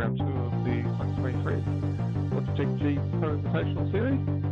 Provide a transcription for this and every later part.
round 2 of the 2023 Logitech Pro Invitational Series.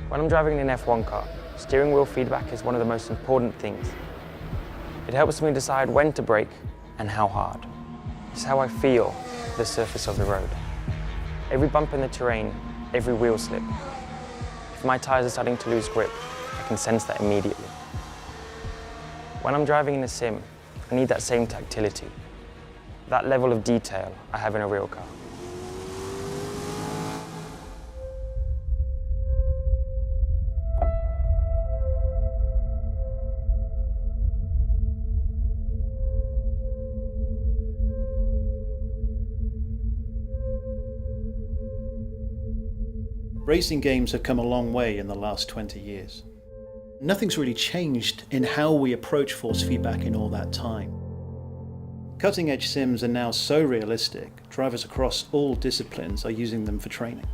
When I'm driving an F1 car, steering wheel feedback is one of the most important things. It helps me decide when to brake and how hard. It's how I feel the surface of the road. Every bump in the terrain, every wheel slip. If my tyres are starting to lose grip, I can sense that immediately. When I'm driving in a sim, I need that same tactility, that level of detail I have in a real car. Racing games have come a long way in the last 20 years. Nothing's really changed in how we approach force feedback in all that time. Cutting-edge sims are now so realistic, drivers across all disciplines are using them for training.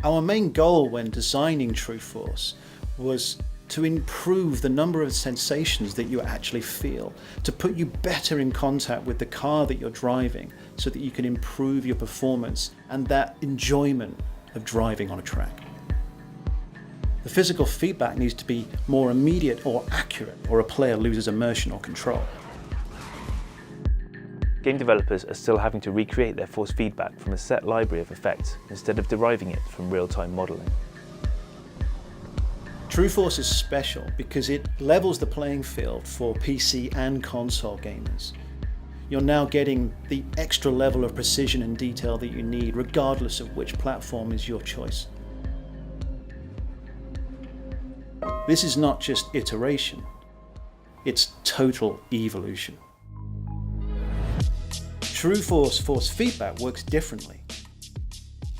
Our main goal when designing Trueforce was to improve the number of sensations that you actually feel, to put you better in contact with the car that you're driving so that you can improve your performance and that enjoyment of driving on a track. The physical feedback needs to be more immediate or accurate, or a player loses immersion or control. Game developers are still having to recreate their force feedback from a set library of effects instead of deriving it from real-time modelling. Trueforce is special because it levels the playing field for PC and console gamers. You're now getting the extra level of precision and detail that you need, regardless of which platform is your choice. This is not just iteration, it's total evolution. Trueforce force feedback works differently.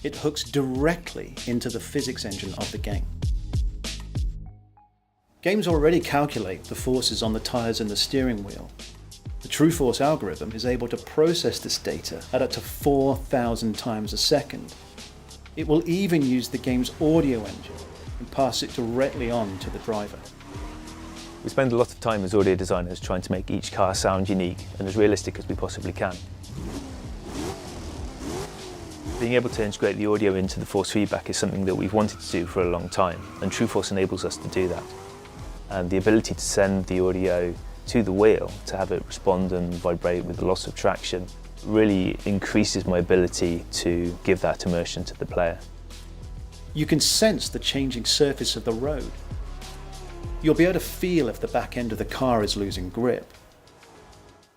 It hooks directly into the physics engine of the game. Games already calculate the forces on the tyres and the steering wheel. The Trueforce algorithm is able to process this data at up to 4,000 times a second. It will even use the game's audio engine and pass it directly on to the driver. We spend a lot of time as audio designers trying to make each car sound unique and as realistic as we possibly can. Being able to integrate the audio into the force feedback is something that we've wanted to do for a long time, and Trueforce enables us to do that. And the ability to send the audio to the wheel, to have it respond and vibrate with the loss of traction, really increases my ability to give that immersion to the player. You can sense the changing surface of the road. You'll be able to feel if the back end of the car is losing grip.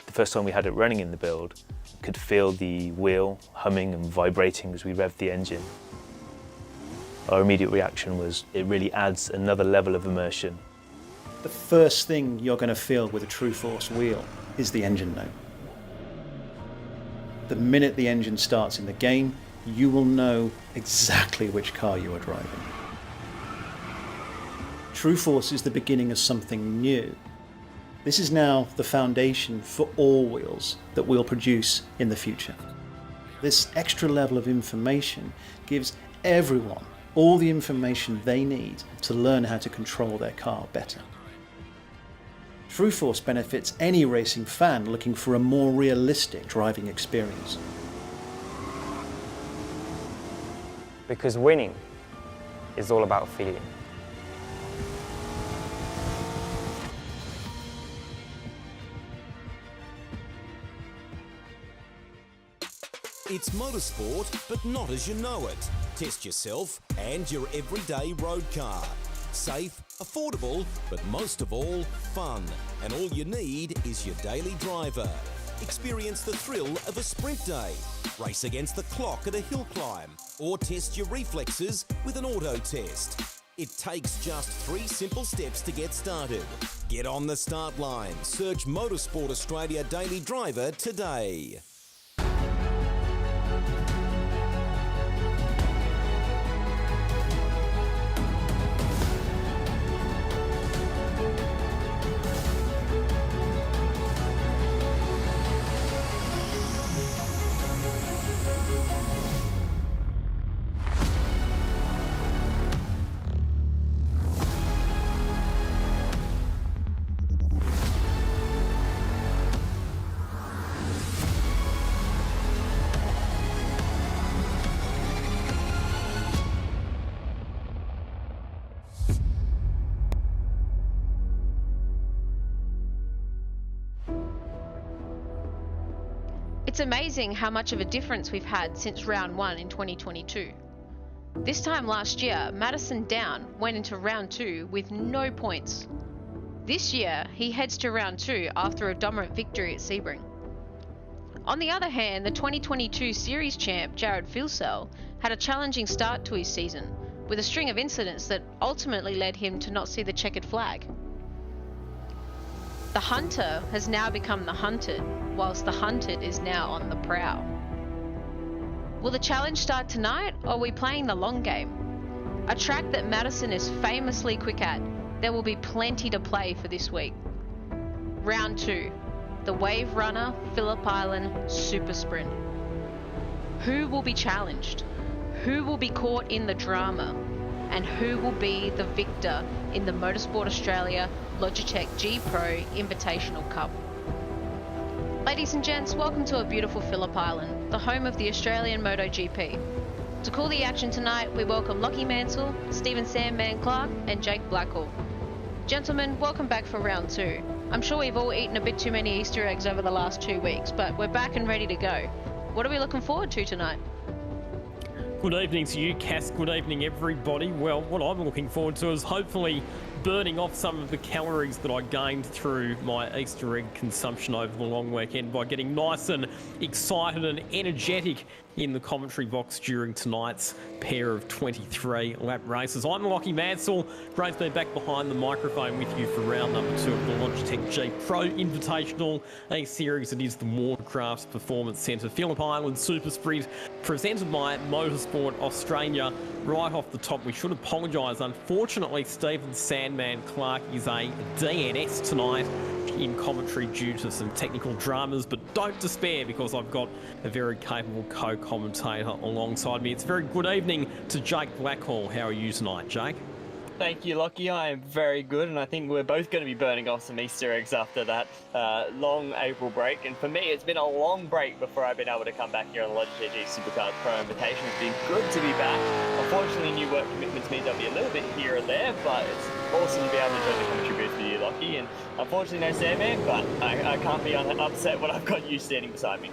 The first time we had it running in the build, I could feel the wheel humming and vibrating as we revved the engine. Our immediate reaction was it really adds another level of immersion. The first thing you're going to feel with a Trueforce wheel is the engine note. The minute the engine starts in the game, you will know exactly which car you are driving. Trueforce is the beginning of something new. This is now the foundation for all wheels that we'll produce in the future. This extra level of information gives everyone all the information they need to learn how to control their car better. Trueforce benefits any racing fan looking for a more realistic driving experience. Because winning is all about feeling. It's motorsport, but not as you know it. Test yourself and your everyday road car. Safe, affordable, but most of all, fun. And all you need is your daily driver. Experience the thrill of a sprint day. Race against the clock at a hill climb. Or test your reflexes with an auto test. It takes just 3 simple steps to get started. Get on the start line. Search Motorsport Australia Daily Driver today. It's amazing how much of a difference we've had since round 1 in 2022. This time last year, Madison Down went into round 2 with no points. This year, he heads to round 2 after a dominant victory at Sebring. On the other hand, the 2022 series champ Jared Filsell had a challenging start to his season, with a string of incidents that ultimately led him to not see the checkered flag. The hunter has now become the hunted, whilst the hunted is now on the prowl. Will the challenge start tonight, or are we playing the long game? A track that Madison is famously quick at, there will be plenty to play for this week. Round 2, the Wave Runner Phillip Island Super Sprint. Who will be challenged? Who will be caught in the drama? And who will be the victor in the Motorsport Australia Logitech G Pro Invitational Cup? Ladies and gents, welcome to a beautiful Phillip Island, the home of the Australian MotoGP. To call the action tonight, we welcome Lockie Mansell, Stephen Sandman Clark and Jake Blackhall. Gentlemen, welcome back for round 2. I'm sure we've all eaten a bit too many Easter eggs over the last 2 weeks, but we're back and ready to go. What are we looking forward to tonight? Good evening to you, Cass. Good evening, everybody. Well, what I'm looking forward to is hopefully burning off some of the calories that I gained through my Easter egg consumption over the long weekend by getting nice and excited and energetic in the commentary box during tonight's pair of 23 lap races. I'm Lockie Mansell. Great to be back behind the microphone with you for round number 2 of the Logitech G Pro Invitational, a series that is the Watercrafts Performance Centre Phillip Island Super Sprint, presented by Motorsport Australia. Right off the top, we should apologise. Unfortunately, Stephen Sandman Clark is a DNS tonight in commentary due to some technical dramas, but don't despair because I've got a very capable co-commentator alongside me. It's a very good evening to Jake Blackhall. How are you tonight, Jake? Thank you, Lockie. I am very good, and I think we're both going to be burning off some Easter eggs after that long April break. And for me, it's been a long break before I've been able to come back here on the Logitech G Supercars Pro Invitation. It's been good to be back. Unfortunately, new work commitments means I'll be a little bit here or there, but it's awesome to be able to join the commentary booth with you, Lockie. And unfortunately, no Sandman, but I can't be upset when I've got you standing beside me.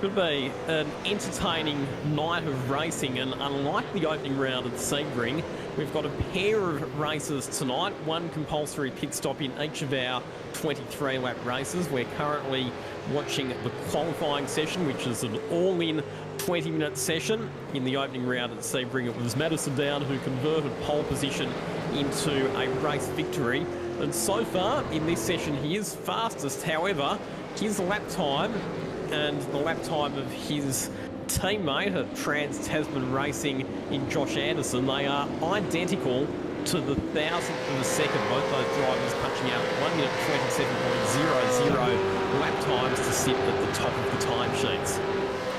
Could be an entertaining night of racing, and unlike the opening round at Sebring, we've got a pair of races tonight, one compulsory pit stop in each of our 23-lap races. We're currently watching the qualifying session, which is an all-in 20-minute session. In the opening round at Sebring, it was Madison Down who converted pole position into a race victory. And so far in this session, he is fastest. However, his lap time and the lap time of his teammate at Trans-Tasman Racing in Josh Anderson, they are identical to the thousandth of a second. Both those drivers punching out 1 minute 27.00 lap times to sit at the top of the timesheets.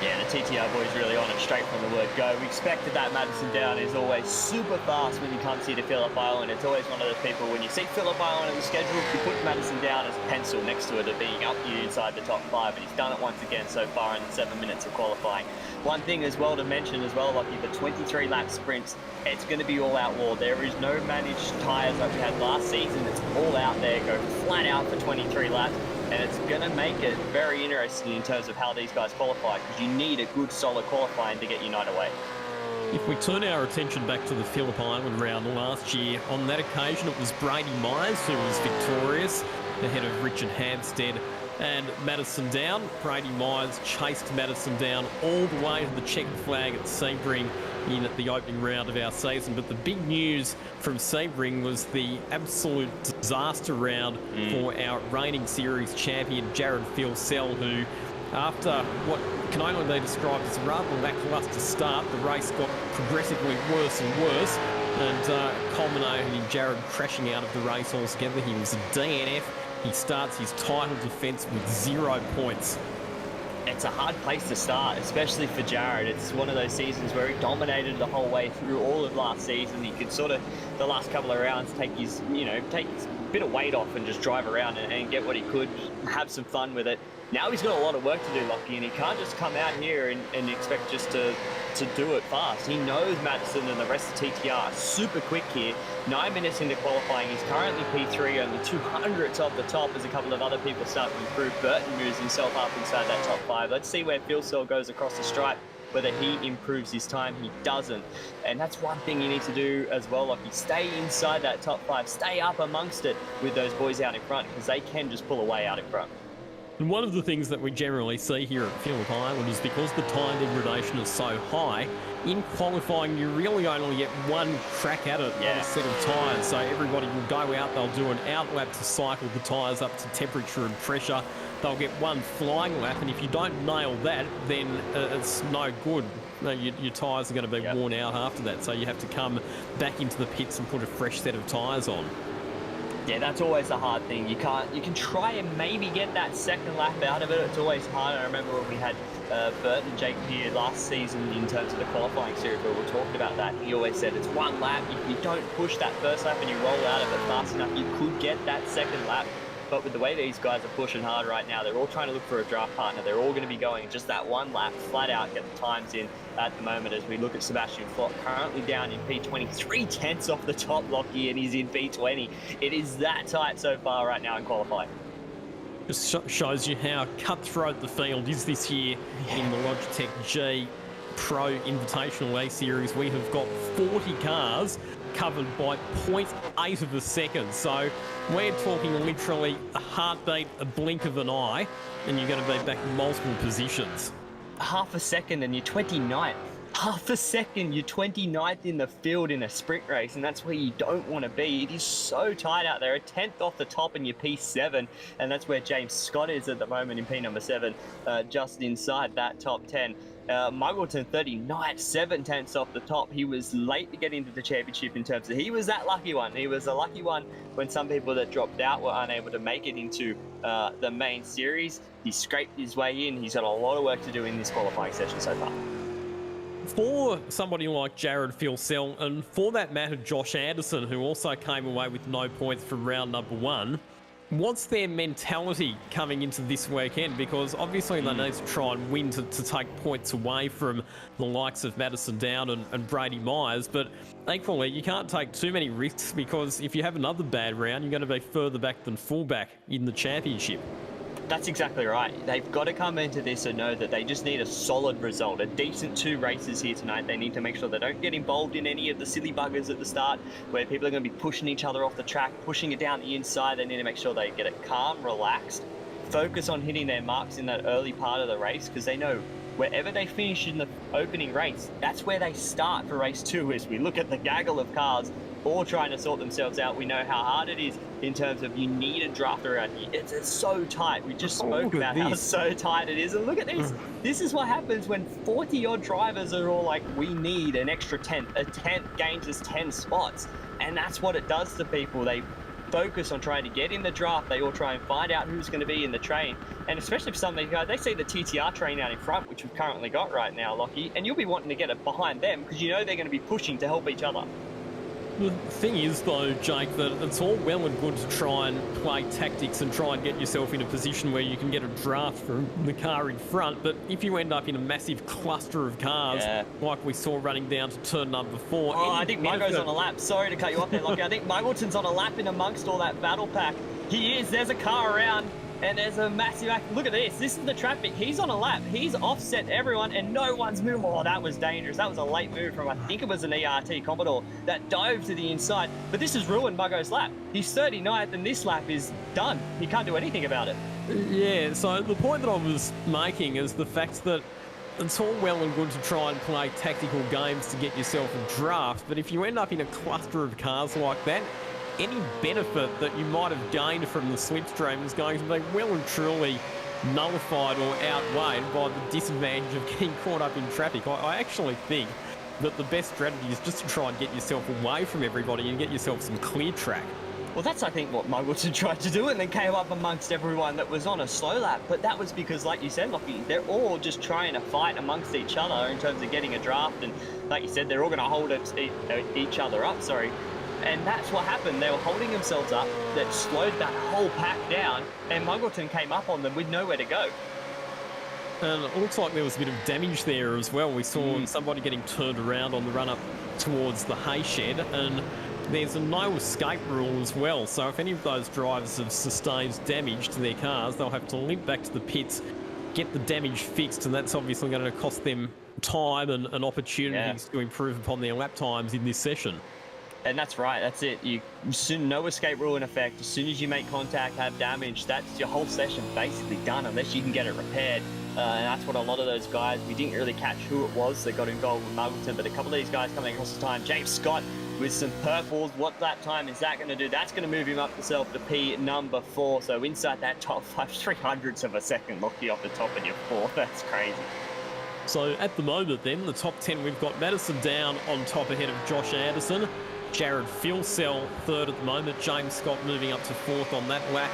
Yeah, the TTR boys really on it straight from the word go. We expected that Madison Down is always super fast when he comes here to Phillip Island. It's always one of those people, when you see Phillip Island in the schedule, you put Madison Down as a pencil next to it of being up you inside the top 5, and he's done it once again so far in the 7 minutes of qualifying. One thing as well to mention as well, Lockie, the 23 lap sprints, it's going to be all out war. There is no managed tyres like we had last season. It's all out there, go flat out for 23 laps. And it's going to make it very interesting in terms of how these guys qualify, because you need a good, solid qualifying to get United away. If we turn our attention back to the Phillip Island round last year, on that occasion it was Brady Myers who was victorious ahead of Richard Hampstead and Madison Down. Brady Myers chased Madison Down all the way to the checkered flag at Sebring in the opening round of our season. But the big news from Sebring was the absolute disaster round for our reigning series champion, Jared Phil-Sell, who, after what can only be described as a rather lacklustre start, the race got progressively worse and worse, and culminated in Jared crashing out of the race altogether. He was a DNF. He starts his title defence with 0 points. It's a hard place to start, especially for Jared. It's one of those seasons where he dominated the whole way through all of last season. He could sort of, the last couple of rounds, take his bit of weight off and just drive around and get what he could, have some fun with it. Now he's got a lot of work to do, Lockie, and he can't just come out here and expect just to do it fast. He knows Madison and the rest of TTR are super quick here. 9 minutes into qualifying, he's currently P3 on the 200ths of the top as a couple of other people start to improve. Burton moves himself up inside that top 5. Let's see where Phil-Sell goes across the stripe, whether he improves his time. He doesn't. And that's one thing you need to do as well, Lockie. Stay inside that top 5. Stay up amongst it with those boys out in front, because they can just pull away out in front. And one of the things that we generally see here at Phillip Island is because the time degradation is so high, in qualifying you really only get one crack at it on a set of tyres. So everybody will go out, they'll do an out lap to cycle the tyres up to temperature and pressure. They'll get one flying lap, and if you don't nail that, then it's no good. Your tyres are going to be worn out after that, so you have to come back into the pits and put a fresh set of tyres on. Yeah, that's always the hard thing. You can try and maybe get that second lap out of it. It's always hard. I remember when we had Bert and Jake here last season in terms of the qualifying series where we were talking about that. He always said it's one lap. If you don't push that first lap and you roll out of it fast enough, you could get that second lap. But with the way these guys are pushing hard right now, they're all trying to look for a draft partner. They're all going to be going just that one lap, flat out, get the times in at the moment as we look at Sebastian Flott, currently down in P20, 3/10 off the top, Lockie, and he's in P20. It is that tight so far right now in qualifying. Just shows you how cutthroat the field is this year in the Logitech G Pro Invitational A Series. We have got 40 cars covered by 0.8 of a second. So we're talking literally a heartbeat, a blink of an eye, and you're going to be back multiple positions. Half a second and you're 29th. Half a second, you're 29th in the field in a sprint race, and that's where you don't want to be. It is so tight out there. A 10th off the top and you're P7, and that's where James Scott is at the moment in P number 7, just inside that top 10. Muggleton 39th, 7/10 off the top. He was late to get into the championship in terms of he was that lucky one. He was a lucky one when some people that dropped out were unable to make it into the main series. He scraped his way in. He's got a lot of work to do in this qualifying session so far. For somebody like Jared Phil-Sell, and for that matter Josh Anderson, who also came away with no points from round number 1, What's their mentality coming into this weekend? Because obviously they need to try and win to take points away from the likes of Madison Down and Brady Myers, but equally you can't take too many risks, because if you have another bad round, you're going to be further back than fullback in the championship. That's exactly right. They've got to come into this and know that they just need a solid result, a decent 2 races here tonight. They need to make sure they don't get involved in any of the silly buggers at the start where people are going to be pushing each other off the track, pushing it down the inside. They need to make sure they get it calm, relaxed, focus on hitting their marks in that early part of the race, because they know wherever they finish in the opening race, that's where they start for race 2. As we look at the gaggle of cars all trying to sort themselves out, we know how hard it is in terms of you need a draft around here. It's so tight. We just spoke about how so tight it is. And look at this. This is what happens when 40-odd drivers are all like, we need an extra 10. A 10 gains us 10 spots. And that's what it does to people. They focus on trying to get in the draft. They all try and find out who's going to be in the train. And especially for some of these guys, they see the TTR train out in front, which we've currently got right now, Lockie, and you'll be wanting to get it behind them because you know they're going to be pushing to help each other. The thing is, though, Jake, that it's all well and good to try and play tactics and try and get yourself in a position where you can get a draft from the car in front, but if you end up in a massive cluster of cars, like we saw running down to turn number 4... Oh, I think Muggo's on a lap. Sorry to cut you off there, Lockie. I think Muggleton's on a lap in amongst all that battle pack. He is. There's a car around. And there's a massive... Look at this. This is the traffic. He's on a lap. He's offset everyone, and no one's moving. Oh, that was dangerous. That was a late move from, I think it was an ERT Commodore that dove to the inside. But this has ruined Muggo's lap. He's 39th, and this lap is done. He can't do anything about it. Yeah, so the point that I was making is the fact that it's all well and good to try and play tactical games to get yourself a draft, but if you end up in a cluster of cars like that, any benefit that you might have gained from the slipstream is going to be well and truly nullified or outweighed by the disadvantage of getting caught up in traffic. I actually think that the best strategy is just to try and get yourself away from everybody and get yourself some clear track. Well, that's, I think, what Muggleton tried to do, and then came up amongst everyone that was on a slow lap. But that was because, like you said, Lockie, they're all just trying to fight amongst each other in terms of getting a draft. And like you said, they're all going to hold each other up, And that's what happened. They were holding themselves up. That slowed that whole pack down, and Muggleton came up on them with nowhere to go. And it looks like there was a bit of damage there as well. We saw somebody getting turned around on the run-up towards the hay shed, and there's a no escape rule as well. So if any of those drivers have sustained damage to their cars, they'll have to limp back to the pits, get the damage fixed, and that's obviously going to cost them time and opportunities to improve upon their lap times in this session. And that's right, that's it. No escape rule in effect. As soon as you make contact, have damage, that's your whole session basically done, unless you can get it repaired. And that's what a lot of those guys, we didn't really catch who it was that got involved with Muggleton, but a couple of these guys coming across the time. James Scott with some purples. What lap time is that going to do? That's going to move him up himself to P number 4. So inside that top 5, 300ths of a second, Lockie, off the top of your 4. That's crazy. So at the moment then, the top 10, we've got Madison Down on top ahead of Josh Anderson. Jared Filsell third at the moment. James Scott moving up to 4th on that lap.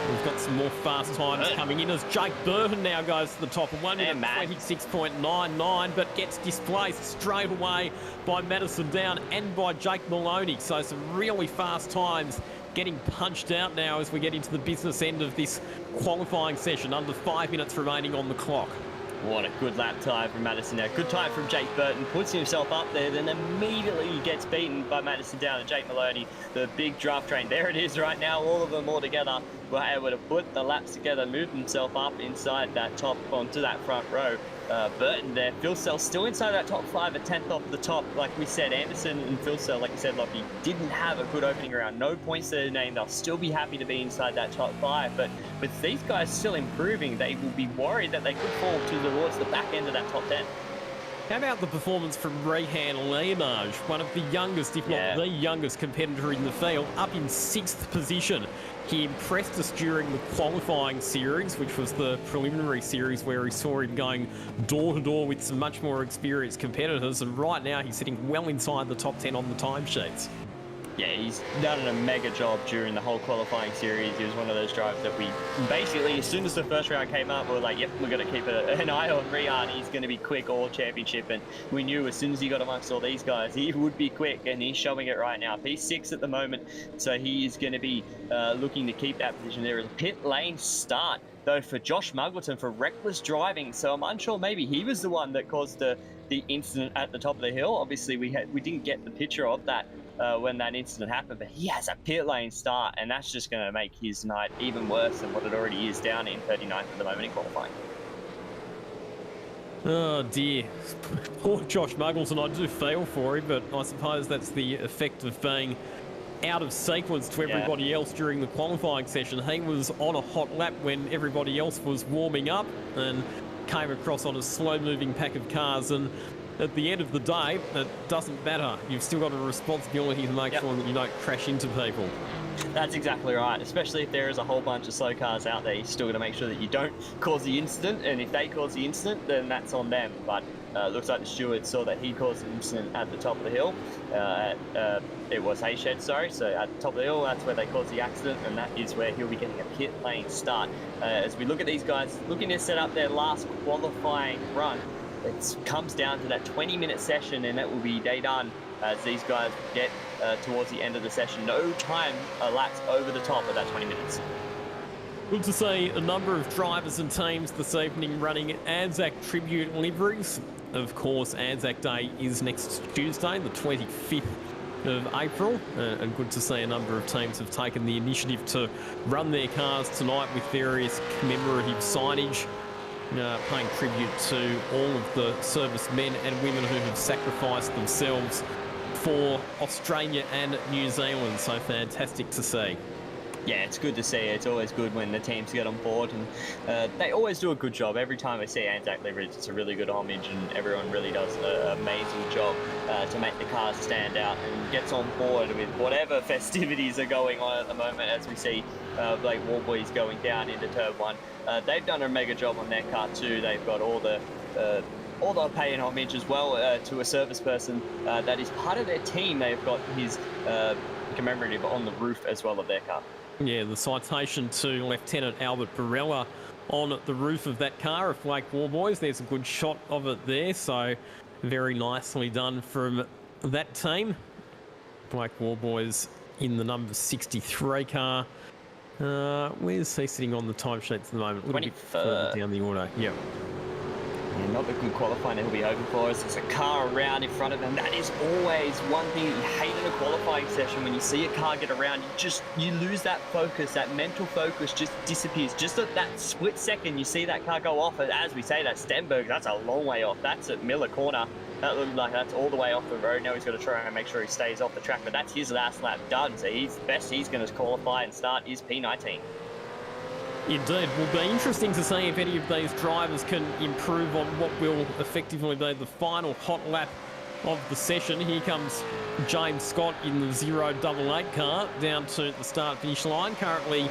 We've got some more fast times coming in as Jake Burton now goes to the top of 1 minute 26.99, but gets displaced straight away by Madison Down and by Jake Maloney. So some really fast times getting punched out now as we get into the business end of this qualifying session. Under 5 minutes remaining on the clock. What a good lap time from Madison Down. Good time from Jake Burton. Puts himself up there, then immediately gets beaten by Madison Down and Jake Maloney. The big draft train. There it is right now. All of them all together were able to put the laps together, move themselves up inside that top, onto that front row. Burton there. Filsell still inside that top 5, a 10th off the top. Like we said, Anderson and Filsell, like you said, Lockie, didn't have a good opening round. No points to their name. They'll still be happy to be inside that top 5. But with these guys still improving, they will be worried that they could fall towards the back end of that top 10. How about the performance from Rehan Leonage, one of the youngest, if not the youngest competitor in the field, up in 6th position. He impressed us during the qualifying series, which was the preliminary series where we saw him going door-to-door with some much more experienced competitors, and right now he's sitting well inside the top 10 on the timesheets. Yeah, he's done a mega job during the whole qualifying series. He was one of those drivers that we basically, as soon as the first round came up, we were like, yep, we're going to keep an eye on Rian. He's going to be quick all championship. And we knew as soon as he got amongst all these guys, he would be quick, and he's showing it right now. P6 at the moment, so he is going to be looking to keep that position. There is a pit lane start, though, for Josh Muggleton for reckless driving. So I'm unsure, maybe he was the one that caused the incident at the top of the hill. Obviously, we didn't get the picture of that when that incident happened, but he has a pit lane start, and that's just going to make his night even worse than what it already is, down in 39th at the moment in qualifying. Oh dear, poor Josh Muggleton. I do feel for him, but I suppose that's the effect of being out of sequence to everybody else during the qualifying session. He was on a hot lap when everybody else was warming up and came across on a slow-moving pack of cars, and at the end of the day, it doesn't matter. You've still got a responsibility to make sure that you don't crash into people. That's exactly right, especially if there is a whole bunch of slow cars out there. You're still got to make sure that you don't cause the incident, and if they cause the incident, then that's on them. But looks like the steward saw that he caused an incident at the top of the hill. It was Hayshed, sorry. So at the top of the hill, that's where they caused the accident, and that is where he'll be getting a pit lane start. As we look at these guys looking to set up their last qualifying run, it comes down to that 20-minute session, and that will be day done as these guys get towards the end of the session. No time elapsed over the top of that 20 minutes. Good to see a number of drivers and teams this evening running Anzac tribute liveries. Of course, Anzac Day is next Tuesday, the 25th of April, and good to see a number of teams have taken the initiative to run their cars tonight with various commemorative signage, paying tribute to all of the servicemen and women who have sacrificed themselves for Australia and New Zealand. So fantastic to see. Yeah, it's good to see. It's always good when the teams get on board, and they always do a good job. Every time I see Anzac liveries, it's a really good homage, and everyone really does an amazing job to make the cars stand out and gets on board with whatever festivities are going on at the moment. As we see Blake Warboys going down into Turb 1, they've done a mega job on their car too. They've got all the pay and homage as well to a service person that is part of their team. They've got his commemorative on the roof as well of their car. Yeah, the citation to Lieutenant Albert Barella on the roof of that car of Blake Warboys. There's a good shot of it there, so very nicely done from that team. Blake Warboys in the number 63 car. Where's he sitting on the timesheets at the moment? A little bit further down the order. Yep. Yeah, not the good qualifying that he'll be hoping for. There's a car around in front of him. That is always one thing that you hate in a qualifying session. When you see a car get around, you lose that focus. That mental focus just disappears. Just at that split second, you see that car go off. And as we say, that Stenberg, that's a long way off. That's at Miller Corner. That looks like that's all the way off the road. Now he's got to try and make sure he stays off the track. But that's his last lap done. So he's best he's going to qualify and start is P19. Indeed. Will be interesting to see if any of these drivers can improve on what will effectively be the final hot lap of the session. Here comes James Scott in the 088 car down to the start-finish line. Currently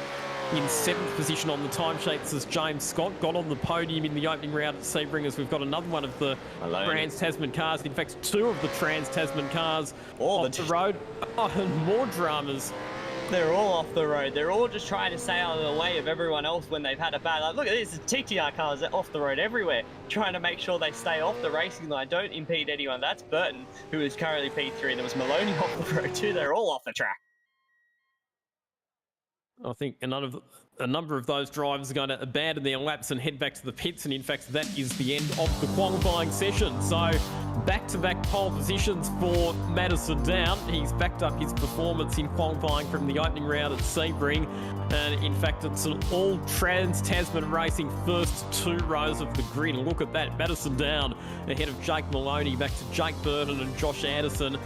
in 7th position on the timesheets as James Scott got on the podium in the opening round at Sebring, as we've got another one of the Trans-Tasman cars. In fact, 2 of the Trans-Tasman cars off the road. Oh, and more dramas. They're all off the road. They're all just trying to stay out of the way of everyone else when they've had a bad... Like, look at this, the TTR cars are off the road everywhere, trying to make sure they stay off the racing line, don't impede anyone. That's Burton, who is currently P3, and there was Maloney off the road too. They're all off the track. I think a number of those drivers are going to abandon their laps and head back to the pits, and in fact that is the end of the qualifying session. So back-to-back pole positions for Madison Down. He's backed up his performance in qualifying from the opening round at Sebring, and in fact it's an all Trans-Tasman Racing first 2 rows of the grid. Look at that, Madison Down ahead of Jake Maloney, back to Jake Burton and Josh Anderson.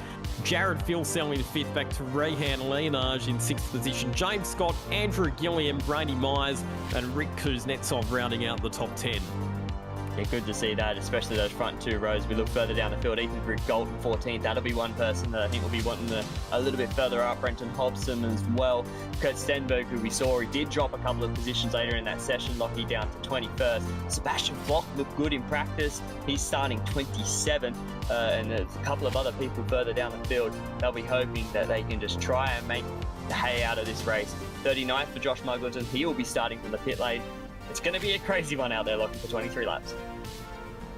Jared Filsell in 5th, back to Rehan Leonage in 6th position. James Scott, Andrew Gilliam, Brady Myers and Rick Kuznetsov rounding out the top 10. Yeah, good to see that, especially those front two rows. We look further down the field, Ethan Grid-Gold in 14th. That'll be one person that I think will be wanting a little bit further up. Brenton Hobson as well. Kurt Stenberg, who we saw, he did drop a couple of positions later in that session, Lockie down to 21st. Sebastian Flock looked good in practice. He's starting 27th, and there's a couple of other people further down the field. They'll be hoping that they can just try and make the hay out of this race. 39th for Josh Muggleton. He will be starting from the pit lane. It's going to be a crazy one out there, Lockie, for 23 laps.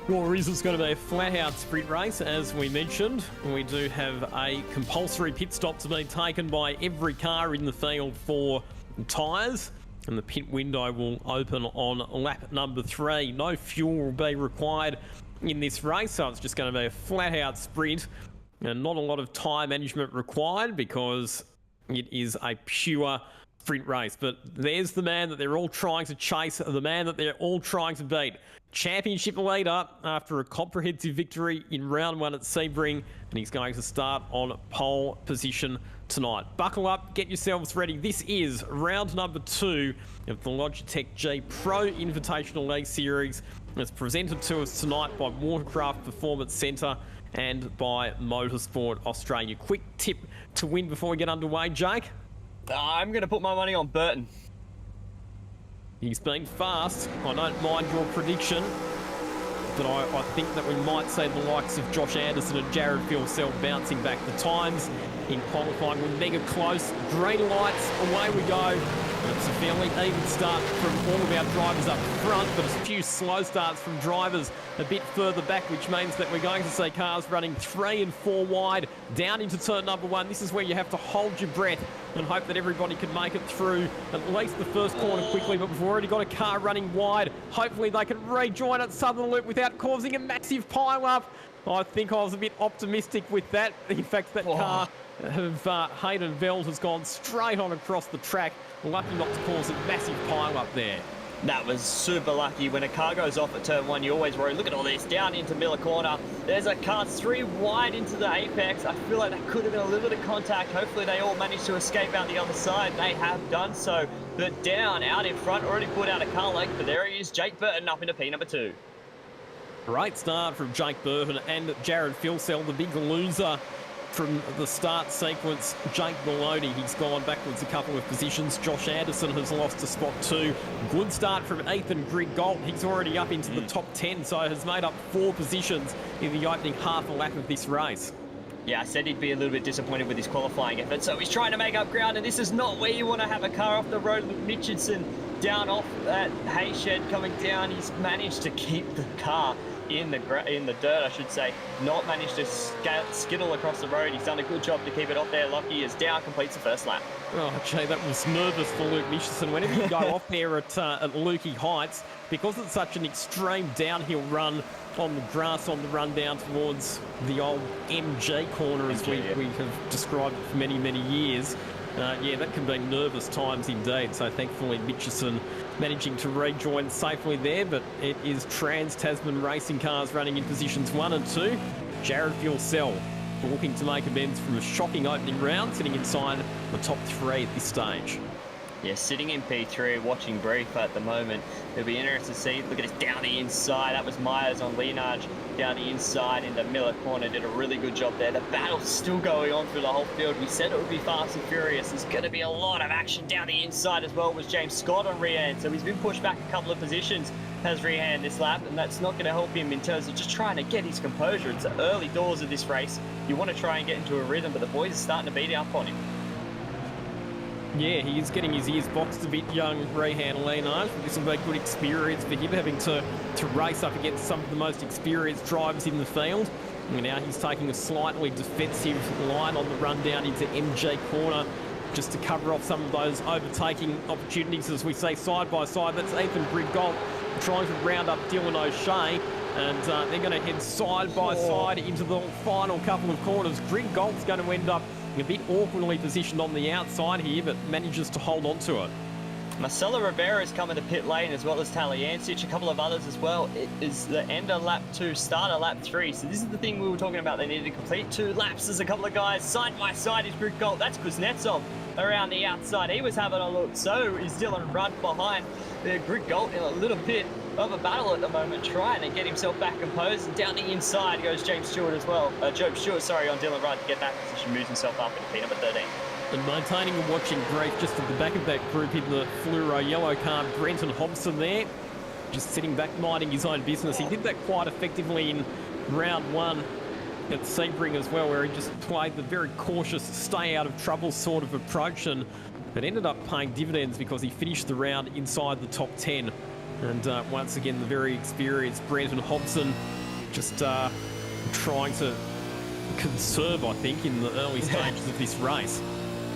Sure is. It's going to be a flat-out sprint race, as we mentioned. We do have a compulsory pit stop to be taken by every car in the field for tyres, and the pit window will open on lap number 3. No fuel will be required in this race, so it's just going to be a flat-out sprint, and not a lot of tyre management required because it is a pure sprint race. But there's the man that they're all trying to chase, the man that they're all trying to beat. Championship leader after a comprehensive victory in round 1 at Sebring, and he's going to start on pole position tonight. Buckle up, get yourselves ready. This is round number 2 of the Logitech G Pro Invitational League Series. It's presented to us tonight by Watercraft Performance Centre and by Motorsport Australia. Quick tip to win before we get underway, Jake. I'm going to put my money on Burton. He's been fast. I don't mind your prediction, but I think that we might see the likes of Josh Anderson and Jared Filsell bouncing back. The times in qualifying were mega close. Green lights, away we go. And it's a fairly even start from all of our drivers up front, but a few slow starts from drivers a bit further back, which means that we're going to see cars running 3 and 4 wide down into turn number 1. This is where you have to hold your breath and hope that everybody can make it through at least the first corner quickly, but we've already got a car running wide. Hopefully they can rejoin at Southern Loop without causing a massive pile-up. I think I was a bit optimistic with that. In fact, that car of Hayden Veld has gone straight on across the track. Lucky not to cause a massive pile-up there. That was super lucky. When a car goes off at turn 1, you always worry. Look at all this, down into Miller Corner. There's a car 3 wide into the apex. I feel like that could have been a little bit of contact. Hopefully they all managed to escape out the other side. They have done so. But down, out in front, already put out a car length, but there he is, Jake Burton up into P number 2. Great start from Jake Burton and Jared Filsell, the big loser from the start sequence. Jake Maloney, he's gone backwards a couple of positions. Josh Anderson has lost to spot 2. Good start from Ethan Grid-Gold. He's already up into the top 10, so has made up 4 positions in the opening half a lap of this race. Yeah, I said he'd be a little bit disappointed with his qualifying effort, so he's trying to make up ground, and this is not where you want to have a car off the road. Luke Mitchelson down off that hay shed coming down. He's managed to keep the car in the dirt, I should say. Not managed to skittle across the road. He's done a good job to keep it off there. Lockie is down, completes the first lap. Oh, Jay, that was nervous for Luke Mitchelson. Whenever you go off there at Lukey Heights, because it's such an extreme downhill run on the grass on the run down towards the old MG corner, as we have described it for many, many years. Yeah, that can be nervous times indeed. So thankfully Mitchelson managing to rejoin safely there, but it is Trans-Tasman Racing cars running in positions 1 and 2. Jared Filsell looking to make amends from a shocking opening round, sitting inside the top 3 at this stage. Yeah, sitting in P3, watching brief at the moment. It'll be interesting to see. Look at this down the inside. That was Myers on Leonard down the inside into Miller Corner. Did a really good job there. The battle's still going on through the whole field. We said it would be fast and furious. There's going to be a lot of action down the inside as well. Was James Scott on Rehan. So he's been pushed back a couple of positions, has Rehan this lap, and that's not going to help him in terms of just trying to get his composure. It's the early doors of this race. You want to try and get into a rhythm, but the boys are starting to beat up on him. Yeah, he is getting his ears boxed a bit, young Rehan Leonard. This will be a good experience for him, having to race up against some of the most experienced drivers in the field. And now he's taking a slightly defensive line on the run down into MG Corner, just to cover off some of those overtaking opportunities, as we say, side by side. That's Ethan Grid-Gold trying to round up Dylan O'Shea, and they're going to head side by side into the final couple of corners. Grid-Gold's going to end up a bit awkwardly positioned on the outside here, but manages to hold on to it. Marcelo Rivera's coming to pit lane, as well as Talyancic, a couple of others as well. It is the end of lap 2, start of lap 3. So this is the thing we were talking about. They needed to complete 2 laps. There's a couple of guys side by side. Is Grid-Gold. That's Kuznetsov around the outside. He was having a look. So is Dylan Rudd behind the Grid Gold in a little bit of a battle at the moment, trying to get himself back composed. And down the inside goes James Stewart as well. Job Stewart, sorry, on Dylan Rudd to get that position, moves himself up into number 13. And maintaining and watching Grafe just at the back of that group in the fluoro yellow car, Brenton Hobson there, just sitting back minding his own business. He did that quite effectively in round one at Sebring as well, where he just played the very cautious, stay out of trouble sort of approach, and it ended up paying dividends because he finished the round inside the top 10. And once again, the very experienced Brenton Hobson just trying to conserve, I think, in the early stages of this race.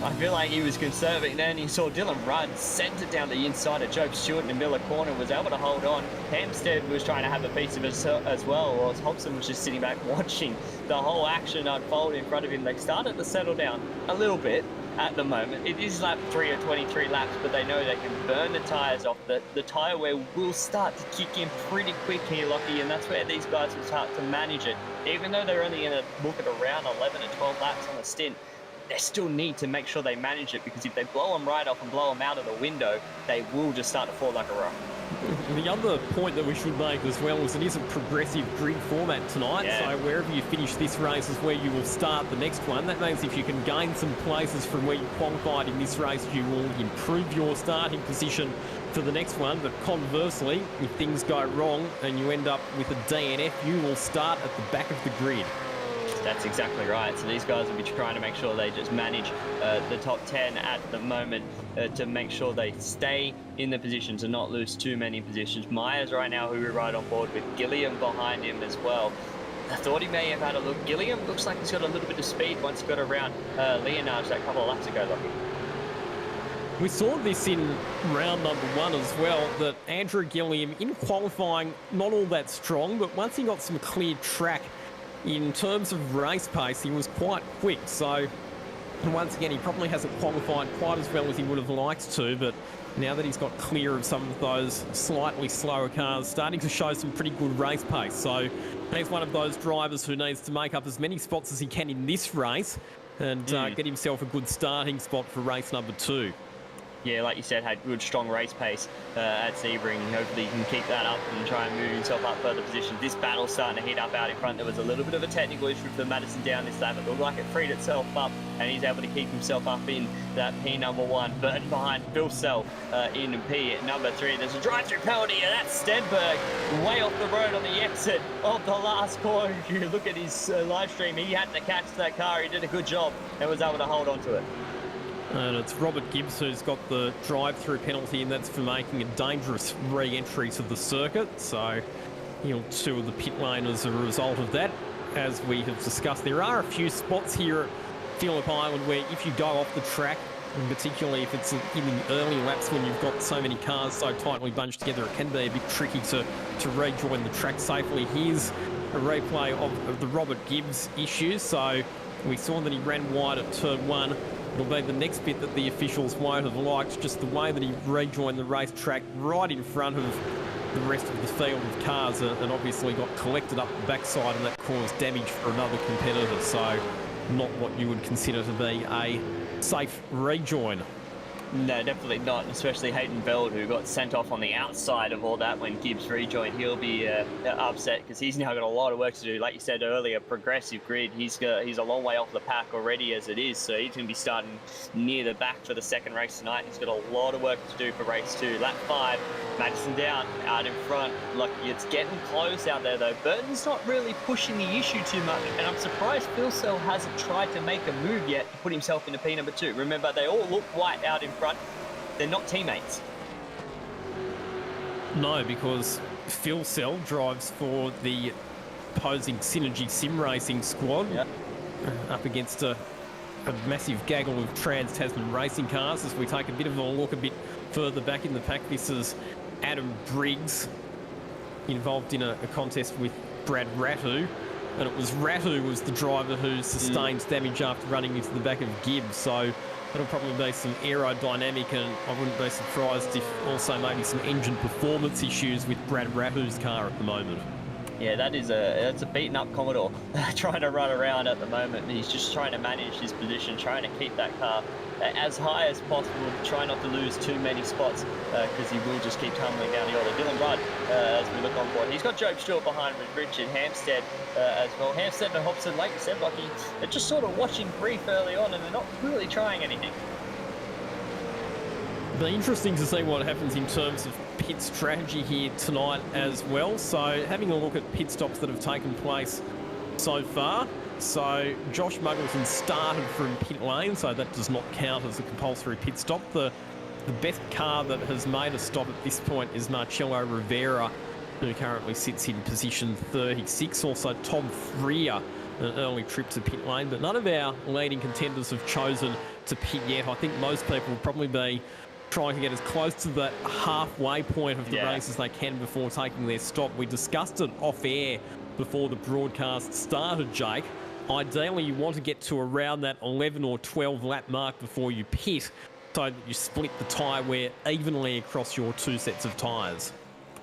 I feel like he was conserving then. He saw Dylan Rudd sent it down the inside of Job Stewart in the Miller corner, was able to hold on. Hampstead was trying to have a piece of it as well, whilst Hobson was just sitting back watching the whole action unfold in front of him. They started to settle down a little bit at the moment. It is lap 3 or 23 laps, but they know they can burn the tyres off. The tyre wear will start to kick in pretty quick here, Lockie, and that's where these guys will start to manage it. Even though they're only going to look at around 11 or 12 laps on a stint, they still need to make sure they manage it, because if they blow them right off and blow them out of the window, they will just start to fall like a rock. The other point that we should make as well is it is a progressive grid format tonight, so wherever you finish this race is where you will start the next one. That means if you can gain some places from where you qualified in this race, you will improve your starting position for the next one. But conversely, if things go wrong and you end up with a DNF, you will start at the back of the grid. That's exactly right. So these guys will be trying to make sure they just manage the top 10 at the moment to make sure they stay in the position to not lose too many positions. Myers right now, who we ride on board with, Gilliam behind him as well. I thought he may have had a look. Gilliam looks like he's got a little bit of speed once he got around Leonard that couple of laps ago, Lockie. We saw this in round number 1 as well, that Andrew Gilliam in qualifying, not all that strong, but once he got some clear track, in terms of race pace, he was quite quick. So once again, he probably hasn't qualified quite as well as he would have liked to, but now that he's got clear of some of those slightly slower cars, starting to show some pretty good race pace. So he's one of those drivers who needs to make up as many spots as he can in this race and get himself a good starting spot for race number 2. Yeah, like you said, had good, strong race pace at Sebring. Hopefully he can keep that up and try and move himself up further positions. This battle's starting to heat up out in front. There was a little bit of a technical issue for Madison down this lap. It looked like it freed itself up, and he's able to keep himself up in that P number 1. Burton behind Phil Self in P at number 3. There's a drive-through penalty, and that's Stenberg way off the road on the exit of the last corner. If you look at his live stream, he had to catch that car. He did a good job and was able to hold on to it. And it's Robert Gibbs who's got the drive-through penalty, and that's for making a dangerous re-entry to the circuit. So he'll to the pit lane as a result of that. As we have discussed, there are a few spots here at Phillip Island where if you go off the track, and particularly if it's in the early laps when you've got so many cars so tightly bunched together, it can be a bit tricky to rejoin the track safely. Here's a replay of the Robert Gibbs issue. So we saw that he ran wide at turn 1. It'll be the next bit that the officials won't have liked, just the way that he rejoined the racetrack right in front of the rest of the field of cars, and obviously got collected up the backside, and that caused damage for another competitor. So not what you would consider to be a safe rejoin. No, definitely not, especially Hayden Veld, who got sent off on the outside of all that when Gibbs rejoined. He'll be upset because he's now got a lot of work to do. Like you said earlier, progressive grid. He's a long way off the pack already as it is, so he's going to be starting near the back for the second race tonight. He's got a lot of work to do for race 2. Lap 5, Madison down, out in front. Look, it's getting close out there though. Burton's not really pushing the issue too much, and I'm surprised Phil Sell hasn't tried to make a move yet to put himself into P number 2. Remember, they all look white out in front. They're not teammates. No, because Phil Sell drives for the opposing Synergy Sim Racing squad, up against a massive gaggle of Trans-Tasman racing cars. As we take a bit of a look a bit further back in the pack, this is Adam Briggs involved in a contest with Brad Rattu, and it was Rattu was the driver who sustained damage after running into the back of Gibbs. So that'll probably be some aerodynamic, and I wouldn't be surprised if also maybe some engine performance issues with Brad Rattu's car at the moment. Yeah, that's a beaten up Commodore trying to run around at the moment. He's just trying to manage his position, trying to keep that car as high as possible, try not to lose too many spots because he will just keep tumbling down the order. Dylan Rudd, as we look on board, he's got Job Stewart behind with Richard Hampstead as well. Hampstead and Hobson, like you said, Lockie, they're just sort of watching brief early on and they're not really trying anything. It'll be interesting to see what happens in terms of pit strategy here tonight as well. So having a look at pit stops that have taken place so far. So Josh Muggleton started from pit lane, so that does not count as a compulsory pit stop. The best car that has made a stop at this point is Marcello Rivera, who currently sits in position 36. Also Tom Freer, an early trip to pit lane, but none of our leading contenders have chosen to pit yet. I think most people will probably be trying to get as close to the halfway point of the race as they can before taking their stop. We discussed it off air before the broadcast started, Jake. Ideally, you want to get to around that 11 or 12 lap mark before you pit so that you split the tyre wear evenly across your two sets of tyres.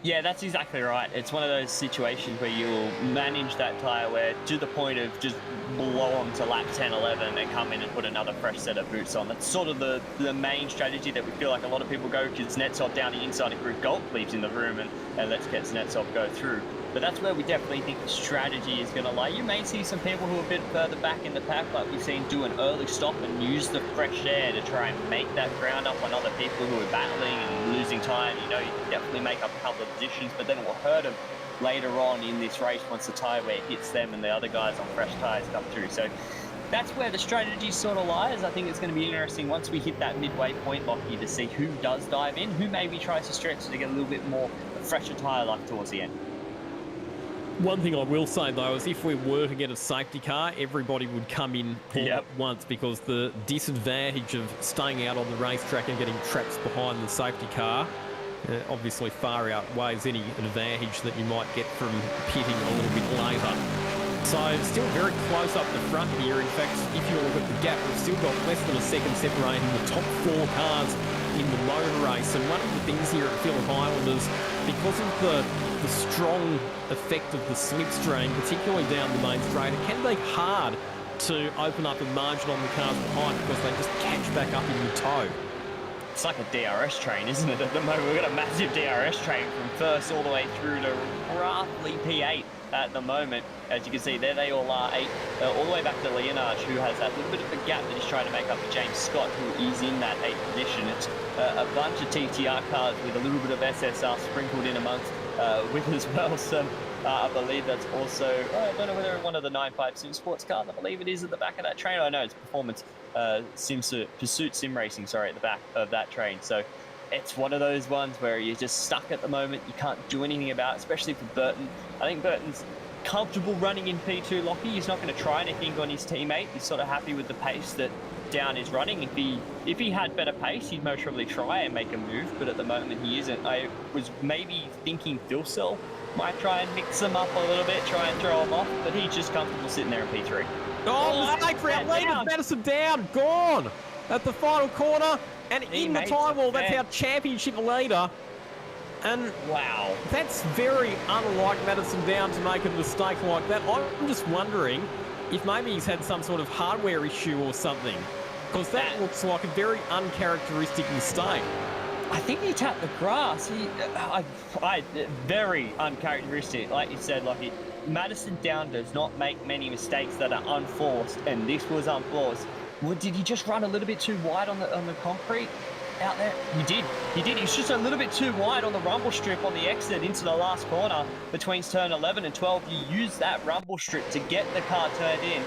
Yeah, that's exactly right. It's one of those situations where you'll manage that tyre wear to the point of just blow them to lap 10, 11 and come in and put another fresh set of boots on. That's sort of the main strategy that we feel like a lot of people go, because Znetsov down the inside of Group Galt leaves in the room and let's get Znetsov go through. But that's where we definitely think the strategy is going to lie. You may see some people who are a bit further back in the pack, like we've seen, do an early stop and use the fresh air to try and make that ground up on other people who are battling and losing time. You know, you can definitely make up a couple of positions, but then it will hurt them later on in this race once the tyre wear hits them and the other guys on fresh tyres come through. So that's where the strategy sort of lies. I think it's going to be interesting once we hit that midway point, Lockie, to see who does dive in, who maybe tries to stretch to get a little bit more fresher tyre life towards the end. One thing I will say, though, is if we were to get a safety car, everybody would come in all at once, because the disadvantage of staying out on the racetrack and getting traps behind the safety car obviously far outweighs any advantage that you might get from pitting a little bit later. So still very close up the front here. In fact, if you look at the gap, we've still got less than a second separating the top four cars in the motor race. And one of the things here at Phillip Island is, because of the strong effect of the slipstream, particularly down the main straight, it can be hard to open up a margin on the cars behind because they just catch back up in the tow. It's like a DRS train, isn't it, at the moment? We've got a massive DRS train from first all the way through to roughly P8 at the moment. As you can see, there they all are, all the way back to Leonard, who has that little bit of a gap that he's trying to make up to James Scott, who is in that 8th position. It's a bunch of TTR cars with a little bit of SSR sprinkled in amongst with as well. So I believe that's also, I don't know whether one of the 9.5 Sim Sports cars, I believe it is at the back of that train. I know it's Performance Pursuit Sim Racing, sorry, at the back of that train. So it's one of those ones where you're just stuck at the moment. You can't do anything about it, especially for Burton. I think Burton's comfortable running in P2, Lockie. He's not going to try anything on his teammate. He's sort of happy with the pace that Down is running. If he had better pace, he'd most probably try and make a move, but at the moment he isn't. I was maybe thinking Phil Cell might try and mix him up a little bit, try and throw him off, but he's just comfortable sitting there in P3. Oh, mistake for our leader, Madison Down, gone at the final corner, and in the time wall. That's our championship leader. And wow, that's very unlike Madison Down to make a mistake like that. I'm just wondering if maybe he's had some sort of hardware issue or something, because that looks like a very uncharacteristic mistake. I think he tapped the grass. Very uncharacteristic, like you said, Lockie. Madison Down does not make many mistakes that are unforced, and this was unforced. Well, did he just run a little bit too wide on the concrete out there? He did. He's just a little bit too wide on the rumble strip on the exit into the last corner between turn 11 and 12. You use that rumble strip to get the car turned in,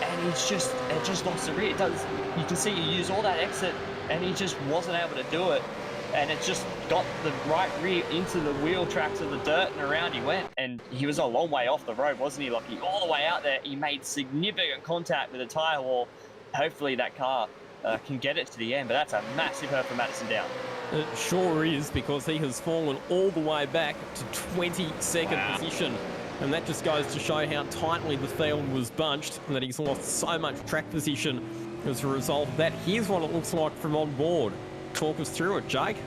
and it just lost the rear. You can see he used all that exit, and he just wasn't able to do it. And it just got the right rear into the wheel tracks of the dirt, and around he went. And he was a long way off the road, wasn't he, Lockie? All the way out there, he made significant contact with the tyre wall. Hopefully that car can get it to the end, but that's a massive hurt for Madison Down. It sure is, because he has fallen all the way back to 22nd position. And that just goes to show how tightly the field was bunched, and that he's lost so much track position as a result of that. Here's what it looks like from on board. Talk us through it, Jake.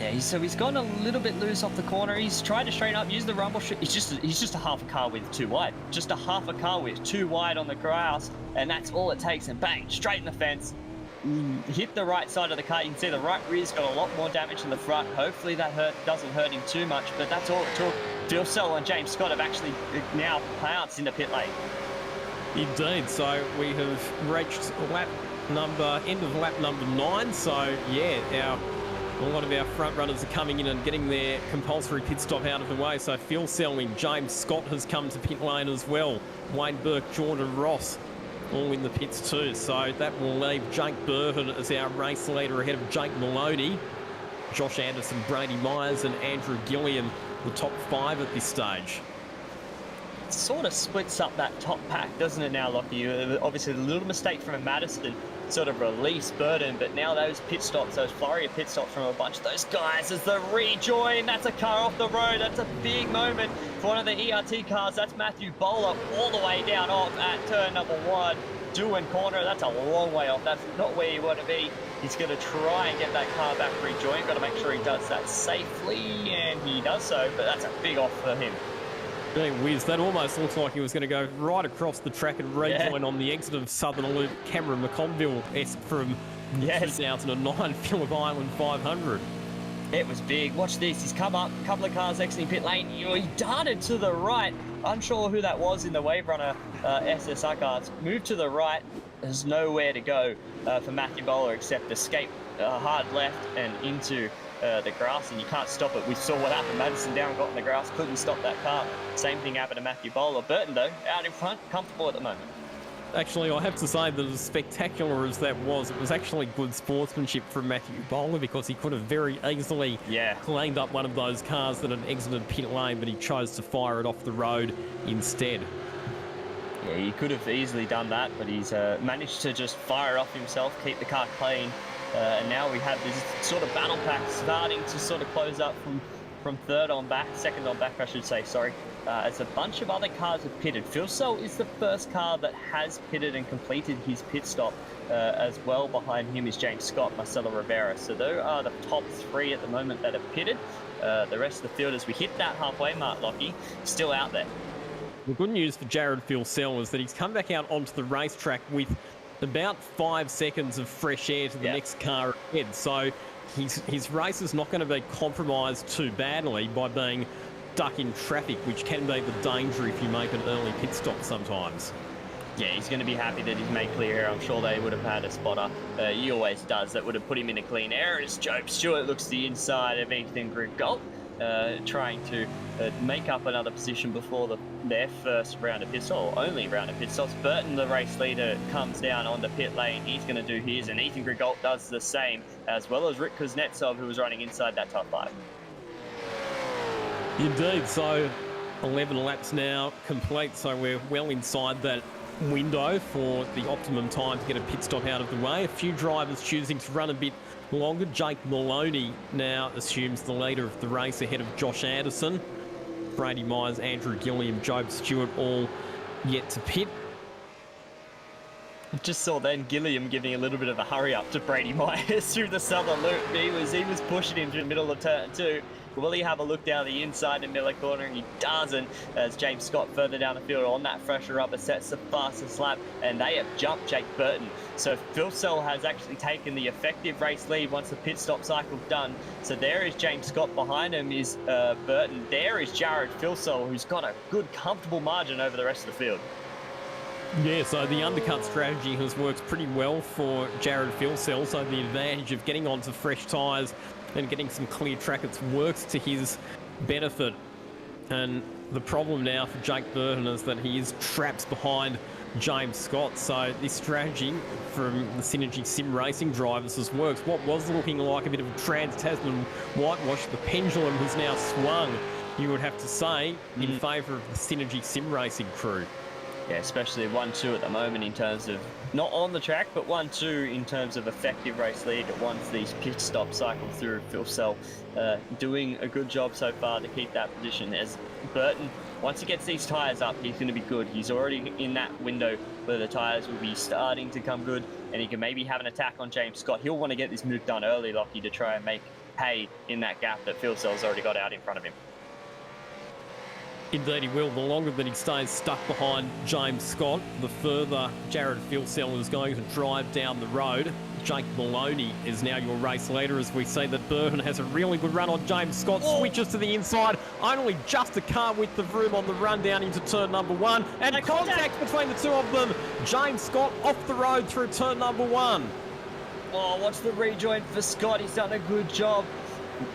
Yeah, so he's gone a little bit loose off the corner. He's tried to straighten up, use the rumble strip. He's just a half a car width too wide. Just a half a car width too wide on the grass, and that's all it takes. And bang, straight in the fence. Hit the right side of the car. You can see the right rear's got a lot more damage than the front. Hopefully that doesn't hurt him too much, but that's all it took. Phil Sell and James Scott have actually now pounced into pit lane. Indeed, so we have reached end of lap number 9. So yeah, a lot of our front runners are coming in and getting their compulsory pit stop out of the way. So Phil Selwyn, James Scott has come to pit lane as well. Wayne Burke, Jordan Ross, all in the pits too. So that will leave Jake Burton as our race leader ahead of Jake Maloney, Josh Anderson, Brady Myers and Andrew Gilliam, the top 5 at this stage. Sort of splits up that top pack, doesn't it now, Lockie? Obviously, a little mistake from a Madison sort of released Burton, but now those pit stops, those flurry of pit stops from a bunch of those guys as the rejoin. That's a car off the road. That's a big moment for one of the ERT cars. That's Matthew Bowler all the way down off at turn number 1. Doohan corner, that's a long way off. That's not where you want to be. He's going to try and get that car back rejoined. Got to make sure he does that safely, and he does so, but that's a big off for him. Being whiz, that almost looks like he was going to go right across the track and rejoin on the exit of Southern Loop, Cameron McConville-esque from 2009 Phillip Island 500. It was big. Watch this. He's come up, a couple of cars exiting pit lane. He darted to the right. Unsure who that was in the Wave Runner SSR cars. Moved to the right. There's nowhere to go for Matthew Bowler except escape hard left and into the grass, and you can't stop it. We saw what happened. Madison down, got in the grass, couldn't stop that car. Same thing happened to Matthew Bowler. Burton, though, out in front, comfortable at the moment. Actually, I have to say that as spectacular as that was, it was actually good sportsmanship from Matthew Bowler, because he could have very easily cleaned up one of those cars that had exited pit lane, but he chose to fire it off the road instead. Yeah, he could have easily done that, but he's managed to just fire it off himself, keep the car clean. And now we have this sort of battle pack starting to sort of close up from second on back, I should say, sorry. As a bunch of other cars have pitted. Phil Sell is the first car that has pitted and completed his pit stop. As well behind him is James Scott, Marcelo Rivera. So those are the top 3 at the moment that have pitted. The rest of the field, as we hit that halfway mark, Lockie, still out there. The good news for Jared Phil Sell is that he's come back out onto the racetrack with about 5 seconds of fresh air to the next car ahead. So his race is not going to be compromised too badly by being stuck in traffic, which can be the danger if you make an early pit stop sometimes. Yeah, he's going to be happy that he's made clear air. I'm sure they would have had a spotter. He always does. That would have put him in a clean air. As Job Stewart looks to the inside of Ethan Grigolt, trying to make up another position before their first round of pit stop, or only round of pit stops. Burton, the race leader, comes down on the pit lane. He's going to do his, and Ethan Grigolt does the same, as well as Rick Kuznetsov, who was running inside that top 5. Indeed, so 11 laps now complete, so we're well inside that window for the optimum time to get a pit stop out of the way. A few drivers choosing to run a bit longer. Jake Maloney now assumes the leader of the race ahead of Josh Anderson. Brady Myers, Andrew Gilliam, Job Stewart all yet to pit. Just saw then Gilliam giving a little bit of a hurry up to Brady Myers through the southern loop. He was pushing him to the middle of turn 2. Will he have a look down the inside in Miller corner? He doesn't, as James Scott further down the field on that fresher rubber sets the fastest lap, and they have jumped Jake Burton. So Phil Sell has actually taken the effective race lead once the pit stop cycle's done. So there is James Scott, behind him is Burton. There is Jared Phil Sell, who's got a good comfortable margin over the rest of the field. Yeah, so the undercut strategy has worked pretty well for Jared Phil Sell, so the advantage of getting onto fresh tyres and getting some clear track, it works to his benefit. And the problem now for Jake Burton is that he is trapped behind James Scott. So this strategy from the Synergy Sim Racing drivers has worked. What was looking like a bit of a Trans-Tasman whitewash, the pendulum has now swung, you would have to say, in favour of the Synergy Sim Racing crew. Yeah, especially 1-2 at the moment in terms of, not on the track, but 1-2 in terms of effective race lead once these pit stops cycle through. Phil Sell doing a good job so far to keep that position, as Burton, once he gets these tyres up, he's going to be good. He's already in that window where the tyres will be starting to come good, and he can maybe have an attack on James Scott. He'll want to get this move done early, Lockie, to try and make hay in that gap that Phil Sell's already got out in front of him. Indeed he will. The longer that he stays stuck behind James Scott, the further Jared Filsell is going to drive down the road. Jake Maloney is now your race leader as we see that Burton has a really good run on James Scott. Switches to the inside. Only just a car width of room on the run down into turn number 1. And contact between the two of them. James Scott off the road through turn number 1. Oh, watch the rejoin for Scott. He's done a good job.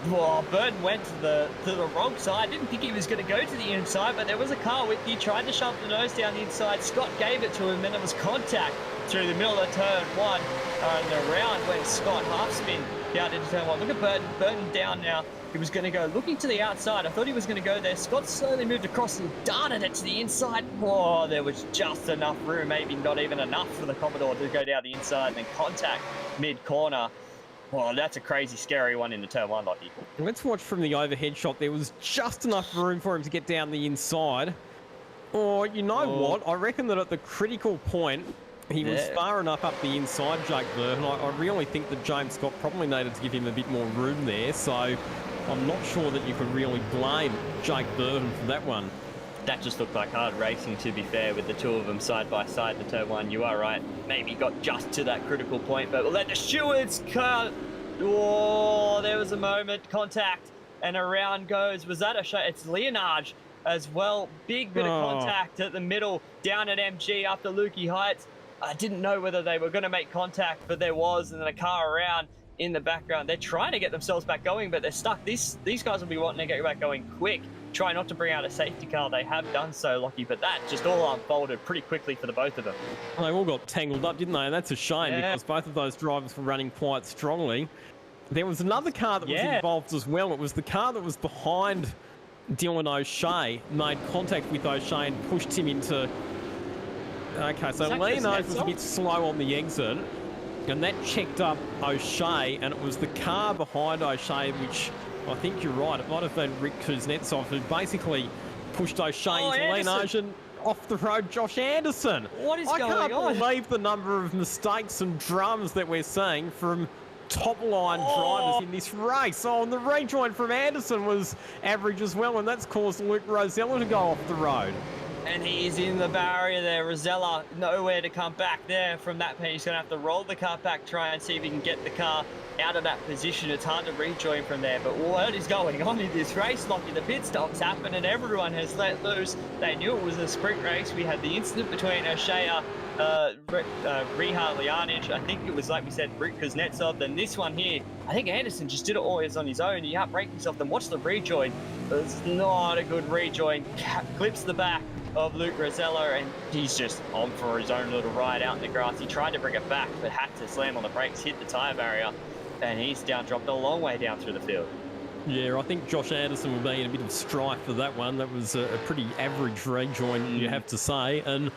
Oh, Burton went to the wrong side. Didn't think he was going to go to the inside, but there was a car with you. Tried to shove the nose down the inside. Scott gave it to him, and it was contact through the middle of turn 1. And around went Scott, half spin down into turn 1. Look at Burton. Burton down now. He was going to go looking to the outside. I thought he was going to go there. Scott slowly moved across and darted it to the inside. Oh, there was just enough room, maybe not even enough for the Commodore to go down the inside and then contact mid-corner. Well, that's a crazy, scary one into turn 1, Lockie. Let's watch from the overhead shot. There was just enough room for him to get down the inside. Or, you know what? I reckon that at the critical point, he was far enough up the inside, Jake Burton. I really think that James Scott probably needed to give him a bit more room there. So I'm not sure that you could really blame Jake Burton for that one. That just looked like hard racing, to be fair, with the two of them side by side in turn 1. You are right. Maybe got just to that critical point, but we'll let the stewards cut. Oh, there was a moment. Contact. And around goes. Was that a shot? It's Leonard as well. Big bit of contact at the middle. Down at MG after Lukey Heights. I didn't know whether they were going to make contact, but there was. And then a car around in the background. They're trying to get themselves back going, but they're stuck. These guys will be wanting to get back going quick. Try not to bring out a safety car. They have done so, Lockie, but that just all unfolded pretty quickly for the both of them. They all got tangled up, didn't they? And that's a shame because both of those drivers were running quite strongly. There was another car that was involved as well. It was the car that was behind Dylan O'Shea, made contact with O'Shea and pushed him into... Okay, so Leonard was a bit slow on the exit, and that checked up O'Shea, and it was the car behind O'Shea which... I think you're right. It might have been Rick Kuznetsov who basically pushed O'Shea into Leonard and off the road Josh Anderson. What is going on? I can't believe the number of mistakes and drums that we're seeing from top-line drivers in this race. Oh, and the rejoin from Anderson was average as well, and that's caused Luke Rosella to go off the road. And he is in the barrier there. Rosella, nowhere to come back there from that point. He's going to have to roll the car back, try and see if he can get the car out of that position. It's hard to rejoin from there. But what is going on in this race, Lockie? The pit stops happen and everyone has let loose. They knew it was a sprint race. We had the incident between O'Shea, Rihar Lianic. I think it was, like we said, Rick Kuznetsov. Then this one here, I think Anderson just did it always on his own. He outbraked himself. Then watch the rejoin. It's not a good rejoin. Clips the back of Luke Rosella, and he's just on for his own little ride out in the grass. He tried to bring it back, but had to slam on the brakes, hit the tyre barrier, and he's dropped a long way down through the field. Yeah, I think Josh Anderson will be in a bit of strife for that one. That was a pretty average rejoin, you have to say. And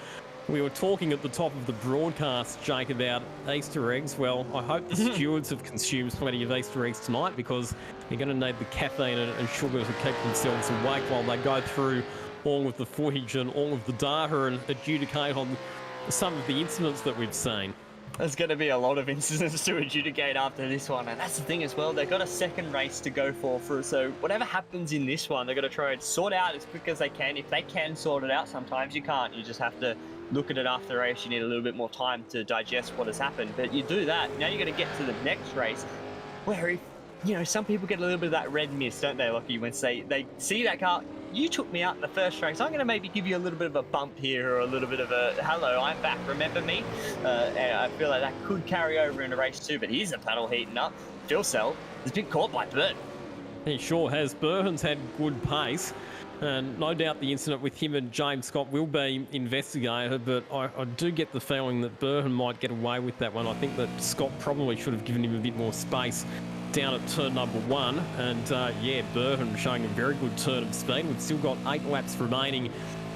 we were talking at the top of the broadcast, Jake, about Easter eggs. Well, I hope the stewards have consumed plenty of Easter eggs tonight, because they're going to need the caffeine and sugar to keep themselves awake while they go through all of the footage and all of the data and adjudicate on some of the incidents that we've seen. There's going to be a lot of incidents to adjudicate after this one, and that's the thing as well. They've got a second race to go for, so whatever happens in this one, they're going to try and sort out as quick as they can. If they can sort it out, sometimes you can't. You just have to look at it after the race. You need a little bit more time to digest what has happened, but you do that. Now you're going to get to the next race, where if, you know, some people get a little bit of that red mist, don't they, Lockie, when they see that car. You took me out in the first race. I'm going to maybe give you a little bit of a bump here, or a little bit of a, hello, I'm back, remember me? And I feel like that could carry over into race 2, but here's a panel heating up. Phil Sell has been caught by Burton. He sure has. Burton's had good pace, and no doubt the incident with him and James Scott will be investigated, but I do get the feeling that Burton might get away with that one. I think that Scott probably should have given him a bit more space down at turn number 1, and yeah, Burton showing a very good turn of speed. We've still got 8 laps remaining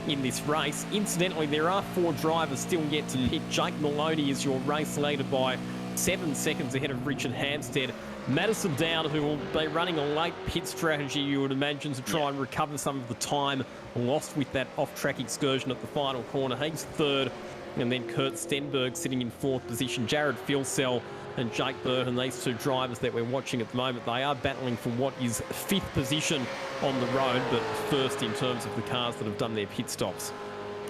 in this race. Incidentally, there are 4 drivers still yet to pit. Jake Maloney is your race leader by 7 seconds ahead of Richard Hampstead. Madison Down, who will be running a late pit strategy, you would imagine, to try and recover some of the time lost with that off-track excursion at the final corner. He's 3rd, and then Kurt Stenberg sitting in 4th position. Jared Filsell and Jake Burton, these two drivers that we're watching at the moment, they are battling for what is 5th position on the road, but first in terms of the cars that have done their pit stops.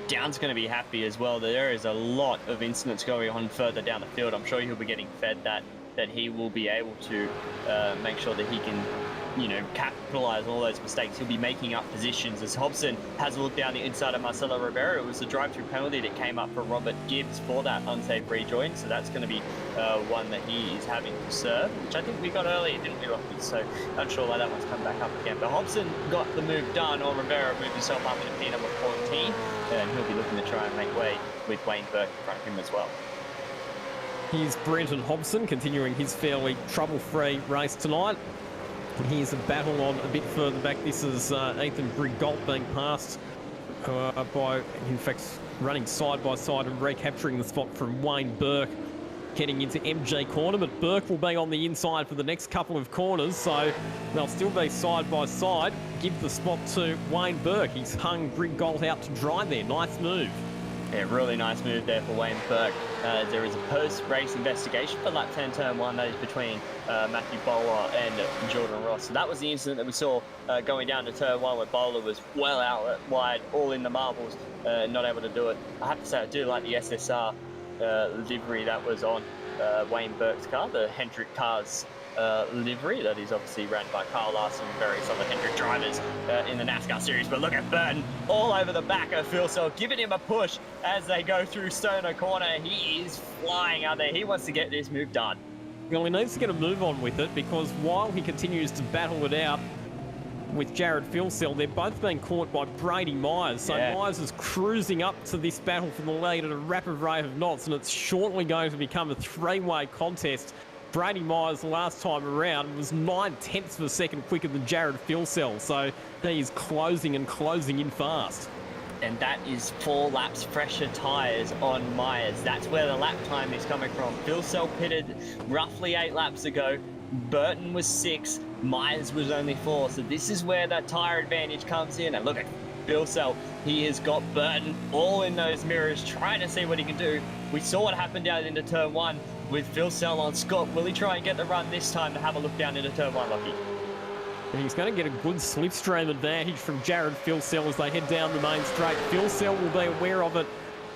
Down's going to be happy as well. There is a lot of incidents going on further down the field. I'm sure he'll be getting fed that he will be able to make sure that he can, you know, capitalise on all those mistakes. He'll be making up positions. As Hobson has a look down the inside of Marcelo Rivera, it was the drive-through penalty that came up for Robert Gibbs for that unsafe rejoin. So that's going to be one that he is having to serve, which I think we got earlier, didn't we, Rocky? So unsure why that one's come back up again. But Hobson got the move done, or Rivera moved himself up into P number 14, and he'll be looking to try and make way with Wayne Burke in front of him as well. Here's Brenton Hobson continuing his fairly trouble-free race tonight. And here's a battle on a bit further back. This is Ethan Grigault being passed by, in fact, running side by side and recapturing the spot from Wayne Burke, heading into MG corner. But Burke will be on the inside for the next couple of corners, so they'll still be side by side. Give the spot to Wayne Burke. He's hung Grigault out to dry there. Nice move. Yeah, really nice move there for Wayne Burke. There is a post-race investigation for lap 10, turn 1, that is between Matthew Bowler and Jordan Ross. So that was the incident that we saw going down to turn 1, where Bowler was well out wide, all in the marbles, not able to do it. I have to say, I do like the SSR livery that was on Wayne Burke's car, the Hendrick Cars livery that is obviously ran by Carl Larson and various other Hendrick drivers in the NASCAR series. But look at Burton all over the back of Phil Sell, giving him a push as they go through Stoner Corner. He is flying out there. He wants to get this move done. Well, he needs to get a move on with it, because while he continues to battle it out with Jared Philsell, they're both being caught by Brady Myers. So yeah. Myers is cruising up to this battle for the lead at a rapid rate of knots, and it's shortly going to become a three-way contest. Brady Myers the last time around was 9/10 of a second quicker than Jared Philsell, so he is closing and closing in fast. And that is 4 laps fresher tyres on Myers. That's where the lap time is coming from. Philsell pitted roughly 8 laps ago. Burton was 6. Myers was only 4. So this is where that tyre advantage comes in. And look at Philsell. He has got Burton all in those mirrors, trying to see what he can do. We saw what happened down into turn 1 with Philsell on Scott. Will he try and get the run this time to have a look down into turn 1, Lockie? And he's going to get a good slipstream advantage from Jared Philsell as they head down the main straight. Philsell will be aware of it.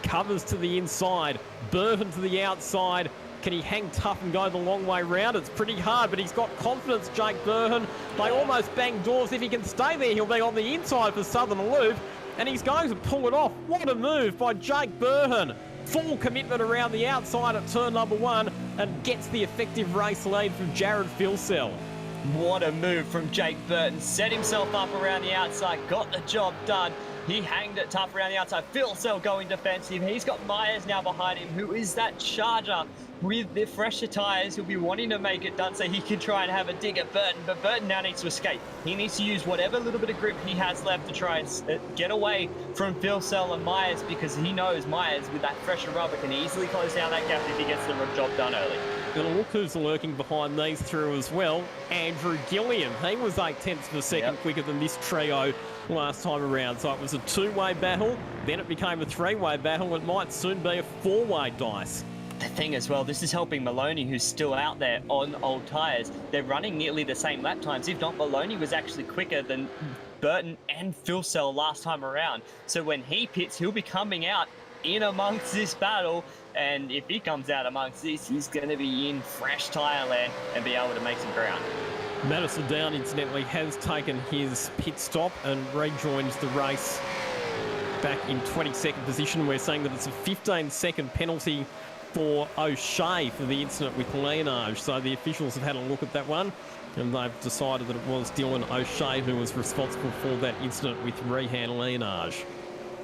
Covers to the inside. Burton to the outside. Can he hang tough and go the long way round? It's pretty hard, but he's got confidence, Jake Burton. They almost bang doors. If he can stay there, he'll be on the inside for Southern Loop. And he's going to pull it off. What a move by Jake Burton. Full commitment around the outside at turn number 1 and gets the effective race lead from Jared Philsell. What a move from Jake Burton. Set himself up around the outside, got the job done. He hanged it tough around the outside. Philsell going defensive. He's got Myers now behind him, who is that charger with the fresher tyres. He'll be wanting to make it done so he can try and have a dig at Burton, but Burton now needs to escape. He needs to use whatever little bit of grip he has left to try and get away from Philsell and Myers, because he knows Myers with that fresher rubber can easily close down that gap if he gets the job done early. And look who's lurking behind these through as well. Andrew Gilliam. He was 8/10 of a second quicker than this trio last time around. So it was a 2-way battle, then it became a 3-way battle. It might soon be a 4-way dice. The thing as well, this is helping Maloney, who's still out there on old tyres. They're running nearly the same lap times. If not, Maloney was actually quicker than Burton and Philsell last time around. So when he pits, he'll be coming out in amongst this battle. And if he comes out amongst this, he's going to be in fresh tyre land and be able to make some ground. Madison Down, incidentally, has taken his pit stop and rejoins the race back in 22nd position. We're saying that it's a 15-second penalty for O'Shea for the incident with Leonage. So the officials have had a look at that one, and they've decided that it was Dylan O'Shea who was responsible for that incident with Rehan Leonage.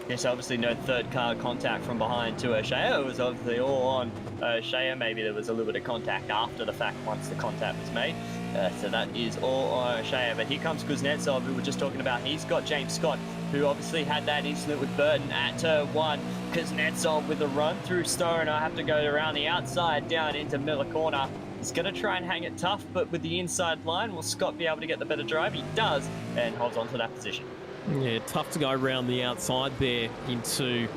Yes, obviously no third car contact from behind to O'Shea. It was obviously all on O'Shea. Maybe there was a little bit of contact after the fact once the contact was made. So that is all on O'Shea. But here comes Kuznetsov, who we were just talking about. He's got James Scott, who obviously had that incident with Burton at turn 1. Kuznetsov with a run through Stone. I have to go around the outside down into Miller Corner. He's going to try and hang it tough, but with the inside line, will Scott be able to get the better drive? He does, and holds on to that position. Yeah, tough to go around the outside there into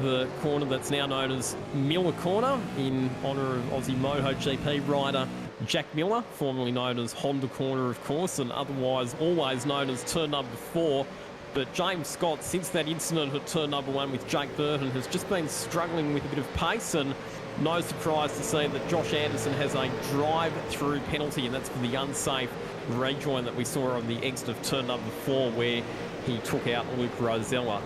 the corner that's now known as Miller Corner in honour of Aussie MotoGP rider Jack Miller, formerly known as Honda Corner, of course, and otherwise always known as turn number 4. But James Scott, since that incident at turn number 1 with Jake Burton, has just been struggling with a bit of pace, and no surprise to see that Josh Anderson has a drive-through penalty, and that's for the unsafe rejoin that we saw on the exit of turn number 4 where he took out Luke Rosella.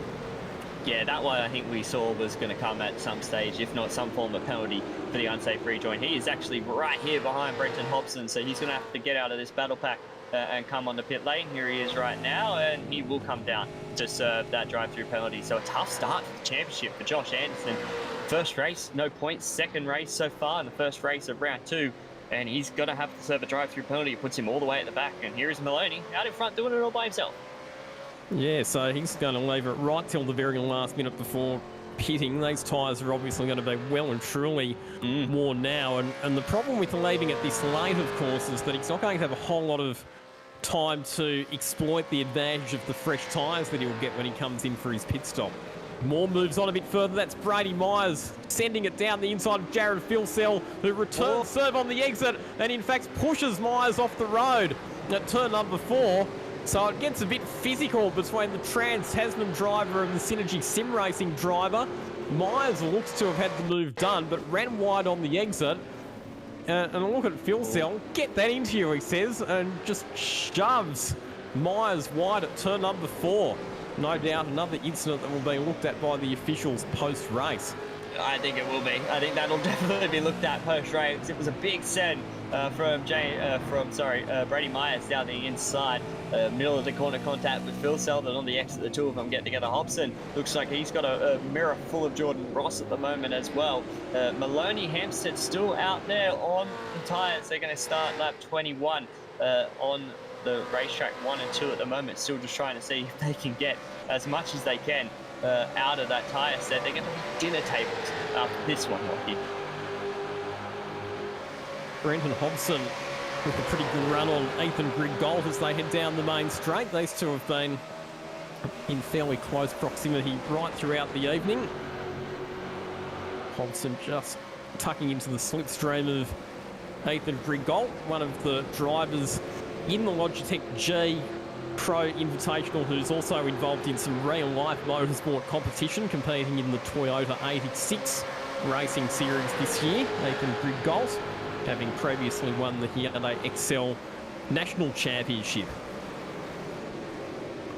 Yeah, that one I think we saw was going to come at some stage, if not some form of penalty for the unsafe rejoin. He is actually right here behind Brenton Hobson, so he's going to have to get out of this battle pack and come on the pit lane. Here he is right now, and he will come down to serve that drive-through penalty. So a tough start to the championship for Josh Anderson. First race, no points. Second race so far in the first race of round 2, and he's going to have to serve a drive-through penalty. It puts him all the way at the back, and here is Maloney out in front doing it all by himself. Yeah, so he's going to leave it right till the very last minute before pitting. These tyres are obviously going to be well and truly worn now. And the problem with leaving it this late, of course, is that he's not going to have a whole lot of time to exploit the advantage of the fresh tyres that he'll get when he comes in for his pit stop. Moore moves on a bit further. That's Brady Myers sending it down the inside of Jared Filsell, who returns serve on the exit and in fact pushes Myers off the road at turn number 4. So it gets a bit physical between the Trans-Tasman driver and the Synergy Sim Racing driver. Myers looks to have had the move done, but ran wide on the exit. And a look at Filsell. Get that into you, he says, and just shoves Myers wide at turn number 4. No doubt another incident that will be looked at by the officials post-race. I think it will be. I think that'll definitely be looked at post-race. It was a big send from Brady Myers down the inside, middle of the corner contact with Phil Selden on the exit. The two of them get together. Hobson looks like he's got a mirror full of Jordan Ross at the moment as well. Maloney Hampstead still out there on the tyres. They're going to start lap 21 on the racetrack 1 and 2 at the moment. Still just trying to see if they can get as much as they can out of that tyre set. They're going to be dinner tables after this one, Lockie. Brenton Hobson with a pretty good run on Ethan Griggold as they head down the main straight. These two have been in fairly close proximity right throughout the evening. Hobson just tucking into the slipstream of Ethan Griggold, one of the drivers in the Logitech G Pro Invitational, who's also involved in some real-life motorsport competition, competing in the Toyota 86 Racing Series this year. Ethan Griggold, having previously won the Hyundai Excel National Championship.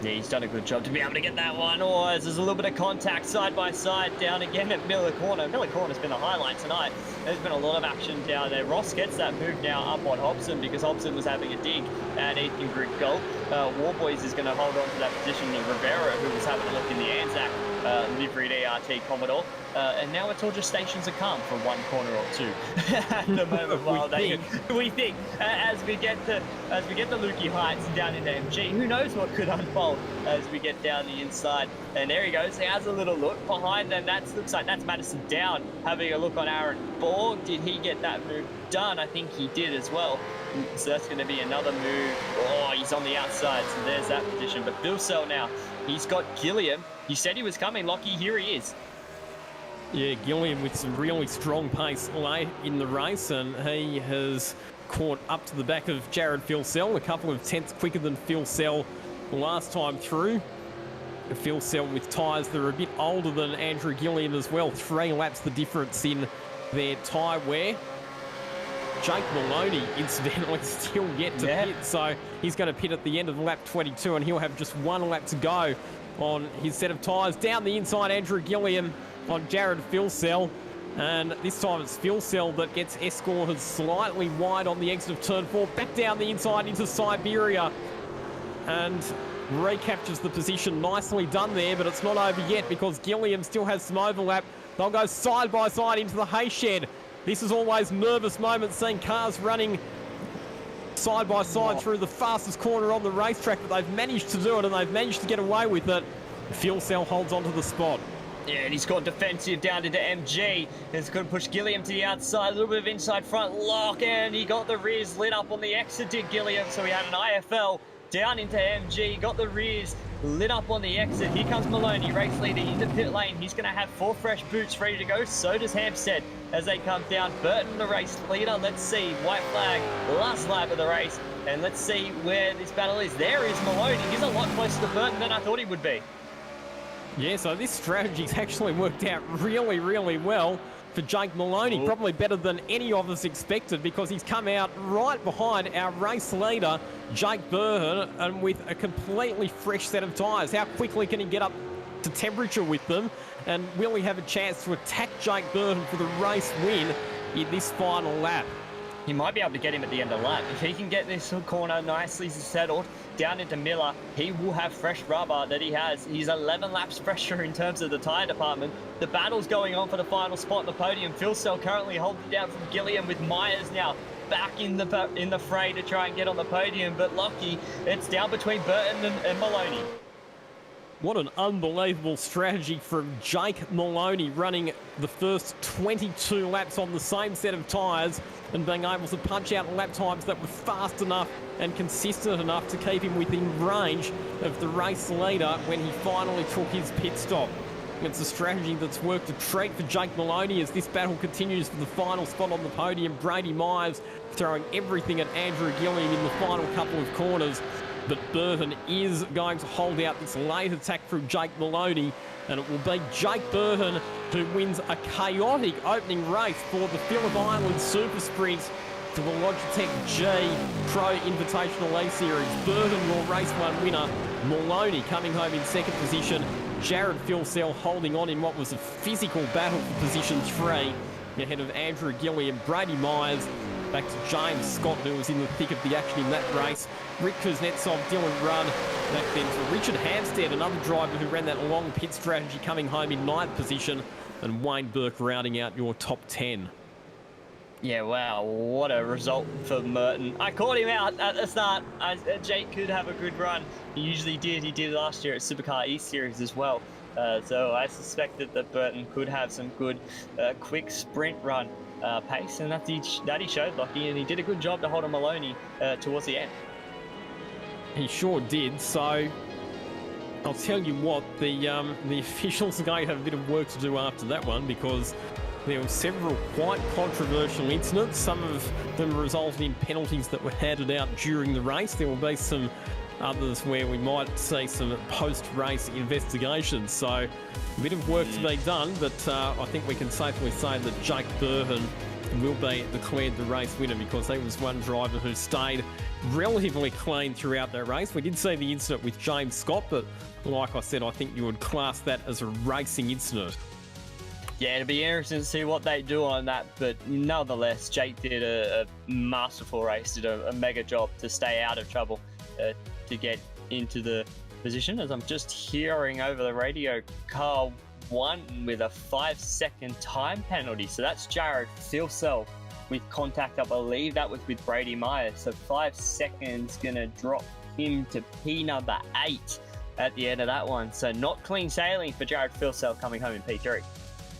Yeah, he's done a good job to be able to get that one. Oh, there's a little bit of contact side by side down again at Miller Corner. Miller Corner's been the highlight tonight. There's been a lot of action down there. Ross gets that move now up on Hobson because Hobson was having a dig at Ethan Griggold. Warboys is going to hold on to that position of Rivera, who was having a look in the Anzac liveried ERT Commodore. And now it's all just stations of calm from one corner or two at the moment. We think as we get to Lukey Heights down into MG, who knows what could unfold as we get down the inside. And there he goes. He has a little look behind them. Looks like that's Madison Down having a look on Aaron Borg. Did he get that move done? I think he did as well. So that's going to be another move. Oh, he's on the outside. So there's that position. But Bill Sell now, he's got Gilliam. He said he was coming, Lockie. Here he is. Yeah, Gilliam with some really strong pace late in the race, and he has caught up to the back of Jared Filsell, a couple of tenths quicker than Filsell last time through. Filsell with tyres that are a bit older than Andrew Gilliam as well. 3 laps the difference in their tyre wear. Jake Maloney, incidentally, still yet to pit, so he's going to pit at the end of lap 22, and he'll have just 1 lap to go on his set of tyres. Down the inside, Andrew Gilliam on Jared Filsell, and this time it's Filsell that gets escorted slightly wide on the exit of turn 4, back down the inside into Siberia, and recaptures the position. Nicely done there, but it's not over yet because Gilliam still has some overlap. They'll go side by side into the hay shed. This is always nervous moments, seeing cars running side by side through the fastest corner on the racetrack, but they've managed to do it, and they've managed to get away with it. Filsell holds onto the spot. Yeah, and he's gone defensive down into MG. He's going to push Gilliam to the outside, a little bit of inside front lock, and he got the rears lit up on the exit, did Gilliam, so he had an IFL down into MG, got the rears lit up on the exit. Here comes Maloney, race leader into pit lane. He's going to have 4 fresh boots ready to go. So does Hampstead as they come down. Burton, the race leader. Let's see, white flag, last lap of the race. And let's see where this battle is. There is Maloney. He's a lot closer to Burton than I thought he would be. Yeah, so this strategy's actually worked out really, really well for Jake Maloney. Probably better than any of us expected, because he's come out right behind our race leader, Jake Burton, and with a completely fresh set of tyres. How quickly can he get up to temperature with them? And will he have a chance to attack Jake Burton for the race win in this final lap? He might be able to get him at the end of the lap. If he can get this corner nicely settled down into Miller, he will have fresh rubber that he has. He's 11 laps fresher in terms of the tyre department. The battle's going on for the final spot on the podium. Phil Sell currently holding down from Gilliam, with Myers now back in the fray to try and get on the podium. But lucky, it's down between Burton and Maloney. What an unbelievable strategy from Jake Maloney, running the first 22 laps on the same set of tyres and being able to punch out lap times that were fast enough and consistent enough to keep him within range of the race leader when he finally took his pit stop. It's a strategy that's worked a treat for Jake Maloney as this battle continues for the final spot on the podium. Brady Myers throwing everything at Andrew Gilliam in the final couple of corners. But Burton is going to hold out this late attack from Jake Maloney, and it will be Jake Burton who wins a chaotic opening race for the Phillip Island Super Sprint for the Logitech G Pro Invitational Series. Burton, your race 1 winner. Maloney coming home in second position. Jared Philsell holding on in what was a physical battle for position 3, ahead of Andrew Gilliam, Brady Myers, back to James Scott, who was in the thick of the action in that race. Rick Kuznetsov, Dylan Rudd, back then to Richard Hampstead, another driver who ran that long pit strategy, coming home in 9th position, and Wayne Burke rounding out your top 10. Yeah, wow, what a result for Merton. I caught him out at the start. Jake could have a good run. He usually did. He did last year at Supercar East Series as well. So I suspected that Burton could have some good quick sprint run pace, and that he showed, Lockie, and he did a good job to hold on Maloney towards the end. He sure did. So I'll tell you what, the officials are going to have a bit of work to do after that one, because there were several quite controversial incidents. Some of them resulted in penalties that were handed out during the race. There will be some others where we might see some post-race investigations. So a bit of work to be done, but I think we can safely say that Jake Burton will be declared the race winner, because he was one driver who stayed relatively clean throughout that race. We did see the incident with James Scott, but like I said, I think you would class that as a racing incident. Yeah, it'll be interesting to see what they do on that, but nonetheless, Jake did a masterful race, did a mega job to stay out of trouble, to get into the position. As I'm just hearing over the radio, car 1 with a 5-second time penalty. So that's Jared Philsell with contact. I believe that was with Brady Myers. So 5 seconds gonna drop him to P number 8 at the end of that one. So not clean sailing for Jared Philsell coming home in P3.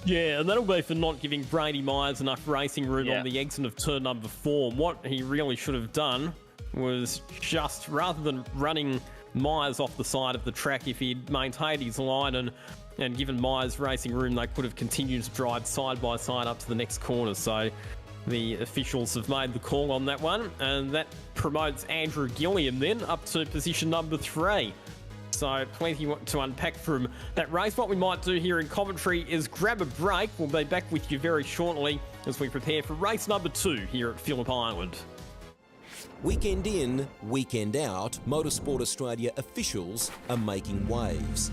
Yeah, and that'll be for not giving Brady Myers enough racing room on the exit of turn number 4. What he really should have done was just, rather than running Myers off the side of the track, if he'd maintained his line and given Myers racing room, they could have continued to drive side by side up to the next corner. So the officials have made the call on that one, and that promotes Andrew Gilliam then up to position number 3. So plenty to unpack from that race. What we might do here in commentary is grab a break. We'll be back with you very shortly as we prepare for race number 2 here at Phillip Island. Weekend in, weekend out, Motorsport Australia officials are making waves.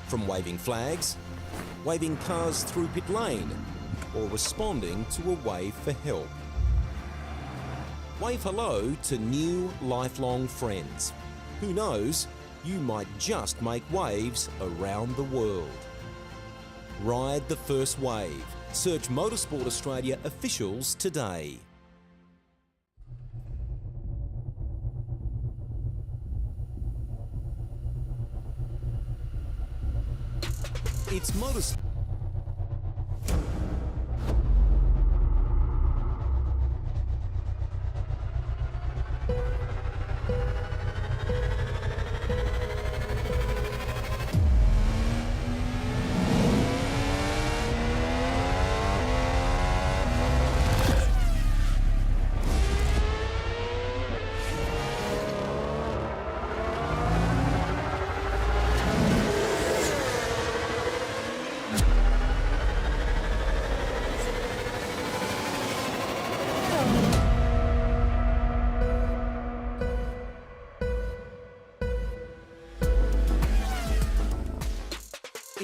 From waving flags, waving cars through pit lane, or responding to a wave for help. Wave hello to new lifelong friends. Who knows, you might just make waves around the world. Ride the first wave. Search Motorsport Australia officials today. It's Motorsport.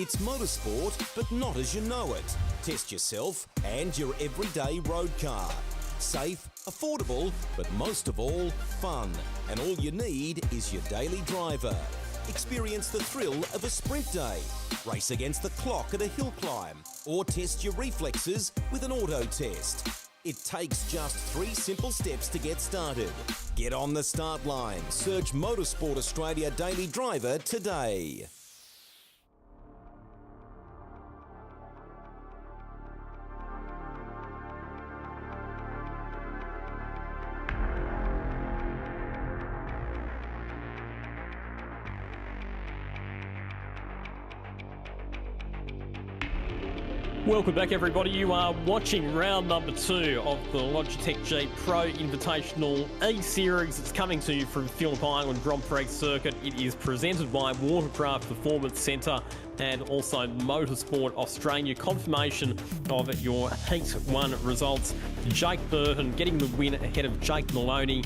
It's motorsport, but not as you know it. Test yourself and your everyday road car. Safe, affordable, but most of all, fun. And all you need is your daily driver. Experience the thrill of a sprint day, race against the clock at a hill climb, or test your reflexes with an auto test. It takes just 3 simple steps to get started. Get on the start line. Search Motorsport Australia Daily Driver today. Welcome back, everybody. You are watching round number 2 of the Logitech G Pro Invitational E-Series. It's coming to you from Phillip Island Grand Prix Circuit. It is presented by Watercraft Performance Centre and also Motorsport Australia. Confirmation of your Heat 1 results. Jake Burton getting the win ahead of Jake Maloney.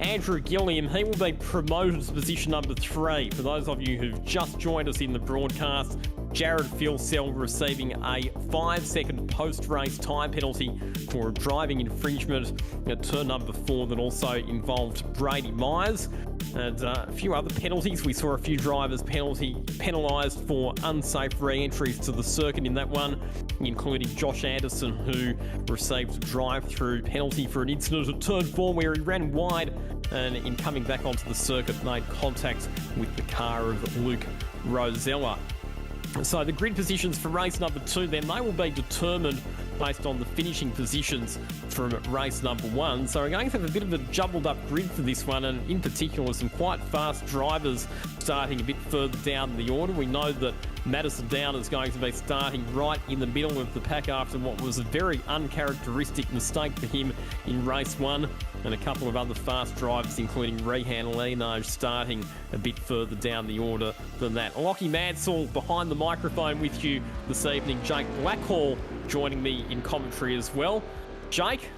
Andrew Gilliam, he will be promoted to position number 3. For those of you who've just joined us in the broadcast, Jared Filsell receiving a 5-second post-race time penalty for a driving infringement at turn number 4 that also involved Brady Myers. And a few other penalties. We saw a few drivers penalised for unsafe re-entries to the circuit in that one, including Josh Anderson, who received a drive-through penalty for an incident at turn 4 where he ran wide and in coming back onto the circuit made contact with the car of Luke Rosella. So the grid positions for race number 2 then, they will be determined based on the finishing positions from race number 1. So we're going to have a bit of a jumbled up grid for this one, and in particular some quite fast drivers starting a bit further down the order. We know that Madison Down is going to be starting right in the middle of the pack after what was a very uncharacteristic mistake for him in race 1, and a couple of other fast drivers including Rehan Leno starting a bit further down the order than that. Lockie Mansell behind the microphone with you this evening. Jake Blackhall joining me in commentary as well. Jake,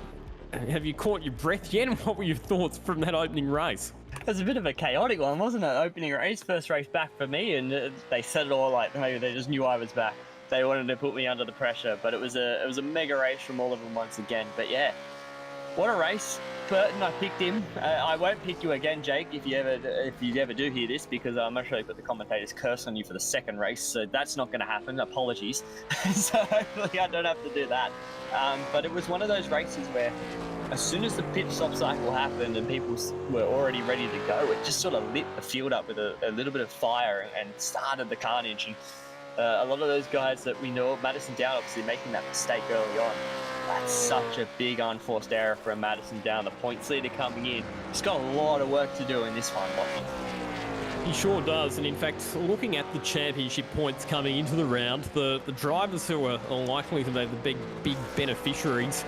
have you caught your breath yet? And what were your thoughts from that opening race? It was a bit of a chaotic one, wasn't it? Opening race, first race back for me, and they said it all like maybe they just knew I was back. They wanted to put me under the pressure, but it was a mega race from all of them once again. But yeah, what a race. Burton, I picked him. I won't pick you again, Jake, if you ever do hear this, because I'm actually put the commentator's curse on you for the second race, so that's not going to happen. Apologies. So hopefully I don't have to do that. But it was one of those races where as soon as the pit stop cycle happened and people were already ready to go, it just sort of lit the field up with a little bit of fire and started the carnage. And a lot of those guys that we know, Madison Down obviously making that mistake early on. That's such a big unforced error from Madison Down, the points leader coming in. He's got a lot of work to do in this one, Lockie. He sure does, and in fact, looking at the championship points coming into the round, the drivers who are likely to be the big beneficiaries,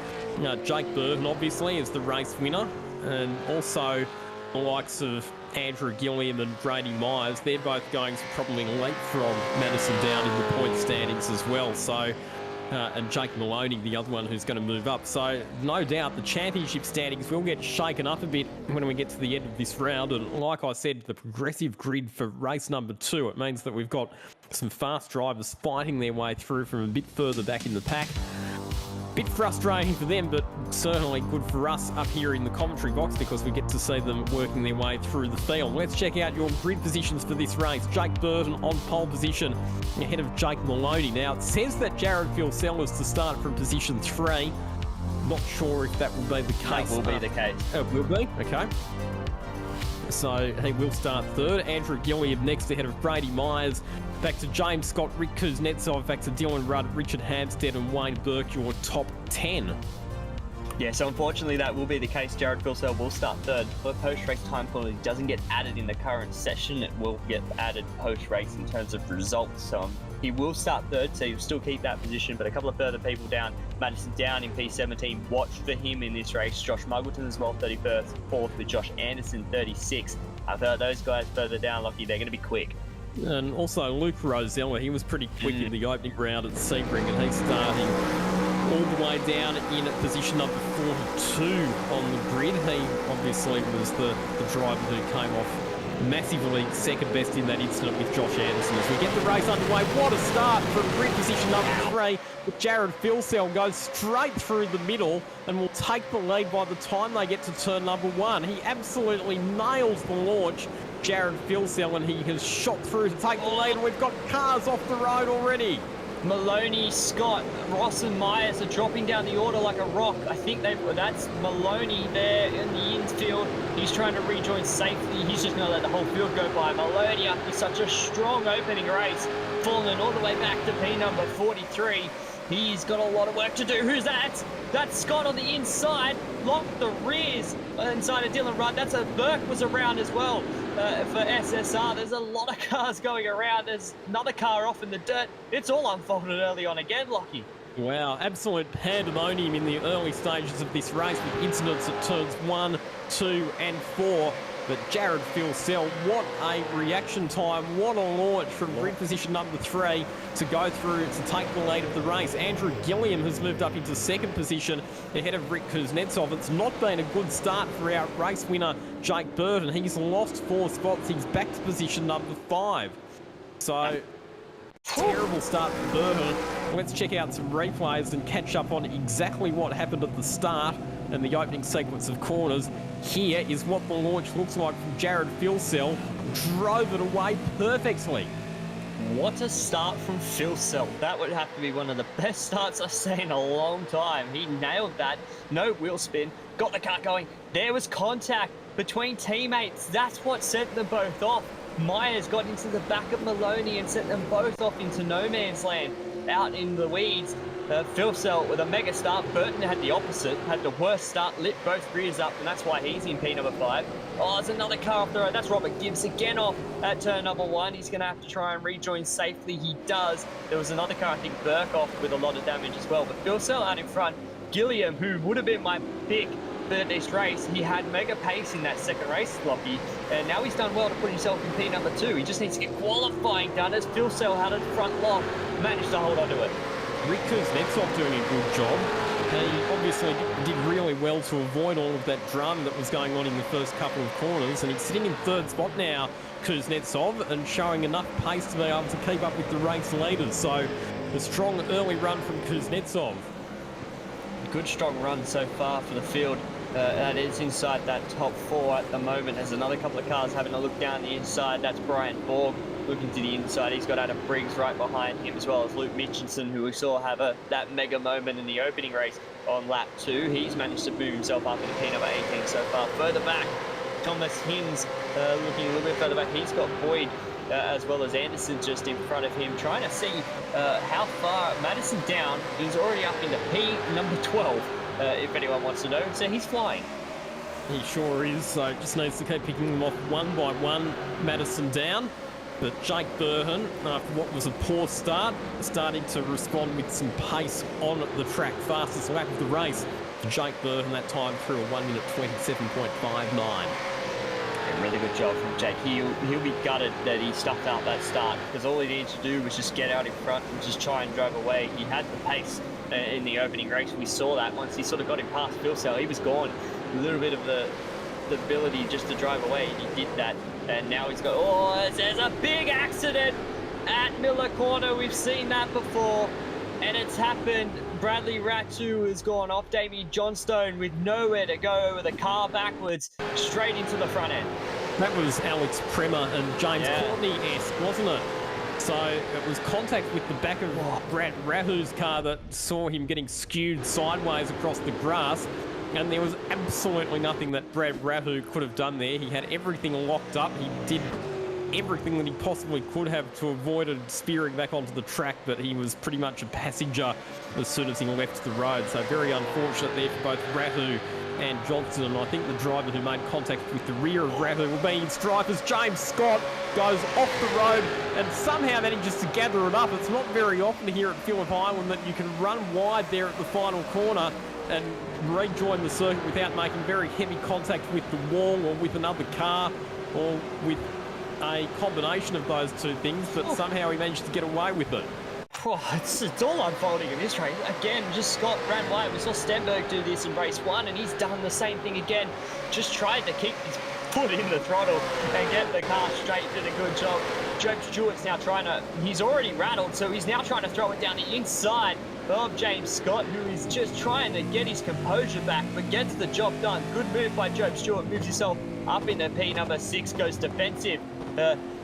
Jake Burton obviously is the race winner, and also the likes of Andrew Gilliam and Brady Myers, they're both going to probably leapfrog Madison Down in the point standings as well. So. And Jake Maloney, the other one who's going to move up. So no doubt the championship standings will get shaken up a bit when we get to the end of this round. And like I said, the progressive grid for race number 2, it means that we've got some fast drivers fighting their way through from a bit further back in the pack. Bit frustrating for them, but certainly good for us up here in the commentary box because we get to see them working their way through the field. Let's check out your grid positions for this race. Jake Burton on pole position ahead of Jake Maloney. Now, it says that Jared Filsell is to start from position 3. Not sure if that will be the case. That will be the case. It will be? Okay. So he will start 3rd. Andrew Gilliam next ahead of Brady Myers. Back to James Scott, Rick Kuznetsov, back to Dylan Rudd, Richard Hampstead and Wayne Burke, your top 10. Yeah, so unfortunately that will be the case. Jared Filsell will start 3rd. The post-race time penalty doesn't get added in the current session. It will get added post-race in terms of results. So he will start 3rd, so he'll still keep that position, but a couple of further people down. Madison Down in P17, watch for him in this race. Josh Muggleton as well, 31st. 4th with Josh Anderson, 36th. I've heard those guys further down, Lockie, they're going to be quick. And also Luke Rosella, he was pretty quick in the opening round at Sebring, and he's starting all the way down in position number 42 on the grid. He obviously was the driver who came off massively second best in that incident with Josh Anderson. As we get the race underway, what a start from grid position number 3. Jared Filsell goes straight through the middle and will take the lead by the time they get to turn number 1. He absolutely nails the launch, Jared Filsell, and he has shot through to take the lead, and we've got cars off the road already. Maloney, Scott, Ross and Myers are dropping down the order like a rock. I think that's Maloney there in the infield. He's trying to rejoin safely. He's just going to let the whole field go by. Maloney after such a strong opening race, falling all the way back to P number 43. He's got a lot of work to do. Who's that? That's Scott on the inside. Locked the rears inside of Dylan Rudd. That's a Burke was around as well for SSR. There's a lot of cars going around. There's another car off in the dirt. It's all unfolded early on again, Lockie. Wow, absolute pandemonium in the early stages of this race with incidents at turns 1, 2 and 4. But Jared Filsell, what a reaction time, what a launch from grid position number 3 to go through to take the lead of the race. Andrew Gilliam has moved up into second position ahead of Rick Kuznetsov. It's not been a good start for our race winner, Jake Burton. He's lost 4 spots. He's back to position number 5. So, terrible start for Burton. Let's check out some replays and catch up on exactly what happened at the start and the opening sequence of corners. Here is what the launch looks like from Jared Filsell. Drove it away perfectly. What a start from Filsell. That would have to be one of the best starts I've seen in a long time. He nailed that. No wheel spin. Got the car going. There was contact between teammates. That's what sent them both off. Myers got into the back of Maloney and sent them both off into no man's land, out in the weeds. Filsell with a mega start. Burton had the opposite, had the worst start, lit both rears up, and that's why he's in P number 5. Oh, there's another car off the road. That's Robert Gibbs again off at turn number 1. He's going to have to try and rejoin safely. He does. There was another car, I think Burke off with a lot of damage as well. But Filsell out in front. Gilliam, who would have been my pick for this race, he had mega pace in that second race, Lockie, and now he's done well to put himself in P number 2. He just needs to get qualifying done as Filsell had a front lock, managed to hold on to it. Rick Kuznetsov doing a good job. He obviously did really well to avoid all of that drama that was going on in the first couple of corners, and he's sitting in third spot now, Kuznetsov, and showing enough pace to be able to keep up with the race leaders. So a strong early run from Kuznetsov. Good strong run so far for the field. That is inside that top 4 at the moment. There's another couple of cars having a look down the inside. That's Brian Borg looking to the inside. He's got Adam Briggs right behind him, as well as Luke Mitchinson, who we saw have that mega moment in the opening race on lap 2. He's managed to move himself up into P number 18 so far. Further back, Thomas Hinds looking a little bit further back. He's got Boyd as well as Anderson just in front of him, trying to see how far Madison down. He's already up into P number 12, if anyone wants to know. So he's flying. He sure is. So just needs to keep picking them off one by one. Madison down. But Jake Burton, after what was a poor start, starting to respond with some pace on the track. Fastest lap of the race for Jake Burton, that time through a 1 minute 27.59. Really good job from Jake. He'll be gutted that he stuffed out that start, because all he needed to do was just get out in front and just try and drive away. He had the pace in the opening race. We saw that once he sort of got him past Filsell, he was gone. A little bit of the ability just to drive away, and he did that. And now he's got, oh, there's a big accident at Miller Corner. We've seen that before, and it's happened. Bradley Ratu has gone off Damien Johnstone with nowhere to go, with a car backwards straight into the front end. That was Alex Premer and James Courtney-esque, wasn't it? So it was contact with the back of Brad Rahu's car that saw him getting skewed sideways across the grass, and there was absolutely nothing that Brad Rahu could have done there. He had everything locked up. He did everything that he possibly could have to avoid it spearing back onto the track, but he was pretty much a passenger as soon as he left the road. So very unfortunate there for both Rahu and Johnson, and I think the driver who made contact with the rear of Rahu will be in stripers. James Scott goes off the road and somehow manages to gather it up. It's not very often here at Phillip Island that you can run wide there at the final corner and rejoin the circuit without making very heavy contact with the wall or with another car or with a combination of those two things, but somehow he managed to get away with it. It's all unfolding in this race. Again, just Scott ran wide. We saw Stenberg do this in race 1, and he's done the same thing again. Just tried to keep his put in the throttle and get the car straight. Did a good job. Job Stewart's now trying to, he's already rattled, so he's now trying to throw it down the inside of James Scott, who is just trying to get his composure back, but gets the job done. Good move by Job Stewart, moves himself up into P number 6, goes defensive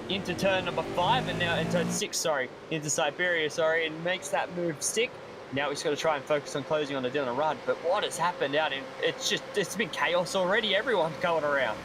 into turn number 5, and now in turn 6, into Siberia, and makes that move stick. Now he's got to try and focus on closing on the Dylan Rudd, but what has happened out in, it's been chaos already. Everyone's going around.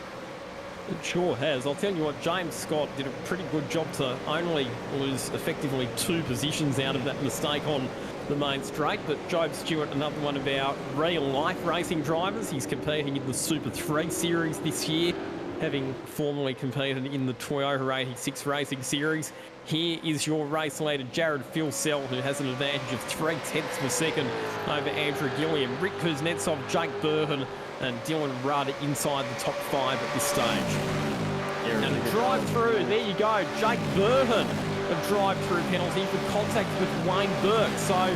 It sure has. I'll tell you what, James Scott did a pretty good job to only lose effectively 2 positions out of that mistake on the main straight, but Job Stewart, another one of our real-life racing drivers. He's competing in the Super 3 Series this year, having formerly competed in the Toyota 86 Racing Series. Here is your race leader, Jared Filsell, who has an advantage of 0.3 of a second over Andrew Gilliam. Rick Kuznetsov, Jake Burhan, and Dylan Rudd inside the top 5 at this stage. And a drive-through, there you go, Jake Burhan, a drive-through penalty for contact with Wayne Burke. So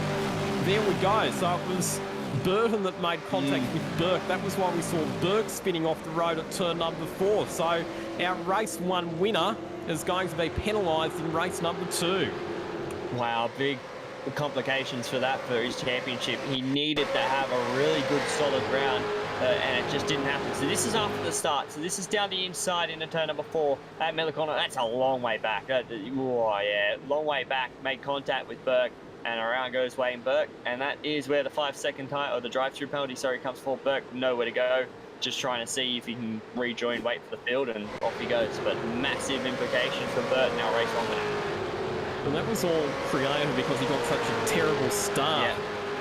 there we go. So it was Burton that made contact with Burke. That was why we saw Burke spinning off the road at turn number 4. So our race 1 winner is going to be penalised in race number 2. Wow, big complications for that for his championship. He needed to have a really good solid round, and it just didn't happen. So this is after the start. So this is down the inside into turn number 4 at Miller Corner. That's a long way back. Oh yeah, long way back. Made contact with Burke, and around goes Wayne Burke, and that is where the 5-second time, or the drive-through penalty, comes for Burke. Nowhere to go. Just trying to see if he can rejoin, wait for the field, and off he goes. But massive implications for Burke, now race 1 winner. And that was all created because he got such a terrible start. Yeah.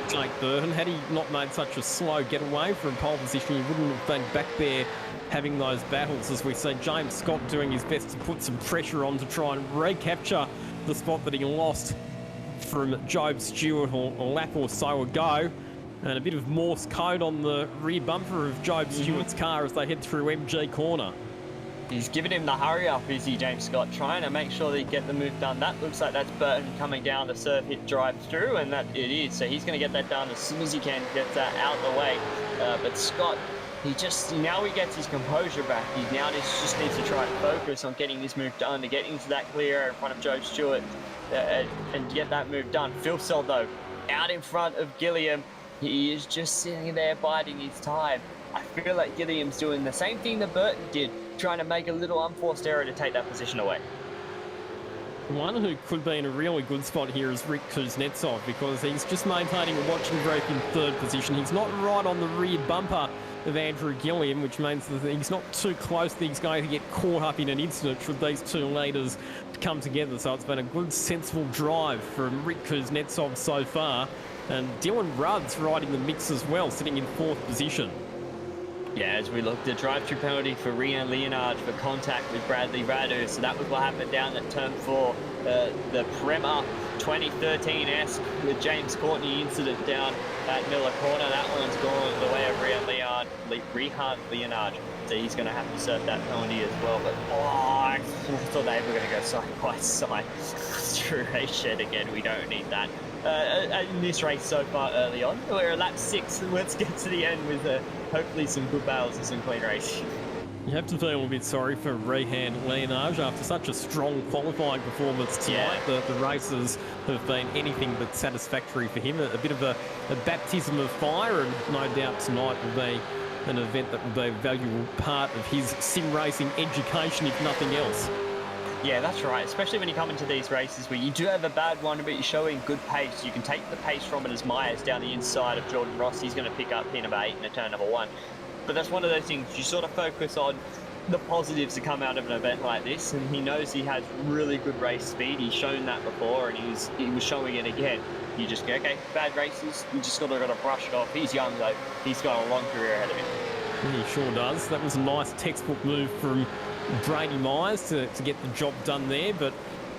Jake Burton, had he not made such a slow getaway from pole position, he wouldn't have been back there having those battles, as we see James Scott doing his best to put some pressure on to try and recapture the spot that he lost from Job Stewart a lap or so ago. And a bit of Morse code on the rear bumper of Job Stewart's car as they head through MG Corner. He's giving him the hurry up, is he, James Scott, trying to make sure they get the move done. That looks like that's Burton coming down the serve hit drive through, and that it is. So he's going to get that done as soon as he can, get that out of the way. But Scott, now he gets his composure back. He now just needs to try and focus on getting this move done to get into that clear air in front of Joe Stewart and get that move done. Filsell, though, out in front of Gilliam. He is just sitting there biding his time. I feel like Gilliam's doing the same thing that Burton did, trying to make a little unforced error to take that position away. One who could be in a really good spot here is Rick Kuznetsov, because he's just maintaining a watching group in 3rd position. He's not right on the rear bumper of Andrew Gilliam, which means that he's not too close that he's going to get caught up in an incident should these 2 leaders come together. So it's been a good, sensible drive from Rick Kuznetsov so far. And Dylan Rudd's right in the mix as well, sitting in 4th position. Yeah, as we looked at drive-through penalty for Rena Leonard for contact with Bradley Radu. So that was what happened down at turn 4. The Prema 2013-esque with James Courtney incident down at Miller Corner. That one's gone the way of Rehan Leonard. So he's going to have to serve that penalty as well. But I thought they were going to go side by side through a shed again. We don't need that. In this race so far early on, we're at lap 6, and let's get to the end with hopefully some good battles and some clean racing. You have to feel a bit sorry for Rehan Leonard after such a strong qualifying performance tonight. Yeah. The races have been anything but satisfactory for him. A bit of a baptism of fire, and no doubt tonight will be an event that will be a valuable part of his sim racing education, if nothing else. Yeah, that's right, especially when you come into these races where you do have a bad one, but you're showing good pace. You can take the pace from it as Myers down the inside of Jordan Ross. He's going to pick up pin number 8 in a turn number 1. But that's one of those things, you sort of focus on the positives that come out of an event like this, and he knows he has really good race speed. He's shown that before, and he was showing it again. You just go, okay, bad races, you just got to brush it off. He's young, though. He's got a long career ahead of him. He sure does. That was a nice textbook move from Brady Myers to get the job done there, but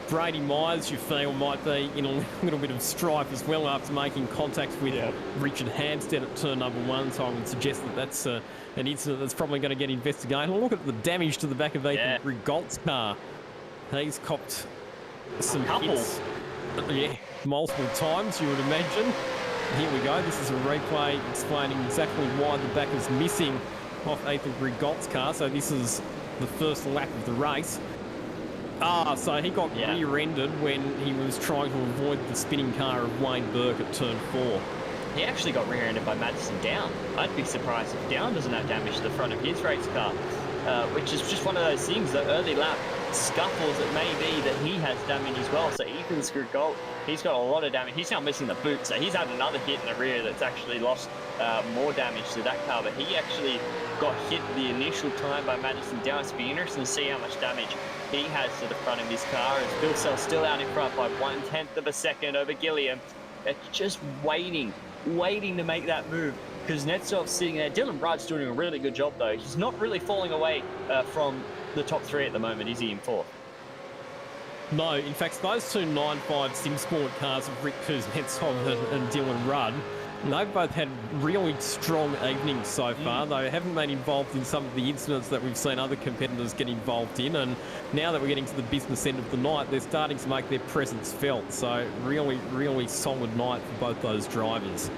Brady Myers, you feel, might be in a little bit of strife as well after making contact with Richard Hampstead at turn number 1, so I would suggest that that's an incident that's probably going to get investigated. Look at the damage to the back of Ethan Rigolt's car. He's copped some hits. Yeah, multiple times, you would imagine. Here we go. This is a replay explaining exactly why the back is missing off Ethan Grigolt's car, so this is the first lap of the race. So he got rear-ended when he was trying to avoid the spinning car of Wayne Burke at turn 4. He actually got rear-ended by Madison Down. I'd be surprised if Down doesn't have damage to the front of his race car, which is just one of those things, the early lap scuffles, it may be that he has damage as well. So Ethan Grigalt, he's got a lot of damage. He's now missing the boot, so he's had another hit in the rear that's actually lost more damage to that car, but he actually got hit the initial time by Madison Down. It's be interesting to see how much damage he has to the front of his car. As Bill Sells still out in front by 1/10 of a second over Gilliam. It's just waiting to make that move, because Netsov's sitting there. Dylan Rudd's doing a really good job though. He's not really falling away from the top 3 at the moment, is he, in 4th? No, in fact, those two 9.5 SimSport cars of Rick Kuznetsov and Dylan Rudd, they've both had really strong evenings so far. They haven't been involved in some of the incidents that we've seen other competitors get involved in, and now that we're getting to the business end of the night, they're starting to make their presence felt. So really solid night for both those drivers.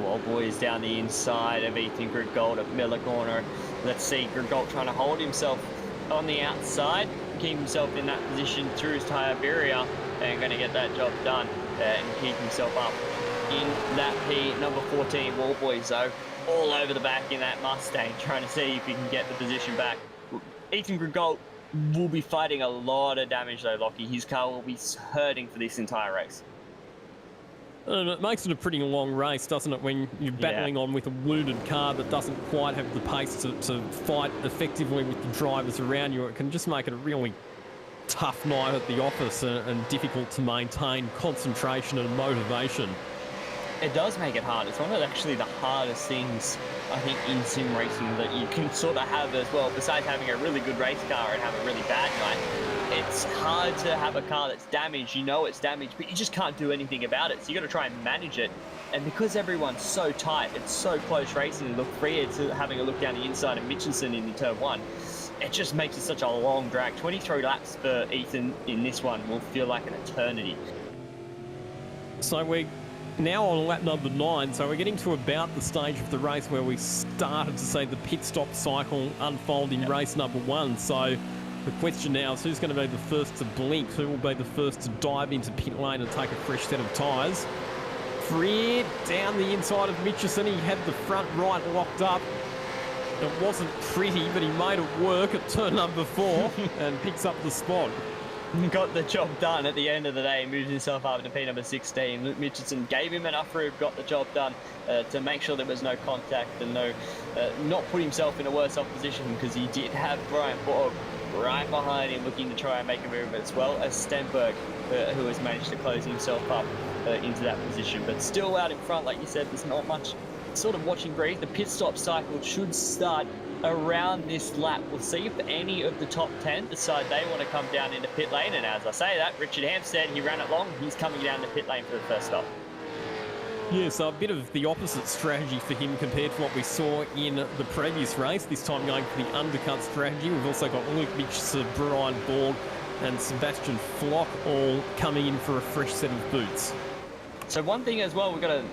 Well, boys, down the inside of Ethan Grigalt at Miller Corner. Let's see Grigalt trying to hold himself on the outside, keep himself in that position through his tyre barrier, and going to get that job done and keep himself up in that P. Number 14, Wall Boys, though, all over the back in that Mustang, trying to see if he can get the position back. Ethan Grigalt will be fighting a lot of damage, though, Lockie. His car will be hurting for this entire race. And it makes it a pretty long race, doesn't it, when you're battling on with a wounded car that doesn't quite have the pace to fight effectively with the drivers around you. It can just make it a really tough night at the office and difficult to maintain concentration and motivation. It does make it hard. It's one of actually the hardest things, I think, in sim racing that you can sort of have as well. Besides having a really good race car and have a really bad night, it's hard to have a car that's damaged. You know it's damaged, but you just can't do anything about it. So you got to try and manage it. And because everyone's so tight, it's so close racing. Look, Freya to having a look down the inside of Mitchelson in the turn 1. It just makes it such a long drag. 23 laps for Ethan in this one will feel like an eternity. So we're now on lap number 9, so we're getting to about the stage of the race where we started to see the pit stop cycle unfold in race number 1. So the question now is who's going to be the first to blink, who will be the first to dive into pit lane and take a fresh set of tyres. Freer down the inside of Mitchelson, he had the front right locked up. It wasn't pretty, but he made it work at turn number 4 and picks up the spot. Got the job done at the end of the day, moves himself up to P number 16. Luke Mitchelson gave him enough room, got the job done to make sure there was no contact and not put himself in a worse off position, because he did have Brian Borg right behind him looking to try and make a move, as well as Stenberg, who has managed to close himself up into that position. But still out in front, like you said, there's not much sort of watching breathe. The pit stop cycle should start around this lap. We'll see if any of the top 10 decide they want to come down into pit lane, and as I say that, Richard Hampstead, he ran it long, he's coming down to pit lane for the first stop. Yeah, so a bit of the opposite strategy for him compared to what we saw in the previous race, this time going for the undercut strategy. We've also got Luke Mitchelson, Brian Borg and Sebastian Flock all coming in for a fresh set of boots. So one thing as well, we've got to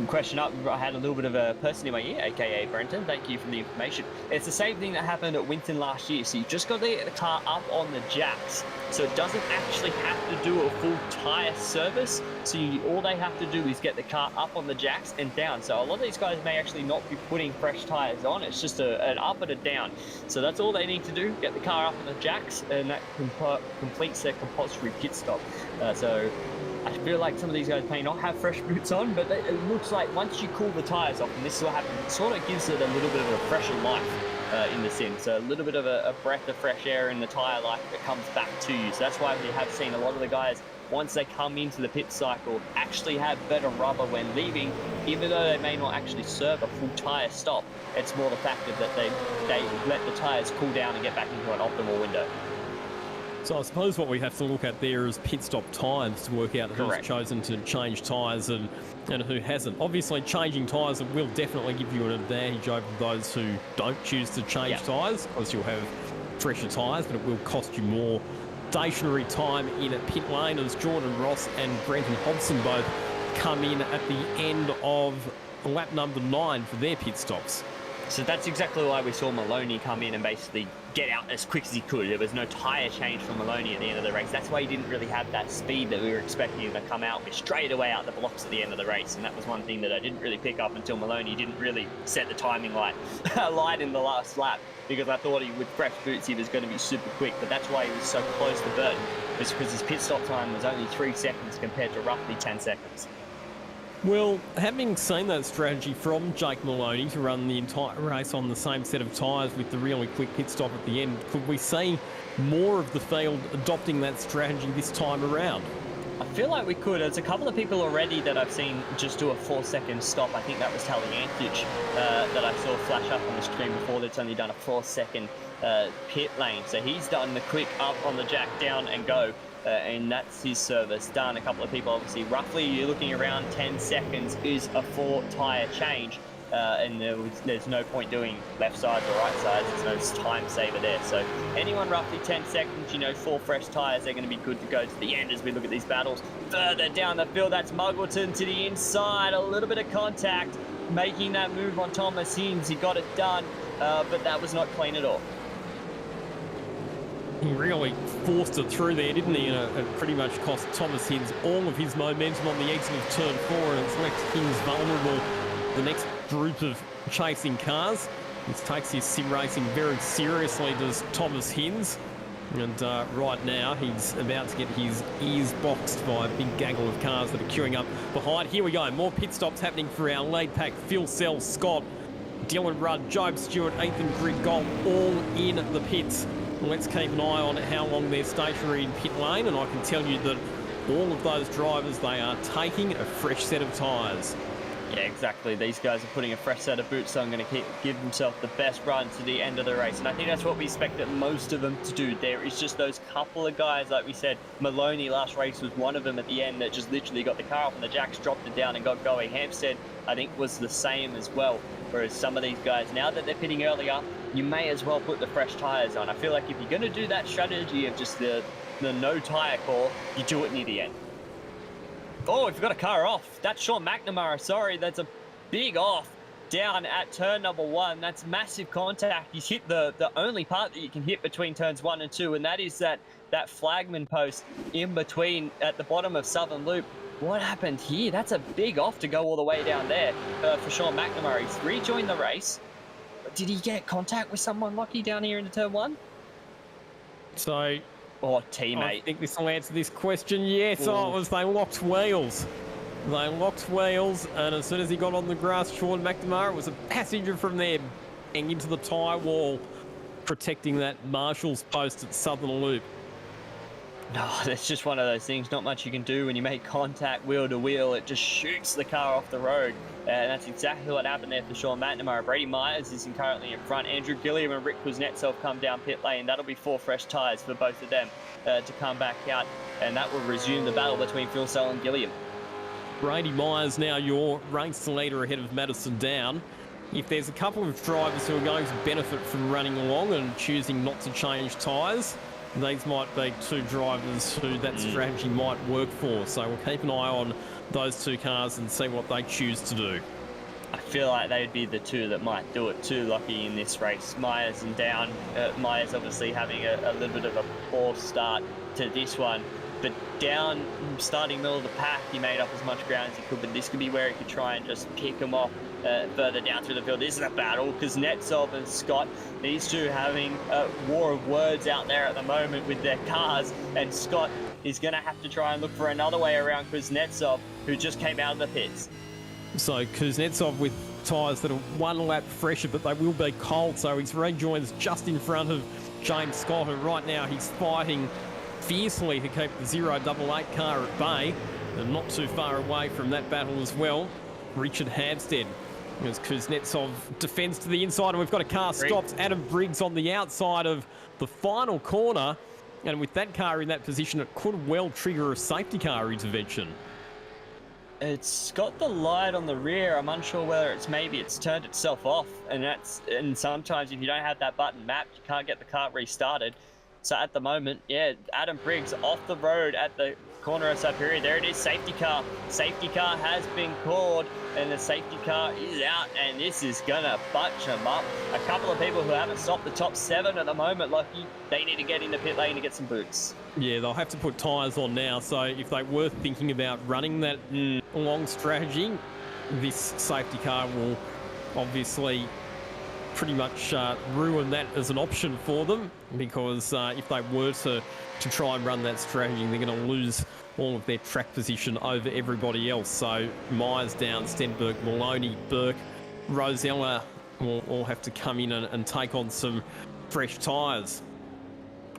question up. I had a little bit of a person in my ear, aka Brenton. Thank you for the information. It's the same thing that happened at Winton last year. So you've just got to get the car up on the jacks, so it doesn't actually have to do a full tyre service. So all they have to do is get the car up on the jacks and down. So a lot of these guys may actually not be putting fresh tyres on. It's just an up and a down. So that's all they need to do, get the car up on the jacks, and that completes their compulsory pit stop. So I feel like some of these guys may not have fresh boots on, but it looks like once you cool the tyres off, and this is what happens, it sort of gives it a little bit of a fresher life in the sim. So a little bit of a breath of fresh air in the tyre life that comes back to you. So that's why we have seen a lot of the guys, once they come into the pit cycle, actually have better rubber when leaving, even though they may not actually serve a full tyre stop. It's more the fact that they let the tyres cool down and get back into an optimal window. So I suppose what we have to look at there is pit stop times to work out who's chosen to change tyres and who hasn't. Obviously, changing tyres will definitely give you an advantage over those who don't choose to change tyres, because you'll have fresher tyres, but it will cost you more stationary time in a pit lane, as Jordan Ross and Brenton Hobson both come in at the end of lap number 9 for their pit stops. So that's exactly why we saw Maloney come in and basically get out as quick as he could. There was no tyre change from Maloney at the end of the race. That's why he didn't really have that speed that we were expecting him to come out with straight away out the blocks at the end of the race. And that was one thing that I didn't really pick up until Maloney didn't really set the timing light in the last lap, because I thought with fresh boots he was going to be super quick. But that's why he was so close to Burton, was because his pit stop time was only 3 seconds compared to roughly 10 seconds. Well, having seen that strategy from Jake Maloney to run the entire race on the same set of tyres with the really quick pit stop at the end, could we see more of the field adopting that strategy this time around? I feel like we could. There's a couple of people already that I've seen just do a 4-second stop. I think that was Taliantich that I saw flash up on the screen before, that's only done a 4-second pit lane. So he's done the quick up on the jack, down and go. And that's his service done. A couple of people, obviously, roughly you're looking around 10 seconds is a 4 tyre change. And there's no point doing left sides or right sides. There's no time saver there. So anyone roughly 10 seconds, 4 fresh tyres, they're going to be good to go to the end as we look at these battles. Further down the field, that's Muggleton to the inside. A little bit of contact, making that move on Thomas Hinds. He got it done, but that was not clean at all. He really forced it through there, didn't he? And it pretty much cost Thomas Hinds all of his momentum on the exit of turn 4, and it's left Hinds vulnerable. The next group of chasing cars. He takes his sim racing very seriously, does Thomas Hinds. And right now, he's about to get his ears boxed by a big gaggle of cars that are queuing up behind. Here we go. More pit stops happening for our lead pack. Phil Sells, Scott, Dylan Rudd, Job Stewart, Ethan Grigol, all in the pits. Let's keep an eye on how long they're stationary in pit lane, and I can tell you that all of those drivers, they are taking a fresh set of tyres. Yeah, exactly. These guys are putting a fresh set of boots on, going to give themselves the best run to the end of the race. And I think that's what we expected most of them to do. There is just those couple of guys, like we said, Maloney last race was one of them at the end that just literally got the car off and the jacks, dropped it down and got going. Hampstead, I think, was the same as well. Whereas some of these guys, now that they're pitting earlier, you may as well put the fresh tyres on. I feel like if you're going to do that strategy of just the no tyre call, you do it near the end. Oh, we've got a car off. That's Sean McNamara. Sorry, that's a big off down at turn number 1. That's massive contact. He's hit the only part that you can hit between turns 1 and 2, and that is that flagman post in between at the bottom of Southern Loop. What happened here? That's a big off to go all the way down there for Sean McNamara. He's rejoined the race. Did he get contact with someone lucky down here into turn 1? So... or teammate. I think this will answer this question. Yes, it was they locked wheels. They locked wheels, and as soon as he got on the grass, Sean McNamara was a passenger from there and into the tyre wall, protecting that Marshall's post at Southern Loop. No, that's just one of those things. Not much you can do when you make contact wheel to wheel. It just shoots the car off the road. And that's exactly what happened there for Sean McNamara. Brady Myers is currently in front. Andrew Gilliam and Rick Kuznetsov come down pit lane. That'll be 4 fresh tyres for both of them to come back out. And that will resume the battle between Phil Sell and Gilliam. Brady Myers now your race leader ahead of Madison Down. If there's a couple of drivers who are going to benefit from running along and choosing not to change tyres, these might be 2 drivers who that strategy might work for. So we'll keep an eye on those 2 cars and see what they choose to do. I feel like they would be the 2 that might do it too, Lucky, in this race. Myers and Down. Myers obviously having a little bit of a poor start to this one. But Down, starting middle of the pack, he made up as much ground as he could, but this could be where he could try and just pick him off further down through the field. This is a battle, because Kuznetsov and Scott, these 2 having a war of words out there at the moment with their cars, and Scott is going to have to try and look for another way around Kuznetsov, who just came out of the pits. So Kuznetsov with tyres that are 1 lap fresher, but they will be cold, so his rejoins just in front of James Scott, and right now he's fighting fiercely to keep the 088 car at bay, and not too far away from that battle as well, Richard Hampstead. As Kuznetsov defends to the inside, and we've got a car stopped. Adam Briggs on the outside of the final corner, and with that car in that position, it could well trigger a safety car intervention. It's got the light on the rear. I'm unsure whether it's turned itself off, and sometimes if you don't have that button mapped, you can't get the car restarted. So at the moment, yeah, Adam Briggs off the road at the corner of Siberia. There it is, safety car. Safety car has been called, and the safety car is out, and this is gonna bunch them up. A couple of people who haven't stopped the top 7 at the moment, Lucky, they need to get in the pit lane to get some boots. Yeah, they'll have to put tyres on now, so if they were thinking about running that long strategy, this safety car will obviously pretty much ruin that as an option for them, because if they were to try and run that strategy, they're going to lose all of their track position over everybody else. So Myers down, Stenberg, Maloney, Burke, Rosella will all have to come in and take on some fresh tyres.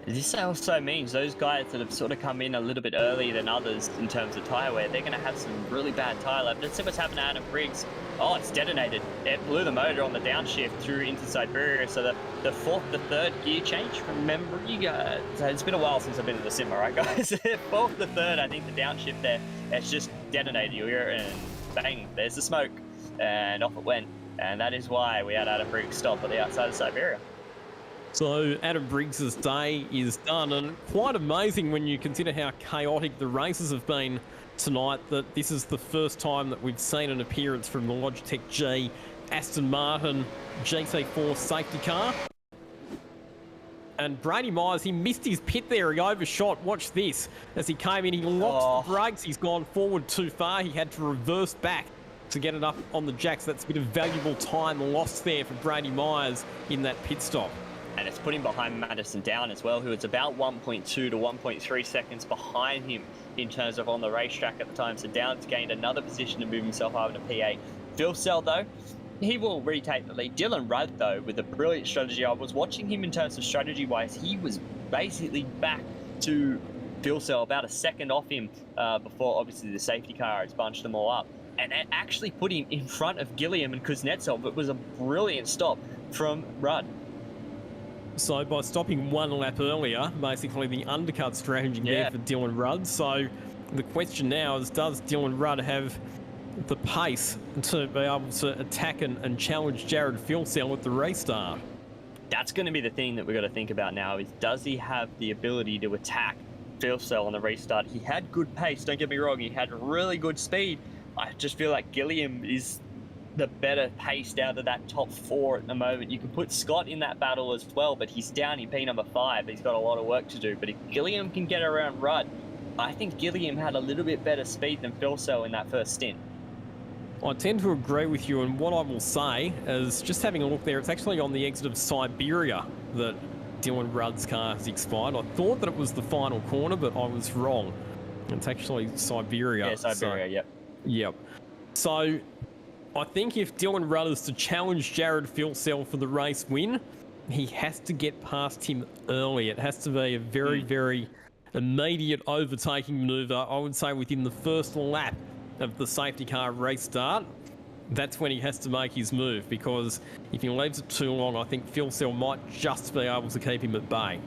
This also means those guys that have sort of come in a little bit earlier than others in terms of tyre wear, they're going to have some really bad tyre life. Let's see what's happened to Adam Briggs. Oh, it's detonated. It blew the motor on the downshift through into Siberia. So the fourth, the third gear change from memory. It's been a while since I've been in the sim, all right, guys? Fourth, the third, I think the downshift there, it's just detonated. You hear it and bang, there's the smoke. And off it went. And that is why we had Adam Briggs stop at the outside of Siberia. So Adam Briggs' day is done, and quite amazing when you consider how chaotic the races have been tonight, that this is the first time that we've seen an appearance from the Logitech G Aston Martin GT4 safety car. And Brady Myers, he missed his pit there, he overshot. Watch this. As he came in, he locked the brakes, he's gone forward too far, he had to reverse back to get it up on the jacks. That's a bit of valuable time lost there for Brady Myers in that pit stop. And it's put him behind Madison Down as well, who is about 1.2 to 1.3 seconds behind him in terms of on the racetrack at the time. So Down's gained another position to move himself over to P8. Phil Sell, though, he will retake the lead. Dylan Rudd, though, with a brilliant strategy. I was watching him in terms of strategy-wise. He was basically back to Phil Sell, about a second off him before, obviously, the safety car has bunched them all up. And it actually put him in front of Gilliam and Kuznetsov. It was a brilliant stop from Rudd. So by stopping one lap earlier, basically the undercut strategy there for Dylan Rudd. So the question now is, does Dylan Rudd have the pace to be able to attack and challenge Jared Filsell at the restart? That's going to be the thing that we've got to think about now, is does he have the ability to attack Filsell on the restart? He had good pace, don't get me wrong, he had really good speed. I just feel like Gilliam is the better paced out of that top 4 at the moment. You can put Scott in that battle as well, but he's down in P number 5. He's got a lot of work to do. But if Gilliam can get around Rudd, I think Gilliam had a little bit better speed than Filsell in that first stint. I tend to agree with you, and what I will say is, just having a look there, it's actually on the exit of Siberia that Dylan Rudd's car has expired. I thought that it was the final corner, but I was wrong. It's actually Siberia. Yeah, Siberia, so, yep. Yep. So I think if Dylan Rudd is to challenge Jared Filsell for the race win, he has to get past him early. It has to be a very, very immediate overtaking manoeuvre. I would say within the first lap of the safety car restart, that's when he has to make his move, because if he leaves it too long, I think Filsell might just be able to keep him at bay.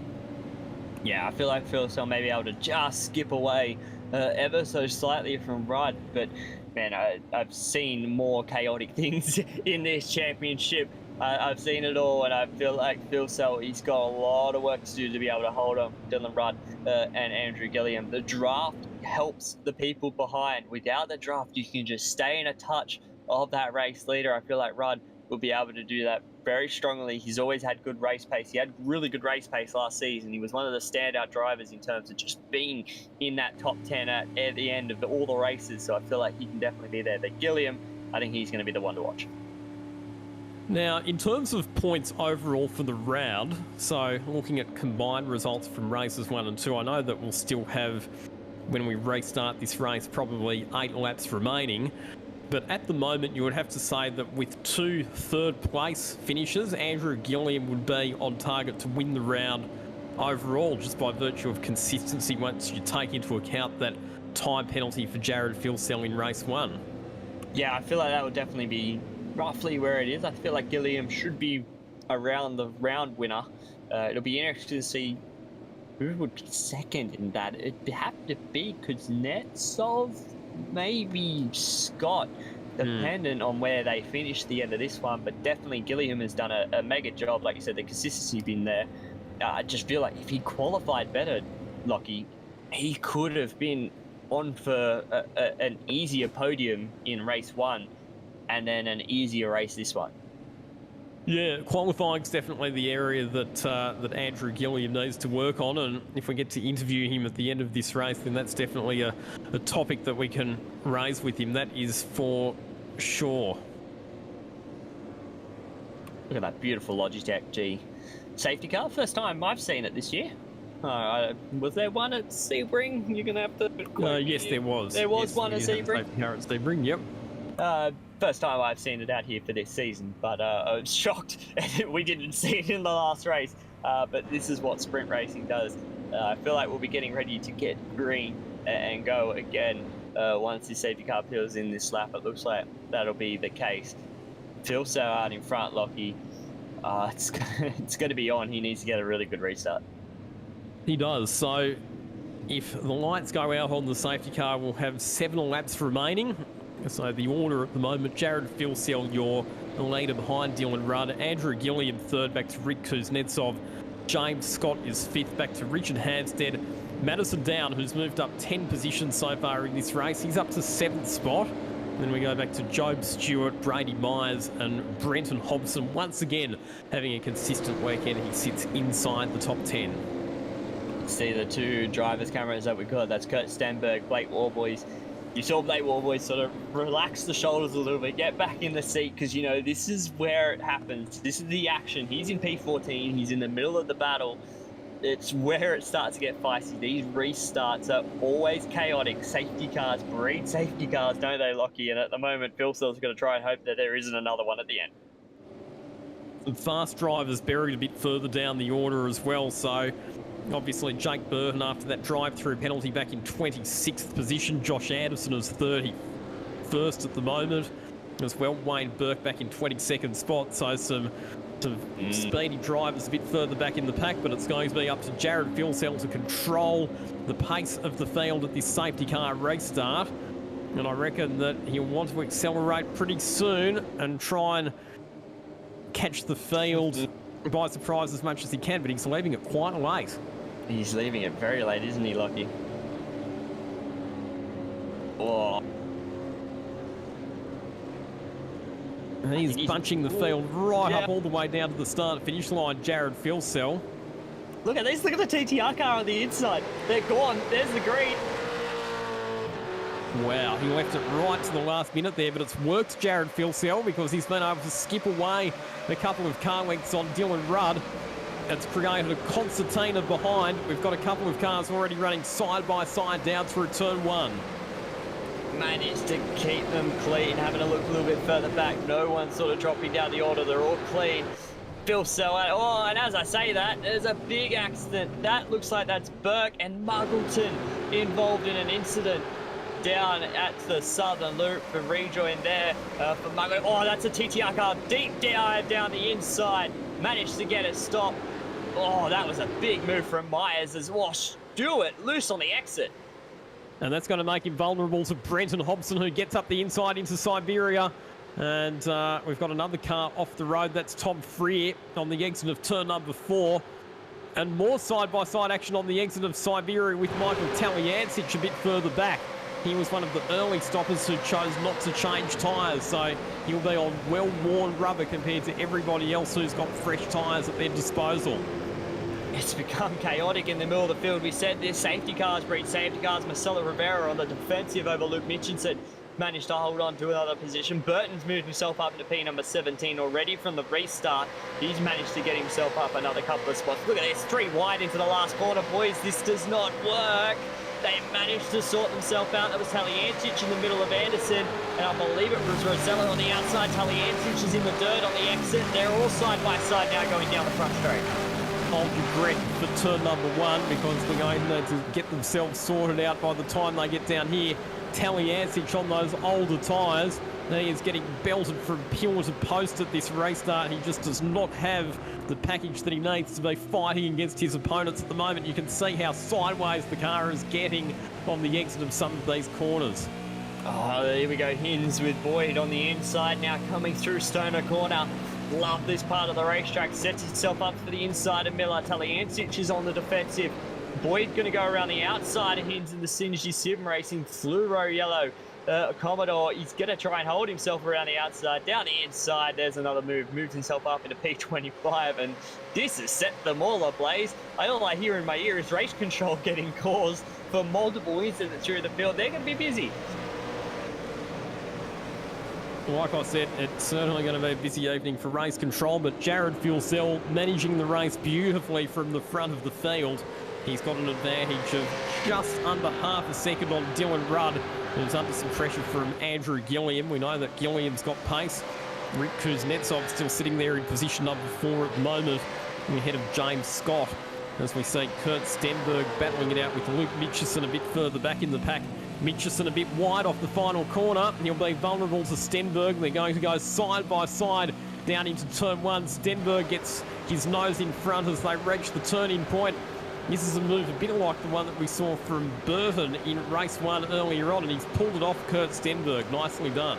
Yeah, I feel like Filsell may be able to just skip away ever so slightly from Rudd, but man, I've seen more chaotic things in this championship. I've seen it all, and I feel like Filsell, he's got a lot of work to do to be able to hold on Dylan Rudd and Andrew Gilliam. The draft helps the people behind. Without the draft, you can just stay in a touch of that race leader. I feel like Rudd will be able to do that very strongly. He's always had good race pace. He had really good race pace last season. He was one of the standout drivers in terms of just being in that top 10 at the end of all the races. So I feel like he can definitely be there. But Gilliam, I think he's going to be the one to watch. Now, in terms of points overall for the round, so looking at combined results from races 1 and 2, I know that we'll still have, when we restart this race, probably 8 laps remaining. But at the moment, you would have to say that with 2 third-place finishes, Andrew Gilliam would be on target to win the round overall, just by virtue of consistency once you take into account that time penalty for Jared Filsell in race 1. Yeah, I feel like that would definitely be roughly where it is. I feel like Gilliam should be around the round winner. It'll be interesting to see who would be second in that. It'd have to be Kuznetsov, maybe Scott, dependent on where they finish the end of this one. But definitely Gilliam has done a mega job. Like you said, the consistency been there. I just feel like if he qualified better, Lockie, he could have been on for an easier podium in race 1 and then an easier race this one. Yeah, qualifying's definitely the area that Andrew Gilliam needs to work on, and if we get to interview him at the end of this race, then that's definitely a topic that we can raise with him. That is for sure. Look at that beautiful Logitech G safety car. First time I've seen it this year. Was there one at Sebring? You're going to have to... Yes, there was. There was yes, one at Sebring? Safety car at Sebring, yep. First time I've seen it out here for this season, but I was shocked we didn't see it in the last race. But this is what sprint racing does. I feel like we'll be getting ready to get green and go again once this safety car peels in this lap. It looks like that'll be the case. Phil so out in front, Lockie. It's going to be on. He needs to get a really good restart. He does. So if the lights go out on the safety car, we'll have 7 laps remaining. So the order at the moment, Jared Filsell, your leader behind Dylan Rudd. Andrew Gilliam, 3rd, back to Rick Kuznetsov. James Scott is 5th, back to Richard Hanstead. Madison Down, who's moved up 10 positions so far in this race. He's up to 7th spot. Then we go back to Job Stewart, Brady Myers and Brenton Hobson. Once again, having a consistent weekend. He sits inside the top 10. See the 2 drivers' cameras that we got. That's Kurt Stenberg, Blake Warboys. You saw Blake Warboys sort of relax the shoulders a little bit, get back in the seat, because, you know, this is where it happens. This is the action. He's in P14. He's in the middle of the battle. It's where it starts to get feisty. These restarts are always chaotic. Safety cars breed safety cars, don't they, Lockie? And at the moment, Phil Sell's going to try and hope that there isn't another one at the end. Some fast drivers buried a bit further down the order as well, so obviously Jake Burton after that drive-through penalty back in 26th position. Josh Anderson is 31st at the moment as well. Wayne Burke back in 22nd spot, so some speedy drivers a bit further back in the pack, but it's going to be up to Jared Filsell to control the pace of the field at this safety car restart. And I reckon that he'll want to accelerate pretty soon and try and catch the field by surprise as much as he can, but he's leaving it quite late. He's leaving it very late, isn't he, Lockie? Oh. And he's bunching the field right up all the way down to the start-finish line, Jared Filsell. Look at this, look at the TTR car on the inside. They're gone, there's the green. Wow, he left it right to the last minute there, but it's worked Jared Filsell because he's been able to skip away a couple of car lengths on Dylan Rudd. It's created a concertina behind. We've got a couple of cars already running side by side down through turn 1. Managed to keep them clean, having a look a little bit further back. No one sort of dropping down the order. They're all clean. Filsell, oh, and as I say that, there's a big accident. That looks like that's Burke and Muggleton involved in an incident down at the southern loop. For rejoin there for Muggleton. Oh, that's a TTR car deep down the inside. Managed to get it stopped. Oh, that was a big move from Myers as well. Stewart loose on the exit. And that's going to make him vulnerable to Brenton Hobson, who gets up the inside into Siberia. And we've got another car off the road. That's Tom Freer on the exit of turn number 4. And more side-by-side action on the exit of Siberia with Michael Talyancic a bit further back. He was one of the early stoppers who chose not to change tyres, so he'll be on well-worn rubber compared to everybody else who's got fresh tyres at their disposal. It's become chaotic in the middle of the field. We said this, safety cars breed safety cars. Marcelo Rivera on the defensive over Luke Mitchinson managed to hold on to another position. Burton's moved himself up to P number 17 already from the restart. He's managed to get himself up another couple of spots. Look at this, 3 wide into the last corner, boys. This does not work. They managed to sort themselves out. That was Talyancic in the middle of Anderson, and I believe it was Rosella on the outside. Talyancic is in the dirt on the exit. They're all side by side now going down the front straight. Hold your breath for turn number 1 because they're going to get themselves sorted out by the time they get down here. Talyancic on those older tyres. He is getting belted from pillar to post at this restart. He just does not have the package that he needs to be fighting against his opponents at the moment. You can see how sideways the car is getting on the exit of some of these corners. Oh, here we go. Hins with Boyd on the inside now coming through Stoner Corner. love this part of the racetrack. Sets itself up for the inside of Miller. Taliancic is on the defensive. Boyd going to go around the outside of Hins in the Synergy Sim Racing Fluoro Yellow. Commodore, he's going to try and hold himself around the outside. Down the inside, there's another move. Moves himself up into P25, and this has set them all ablaze. All I hear in my ear is race control getting caused for multiple incidents through the field. They're going to be busy. Like I said, it's certainly going to be a busy evening for race control, but Jared Fulsell managing the race beautifully from the front of the field. He's got an advantage of just under half a second on Dylan Rudd, who's under some pressure from Andrew Gilliam. We know that Gilliam's got pace. Rick Kuznetsov still sitting there in position number 4 at the moment, ahead of James Scott, as we see Kurt Stenberg battling it out with Luke Mitchison a bit further back in the pack. Mitchison a bit wide off the final corner. He'll be vulnerable to Stenberg. They're going to go side by side down into turn 1. Stenberg gets his nose in front as they reach the turning point. This is a move a bit like the one that we saw from Burton in race 1 earlier on, and he's pulled it off Kurt Stenberg. Nicely done.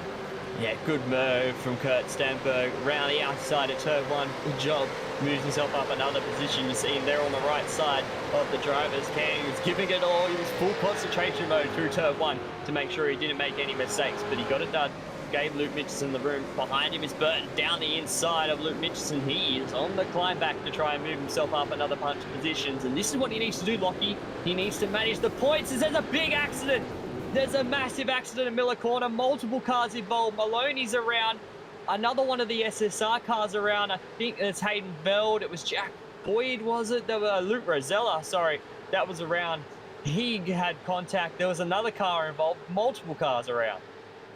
Yeah, good move from Kurt Stenberg. Round the outside of turn 1. Good job. Moves himself up another position. You see him there on the right side of the driver's can. He was giving it all. He was full concentration mode through turn 1 to make sure he didn't make any mistakes, but he got it done. Gave Luke Mitchison the room. Behind him is Burton. Down the inside of Luke Mitchison. He is on the climb back to try and move himself up another bunch of positions. And this is what he needs to do, Lockie. He needs to manage the points. There's a big accident. There's a massive accident in Miller Corner. Multiple cars involved. Maloney's around. Another one of the SSR cars around. I think it's Hayden Veld. It was Jack Boyd, was it? There were Luke Rosella, sorry. That was around. He had contact. There was another car involved. Multiple cars around.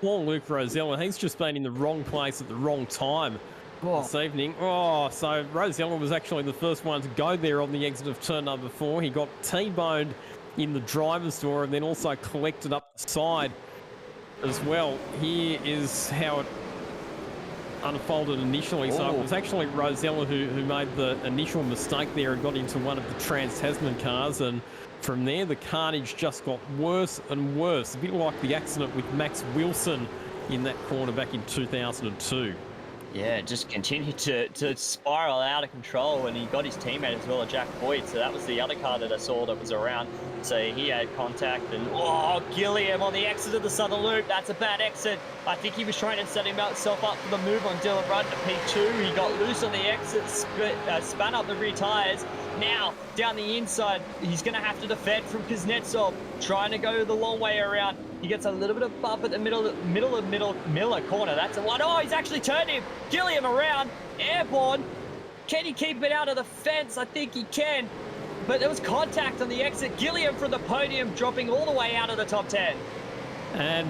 Poor Luke Rosella, he's just been in the wrong place at the wrong time this evening. So Rosella was actually the first one to go there on the exit of turn number 4. He got T-boned in the driver's door and then also collected up the side as well. Here is how it unfolded initially. So it was actually Rosella who made the initial mistake there and got into one of the Trans-Tasman cars, and from there the carnage just got worse and worse, a bit like the accident with Max Wilson in that corner back in 2002. Yeah, just continued to spiral out of control, and he got his teammate as well, Jack Boyd. So that was the other car that I saw that was around. So he had contact, and Gilliam on the exit of the Southern Loop. That's a bad exit. I think he was trying to set himself up for the move on Dylan Rudd to P2. He got loose on the exit, spun up the rear tyres. Now, down the inside, he's going to have to defend from Kuznetsov, trying to go the long way around. He gets a little bit of bump at the middle Miller corner. That's the one. He's actually turned him. Gilliam around, airborne. Can he keep it out of the fence? I think he can. But there was contact on the exit. Gilliam from the podium dropping all the way out of the top 10. And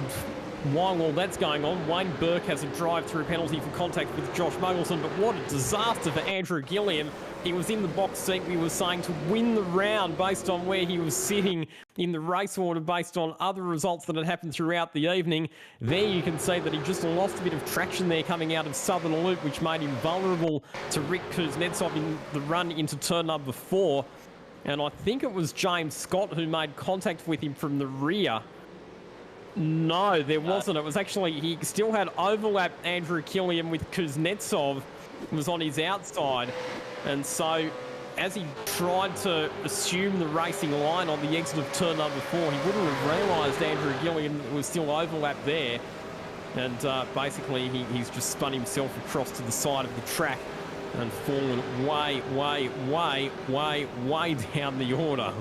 while all that's going on, Wayne Burke has a drive-through penalty for contact with Josh Mogulson, but what a disaster for Andrew Gilliam. He was in the box seat, we were saying, to win the round based on where he was sitting in the race order, based on other results that had happened throughout the evening. There you can see that he just lost a bit of traction there coming out of Southern Loop, which made him vulnerable to Rick Kuznetsov in the run into turn number 4. And I think it was James Scott who made contact with him from the rear. No, there wasn't. It was actually, he still had overlap Andrew Gilliam with Kuznetsov, was on his outside. And so as he tried to assume the racing line on the exit of turn number 4, he wouldn't have realised Andrew Gilliam was still overlapped there. And basically he's just spun himself across to the side of the track and fallen way down the order.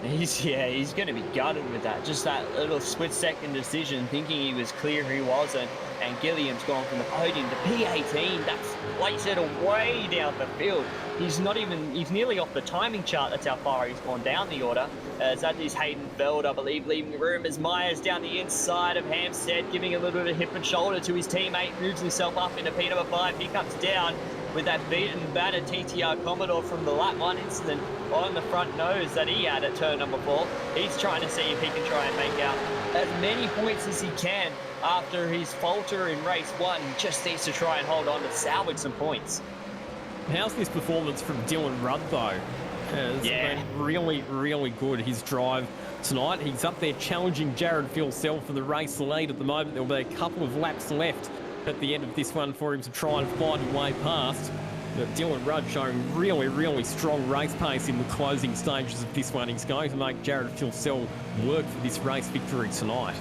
He's going to be gutted with that. Just that little split-second decision, thinking he was clear, he wasn't. And Gilliam's gone from the podium to P18. That's, like you said, way down the field. He's nearly off the timing chart. That's how far he's gone down the order. As that is Hayden Veld, I believe, leaving the room as Myers down the inside of Hampstead, giving a little bit of hip and shoulder to his teammate, moves himself up into P number 5. He comes down with that beaten, battered TTR Commodore from the lap 1 incident on the front nose that he had at turn number 4. He's trying to see if he can try and make out as many points as he can after his falter in race 1. He just needs to try and hold on to salvage some points. How's this performance from Dylan Rudd, though? Has been really good, his drive tonight. He's up there challenging Jared Fulsell for the race lead at the moment. There'll be a couple of laps left at the end of this one for him to try and find a way past. But Dylan Rudd showing really, really strong race pace in the closing stages of this one. He's going to make Jared Filsell work for this race victory tonight.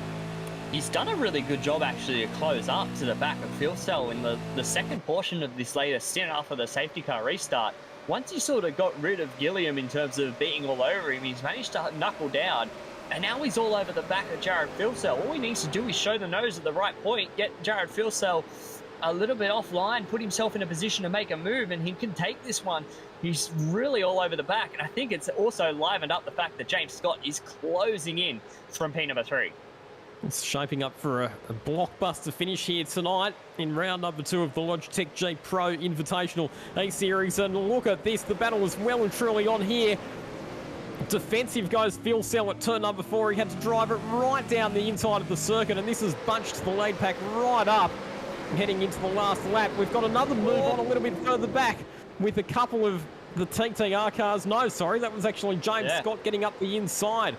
He's done a really good job actually to close up to the back of Filsell in the second portion of this latest stint after the safety car restart. Once he sort of got rid of Gilliam in terms of being all over him, he's managed to knuckle down. And now he's all over the back of Jared Filsell. All he needs to do is show the nose at the right point, get Jared Filsell a little bit offline, put himself in a position to make a move, and he can take this one. He's really all over the back. And I think it's also livened up the fact that James Scott is closing in from P number 3. It's shaping up for a blockbuster finish here tonight in round number 2 of the Logitech G Pro Invitational A-Series. And look at this, the battle is well and truly on here. Defensive goes Filsell at turn number 4. He had to drive it right down the inside of the circuit, and this has bunched the lead pack right up. Heading into the last lap, we've got another move on a little bit further back with a couple of the TTR cars. No, sorry, that was actually James Scott getting up the inside.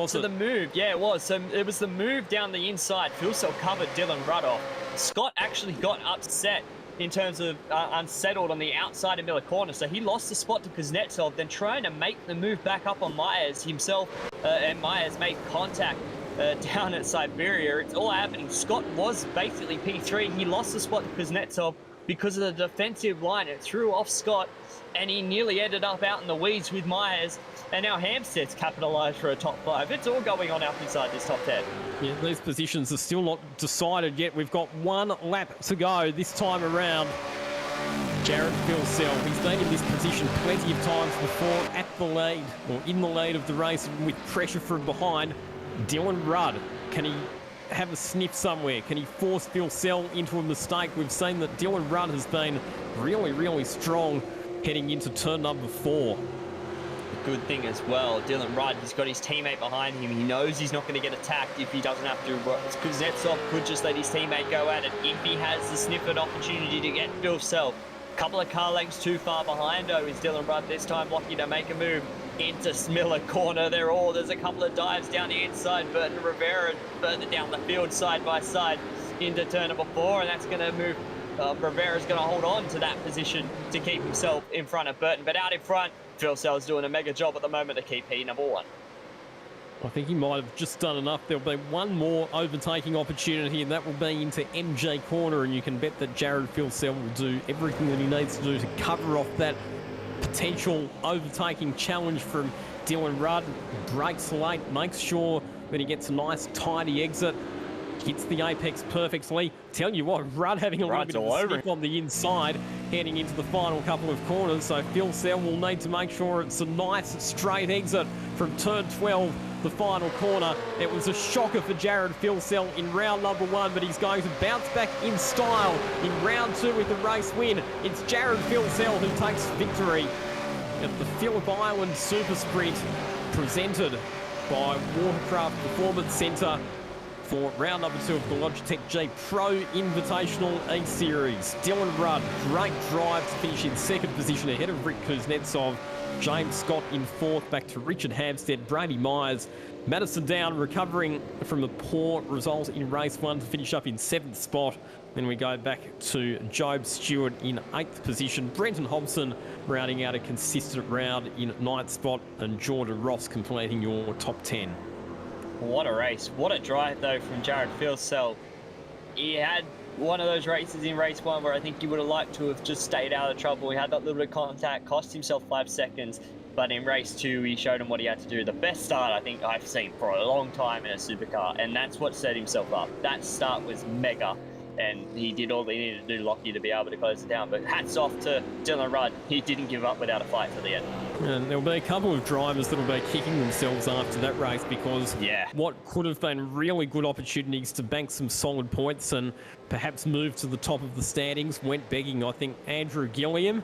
So the move, yeah, it was. So it was the move down the inside. Filsell covered Dylan Rudd off. Scott actually got upset in terms of unsettled on the outside of Miller Corner. So he lost the spot to Kuznetsov, then trying to make the move back up on Myers himself, and Myers made contact down at Siberia. It's all happening. Scott was basically P3. He lost the spot to Kuznetsov because of the defensive line. It threw off Scott, and he nearly ended up out in the weeds with Myers. And now Hampstead's capitalised for a top 5. It's all going on up inside this top 10. Yeah, these positions are still not decided yet. We've got one lap to go this time around. Jared Filsell, he's been in this position plenty of times before at the lead, or in the lead of the race with pressure from behind. Dylan Rudd, can he have a sniff somewhere? Can he force Filsell into a mistake? We've seen that Dylan Rudd has been really, really strong heading into turn number 4. Good thing as well, Dylan Rudd, he's got his teammate behind him. He knows he's not going to get attacked if he doesn't have to. Kuznetsov could just let his teammate go at it if he has the snippet opportunity to get Filsell. A couple of car lengths too far behind, though, is Dylan Rudd this time lucky to make a move into Miller Corner. There's a couple of dives down the inside. Burton Rivera further down the field side by side into turn number 4, and that's going to move. Rivera's going to hold on to that position to keep himself in front of Burton, but out in front, Filsell's doing a mega job at the moment to keep P number 1. I think he might have just done enough. There'll be one more overtaking opportunity, and that will be into MJ Corner, and you can bet that Jared Filsell will do everything that he needs to do to cover off that potential overtaking challenge from Dylan Rudd. Brakes late, makes sure that he gets a nice tidy exit, hits the apex perfectly. Tell you what, Rudd having a little bit of a slip on the inside, heading into the final couple of corners. So Filsell will need to make sure it's a nice straight exit from turn 12, the final corner. It was a shocker for Jared Filsell in round number 1, but he's going to bounce back in style in round 2 with the race win. It's Jared Filsell who takes victory at the Phillip Island Super Sprint, presented by Watercraft Performance Centre for round number 2 of the Logitech G Pro Invitational A-Series. Dylan Rudd, great drive to finish in second position ahead of Rick Kuznetsov. James Scott in 4th, back to Richard Hampstead, Brady Myers. Madison Down recovering from a poor result in race 1 to finish up in 7th spot. Then we go back to Job Stewart in 8th position. Brenton Hobson rounding out a consistent round in 9th spot, and Jordan Ross completing your top 10. What a race. What a drive, though, from Jared Filsell. He had one of those races in race 1 where I think he would have liked to have just stayed out of trouble. He had that little bit of contact, cost himself 5 seconds. But in race 2, he showed him what he had to do. The best start I think I've seen for a long time in a supercar, and that's what set himself up. That start was mega, and he did all he needed to do, lucky to be able to close it down. But hats off to Dylan Rudd. He didn't give up without a fight to the end. And there'll be a couple of drivers that'll be kicking themselves after that race, because what could have been really good opportunities to bank some solid points and perhaps move to the top of the standings went begging. I think Andrew Gilliam,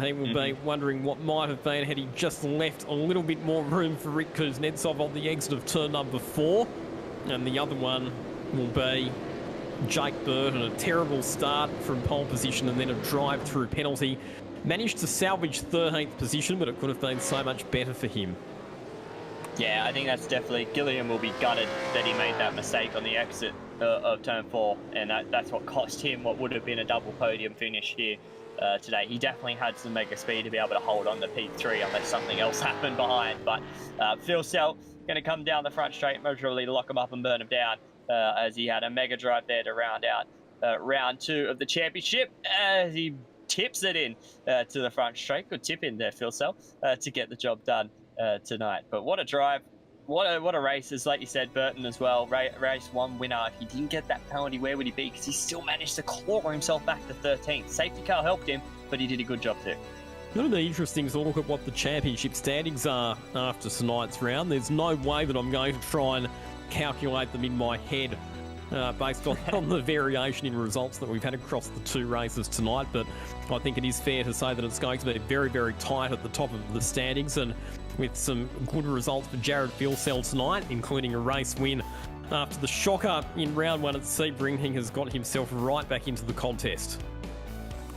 he will be wondering what might have been had he just left a little bit more room for Rick Kuznetsov on the exit of turn number 4. And the other one will be Jake Burton, a terrible start from pole position and then a drive-through penalty. Managed to salvage 13th position, but it could have been so much better for him. Yeah, I think that's definitely, Gilliam will be gutted that he made that mistake on the exit of turn 4, and that's what cost him what would have been a double podium finish here today. He definitely had some mega speed to be able to hold on to P3 unless something else happened behind, but Phil Sell going to come down the front straight, measurably lock him up and burn him down as he had a mega drive there to round out round 2 of the championship as he tips it in to the front straight. Good tip in there, Phil Sell, to get the job done tonight. But what a drive, what a race. As like you said, Burton as well, race 1 winner. If he didn't get that penalty, where would he be? Because he still managed to claw himself back to 13th. Safety car helped him, but he did a good job too. It'll be interesting to look at what the championship standings are after tonight's round. There's no way that I'm going to try and calculate them in my head based on the variation in results that we've had across the 2 races tonight, but I think it is fair to say that it's going to be very, very tight at the top of the standings, and with some good results for Jared Fieldcell tonight, including a race win after the shocker in round 1 at Sebring. He has got himself right back into the contest.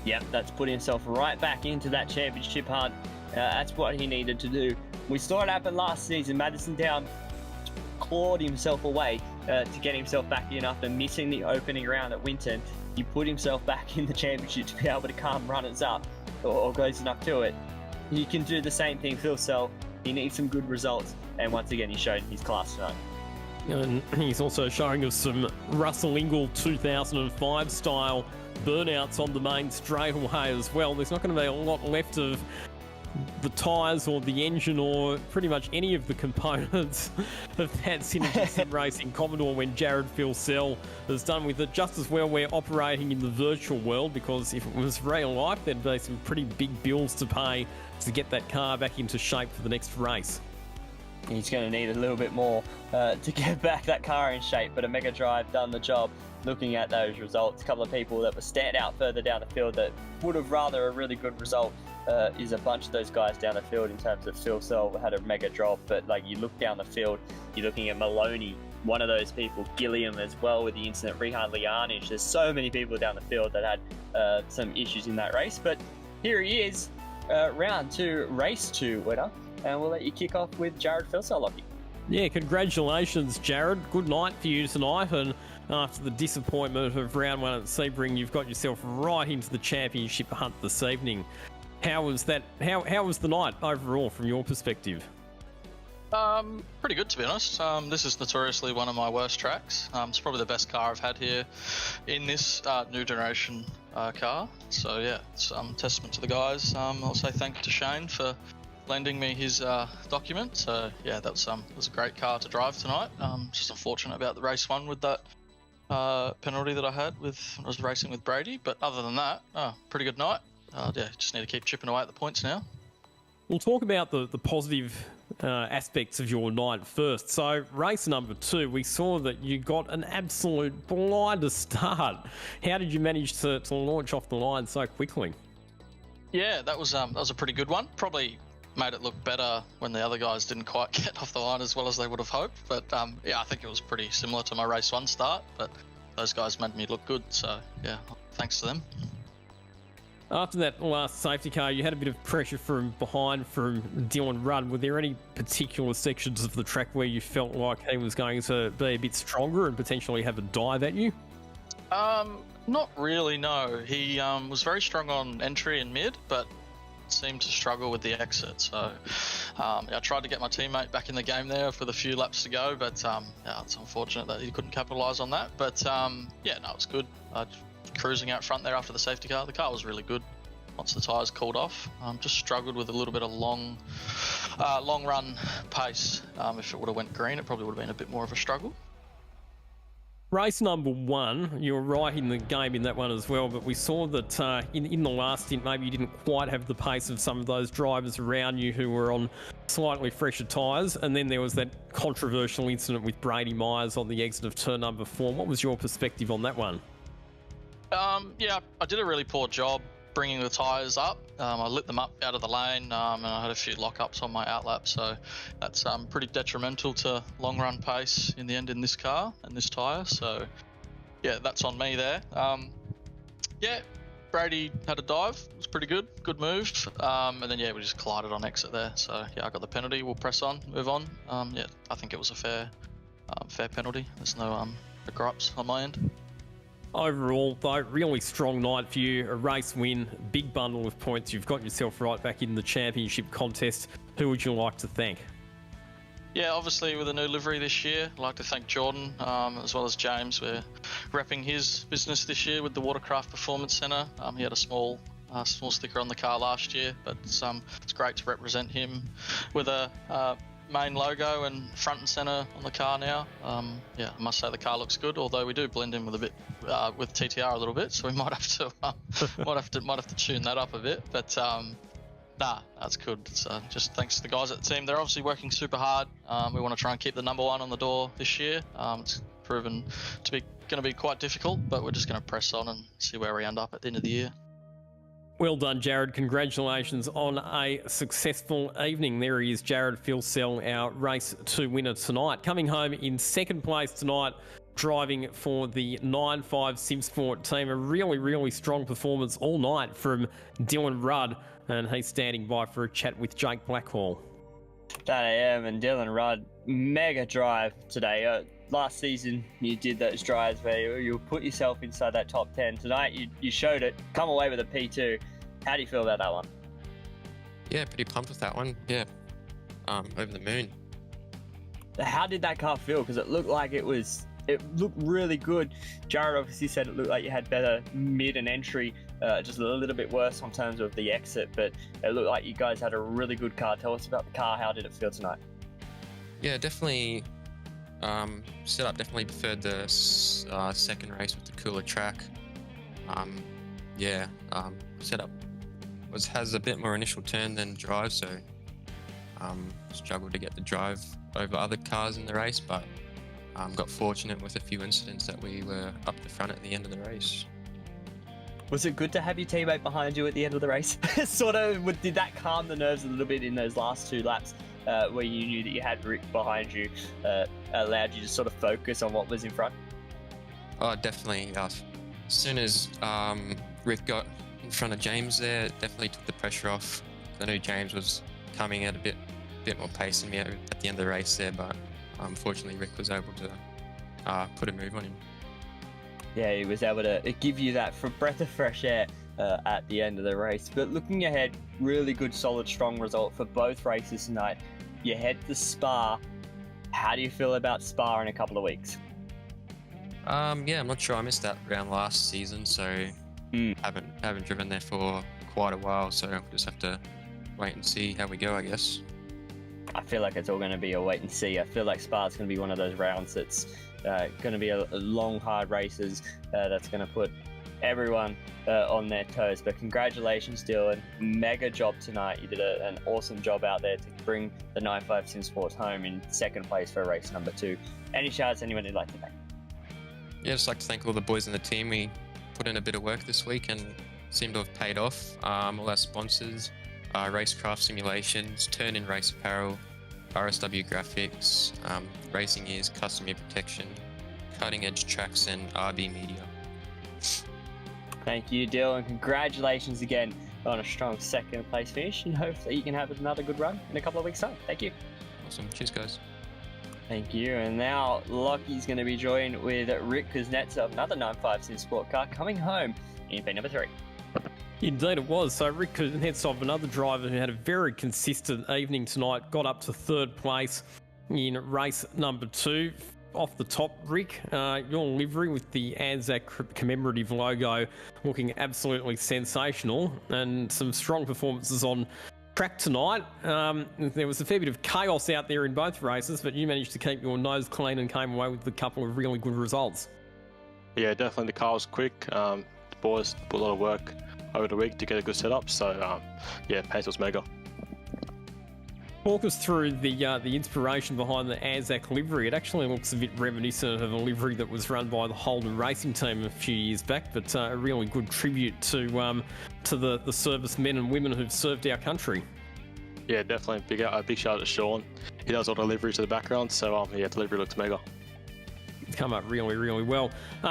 Yep, that's put himself right back into that championship hunt. That's what he needed to do. We saw it happen last season. Madison Down clawed himself away to get himself back in after missing the opening round at Winton. He put himself back in the championship to be able to calm runners up or close enough to it. He can do the same thing, Phil Sell. He needs some good results, and once again, he showed his class tonight. And he's also showing us some Russell Ingall 2005 style burnouts on the main straightaway as well. There's not going to be a lot left of the tyres or the engine or pretty much any of the components of that Synergy Sim Racing Commodore when Jared Fieldcell has done with it. Just as well we're operating in the virtual world, because if it was real life, there'd be some pretty big bills to pay to get that car back into shape for the next race. He's going to need a little bit more to get back that car in shape, but a Mega Drive done the job. Looking at those results, a couple of people that were stand out further down the field that would have rather a really good result is a bunch of those guys down the field in terms of Phil Sell had a mega drop, but like you look down the field, you're looking at Maloney, one of those people, Gilliam as well with the incident, Rehan Lianic. There's so many people down the field that had some issues in that race, but here he is, round 2, race 2 winner, and we'll let you kick off with Jared Fieldcell, Lockie. Yeah, congratulations, Jared. Good night for you tonight, and after the disappointment of round 1 at Sebring, you've got yourself right into the championship hunt this evening. How was that? How was the night overall from your perspective? Pretty good, to be honest. This is notoriously one of my worst tracks. It's probably the best car I've had here in this new generation car. So yeah, it's testament to the guys. I'll say thank you to Shane for lending me his document. So yeah, that was a great car to drive tonight. Just unfortunate about the race 1 with that penalty that I had when I was racing with Brady. But other than that, pretty good night. Yeah, just need to keep chipping away at the points now. We'll talk about the positive aspects of your night first. So race number 2, we saw that you got an absolute blinder start. How did you manage to launch off the line so quickly? Yeah, that was a pretty good one. Probably made it look better when the other guys didn't quite get off the line as well as they would have hoped. But yeah, I think it was pretty similar to my race 1 start, but those guys made me look good. So yeah, thanks to them. After that last safety car, you had a bit of pressure from behind from Dylan Rudd. Were there any particular sections of the track where you felt like he was going to be a bit stronger and potentially have a dive at you? Not really, no. He was very strong on entry and mid, but seemed to struggle with the exit. So yeah, I tried to get my teammate back in the game there with a few laps to go, but yeah, it's unfortunate that he couldn't capitalise on that. But yeah, no, it's good. Cruising out front there after the safety car. The car was really good once the tyres cooled off. Just struggled with a little bit of long run pace. If it would have went green, it probably would have been a bit more of a struggle. Race number 1, you were right in the game in that one as well, but we saw that in the last stint, maybe you didn't quite have the pace of some of those drivers around you who were on slightly fresher tyres, and then there was that controversial incident with Brady Myers on the exit of turn number 4. What was your perspective on that one? Yeah, I did a really poor job bringing the tyres up. I lit them up out of the lane, and I had a few lockups on my outlap, so that's pretty detrimental to long run pace in the end in this car and this tyre. So yeah, that's on me there. Yeah, Brady had a dive. It was pretty good. Good move. And then, yeah, we just collided on exit there. So, yeah, I got the penalty. We'll press on, move on. Yeah, I think it was a fair penalty. There's no gripes on my end. Overall, though, really strong night for you. A race win, big bundle of points. You've got yourself right back in the championship contest. Who would you like to thank? Yeah, obviously with a new livery this year, I'd like to thank Jordan as well as James. We're repping his business this year with the Watercraft Performance Centre. He had a small sticker on the car last year, but it's great to represent him with a main logo and front and centre on the car now. Yeah, I must say the car looks good, although we do blend in with a bit with TTR a little bit, so we might have to might have to tune that up a bit. But nah, that's good. It's, just thanks to the guys at the team. They're obviously working super hard. We want to try and keep the number one on the door this year. It's proven to be going to be quite difficult, but we're just going to press on and see where we end up at the end of the year. Well done, Jared. Congratulations on a successful evening. There he is, Jared Filsell, our Race 2 winner tonight. Coming home in second place tonight, driving for the 9.5 SimSport team. A really, really strong performance all night from Dylan Rudd, and he's standing by for a chat with Jake Blackhall. That I am, and Dylan Rudd, mega drive today. Last season, you did those drives where you put yourself inside that top 10. Tonight, you showed it, come away with a P2. How do you feel about that one? Yeah, pretty pumped with that one. Yeah, over the moon. How did that car feel? Because it looked like it looked really good. Jared obviously said it looked like you had better mid and entry, just a little bit worse in terms of the exit, but it looked like you guys had a really good car. Tell us about the car. How did it feel tonight? Yeah, definitely. Setup definitely preferred the second race with the cooler track. Setup has a bit more initial turn than drive, so struggled to get the drive over other cars in the race, but got fortunate with a few incidents that we were up the front at the end of the race. Was it good to have your teammate behind you at the end of the race? Did that calm the nerves a little bit in those last two laps? Where you knew that you had Rick behind you, allowed you to sort of focus on what was in front? Oh, definitely. As soon as Rick got in front of James there, it definitely took the pressure off. I knew James was coming at a bit more pace than me at the end of the race there, but unfortunately Rick was able to put a move on him. Yeah, he was able to give you that breath of fresh air at the end of the race. But looking ahead, really good, solid, strong result for both races tonight. You head to Spa. How do you feel about Spa in a couple of weeks? Yeah, I'm not sure. I missed that round last season, so haven't driven there for quite a while, so I'll just have to wait and see how we go, I guess. I feel like it's all going to be a wait and see. I feel like Spa's going to be one of those rounds that's going to be a long, hard races that's going to put everyone on their toes. But congratulations, Dylan. Mega job tonight. You did an awesome job out there to bring the 9.5 SimSports home in second place for race number 2. Any shouts anyone you'd like to thank? Yeah, just like to thank all the boys in the team. We put in a bit of work this week and seemed to have paid off. All our sponsors, Racecraft Simulations, Turn In Race Apparel, RSW Graphics, Racing Ears, Custom Ear Protection, Cutting Edge Tracks, and RB Media. Thank you, Dylan. Congratulations again on a strong second place finish, and hopefully you can have another good run in a couple of weeks' time. Thank you. Awesome. Cheers, guys. Thank you. And now Lockie's going to be joined with Rick Kuznetsov, another 9.5 SimSport car coming home in P number 3. Indeed it was. So Rick Kuznetsov, another driver who had a very consistent evening tonight, got up to third place in race number 2. Off the top, Rick, your livery with the Anzac commemorative logo looking absolutely sensational, and some strong performances on track tonight. There was a fair bit of chaos out there in both races, but you managed to keep your nose clean and came away with a couple of really good results. Yeah, definitely the car was quick. The boys put a lot of work over the week to get a good setup, so yeah, pace was mega. Walk us through the inspiration behind the Anzac livery. It actually looks a bit reminiscent of a livery that was run by the Holden racing team a few years back, but a really good tribute to the servicemen and women who've served our country. Yeah, definitely. A big shout out to Sean. He does all the liveries in the background, so yeah, the livery looks mega. come up really, really well.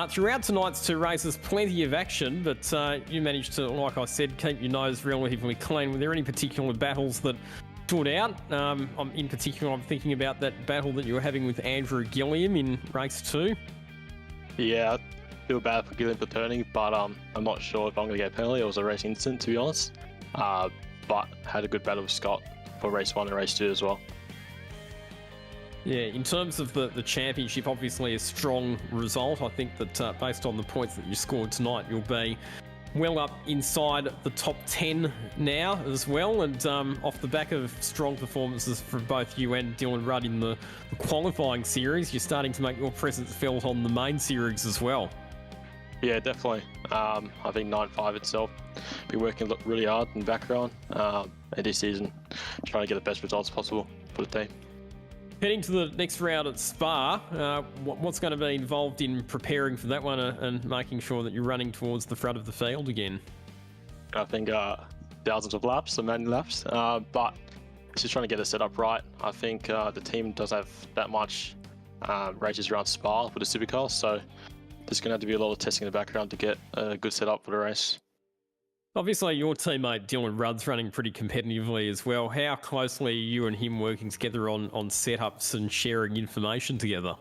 Throughout tonight's 2 races, plenty of action, but you managed to, like I said, keep your nose relatively clean. Were there any particular battles that stood out? In particular, I'm thinking about that battle that you were having with Andrew Gilliam in race 2. Yeah, I feel bad for Gilliam for turning, but I'm not sure if I'm going to get a penalty. It was a race incident, to be honest. But had a good battle with Scott for race 1 and race 2 as well. Yeah, in terms of the championship, obviously a strong result. I think that based on the points that you scored tonight, you'll be well up inside the top 10 now as well. And off the back of strong performances from both you and Dylan Rudd in the qualifying series, you're starting to make your presence felt on the main series as well. Yeah, definitely. I think 9.5 itself, been working really hard in the background and this season, trying to get the best results possible for the team. Heading to the next round at Spa, what's going to be involved in preparing for that one and making sure that you're running towards the front of the field again? I think thousands of laps, so many laps, but it's just trying to get it set up right. I think the team doesn't have that much races around Spa with the supercar, so there's going to have to be a lot of testing in the background to get a good setup for the race. Obviously, your teammate Dylan Rudd's running pretty competitively as well. How closely are you and him working together on setups and sharing information together?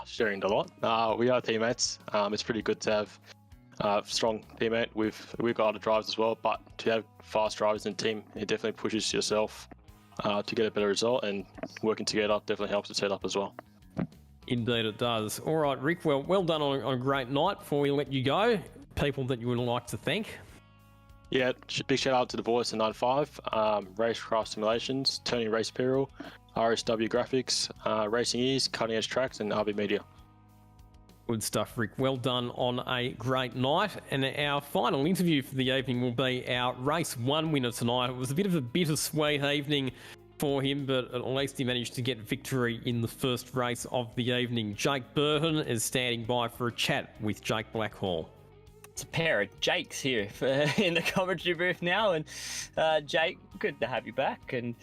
Sharing a lot. We are teammates. It's pretty good to have a strong teammate. We've got other drivers as well, but to have fast drivers in the team, it definitely pushes yourself to get a better result, and working together definitely helps the setup as well. Indeed it does. All right, Rick, well done on a great night. Before we let you go, people that you would like to thank? Yeah, big shout out to the boys in 9.5, Racecraft Simulations, Turning Race Apparel, RSW Graphics, Racing Ease, Cutting Edge Tracks, and RB Media. Good stuff, Rick. Well done on a great night. And our final interview for the evening will be our Race 1 winner tonight. It was a bit of a bittersweet evening for him, but at least he managed to get victory in the first race of the evening. Jake Burton is standing by for a chat with Jake Blackhall. It's a pair of Jakes here in the commentary booth now, and Jake, good to have you back. And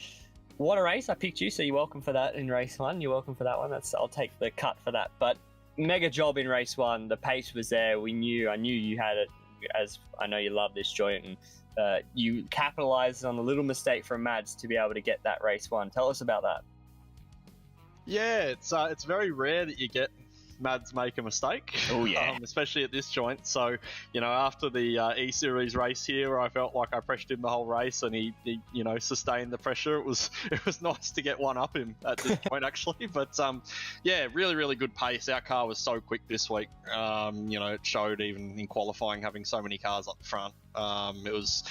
what a race! I picked you, so you're welcome for that in race 1. You're welcome for that one. I'll take the cut for that. But mega job in race 1. The pace was there. I knew you had it, as I know you love this joint, and you capitalised on the little mistake from Mads to be able to get that race 1. Tell us about that. Yeah, it's very rare that you get Mads make a mistake. Oh yeah, especially at this joint. So, after the E-Series race here, where I felt like I pressured him the whole race, and he sustained the pressure. It was nice to get one up him at this point actually. But yeah, really, really good pace. Our car was so quick this week. It showed even in qualifying, having so many cars up front. It was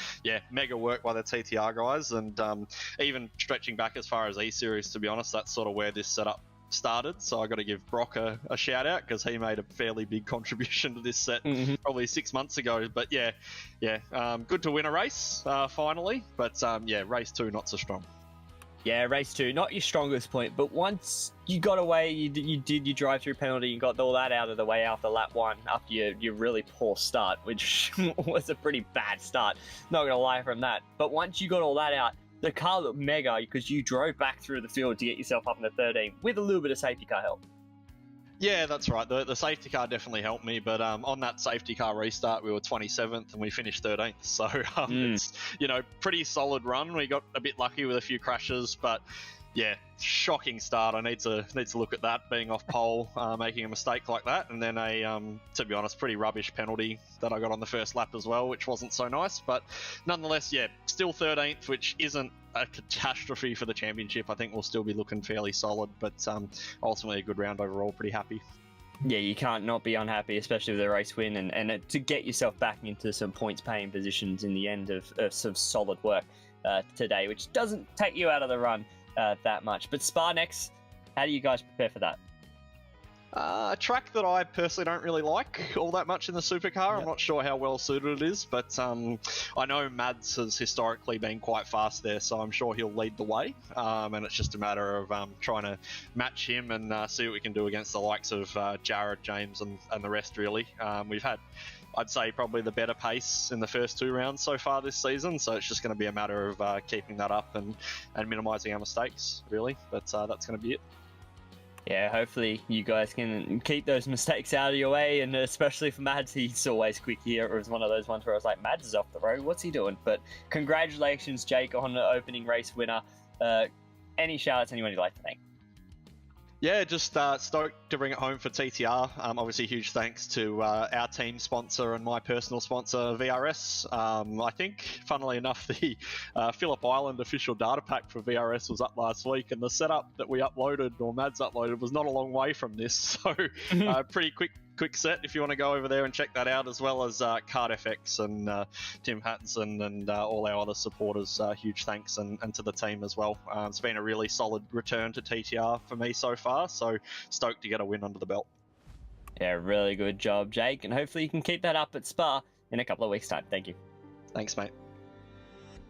mega work by the TTR guys, and even stretching back as far as E-Series, to be honest, that's sort of where this setup started. So I got to give Brock a shout out, because he made a fairly big contribution to this set probably 6 months ago. But good to win a race finally. But race 2 not so strong. Yeah, race 2 not your strongest point, but once you got away, you did your drive-through penalty, you got all that out of the way after lap 1, after your really poor start, which was a pretty bad start, not gonna lie from that. But once you got all that out, the car looked mega, because you drove back through the field to get yourself up in the 13 with a little bit of safety car help. Yeah, that's right. The safety car definitely helped me, but on that safety car restart, we were 27th and we finished 13th. So it's pretty solid run. We got a bit lucky with a few crashes, but yeah, shocking start. I need to look at that, being off pole, making a mistake like that, and then to be honest, pretty rubbish penalty that I got on the first lap as well, which wasn't so nice. But nonetheless, still 13th, which isn't a catastrophe for the championship. I think we'll still be looking fairly solid, but ultimately a good round overall. Pretty happy. Yeah, you can't not be unhappy, especially with a race win, and to get yourself back into some points paying positions in the end of some solid work today, which doesn't take you out of the run that much. But Spa next, how do you guys prepare for that? A track that I personally don't really like all that much in the supercar. Yep. I'm not sure how well suited it is, but I know Mads has historically been quite fast there, so I'm sure he'll lead the way. And it's just a matter of trying to match him and see what we can do against the likes of Jared, James, and the rest, really. We've had, I'd say, probably the better pace in the first 2 rounds so far this season, so it's just going to be a matter of keeping that up and minimising our mistakes, really. But that's going to be it. Yeah, hopefully you guys can keep those mistakes out of your way, and especially for Mads, he's always quick here. It was one of those ones where I was like, Mads is off the road, what's he doing? But congratulations, Jake, on the opening race winner. Any shout-outs, anyone you'd like to thank? Yeah, just stoked to bring it home for TTR. Obviously, huge thanks to our team sponsor and my personal sponsor, VRS. I think, funnily enough, the Phillip Island official data pack for VRS was up last week, and the setup that we uploaded, or Mads uploaded, was not a long way from this. So, pretty quick set if you want to go over there and check that out, as well as CardFX and Tim Hattonson and all our other supporters. Huge thanks, and to the team as well. It's been a really solid return to TTR for me so far, so stoked to get a win under the belt. Yeah, really good job, Jake, and hopefully you can keep that up at Spa in a couple of weeks' time. Thank you. Thanks, mate.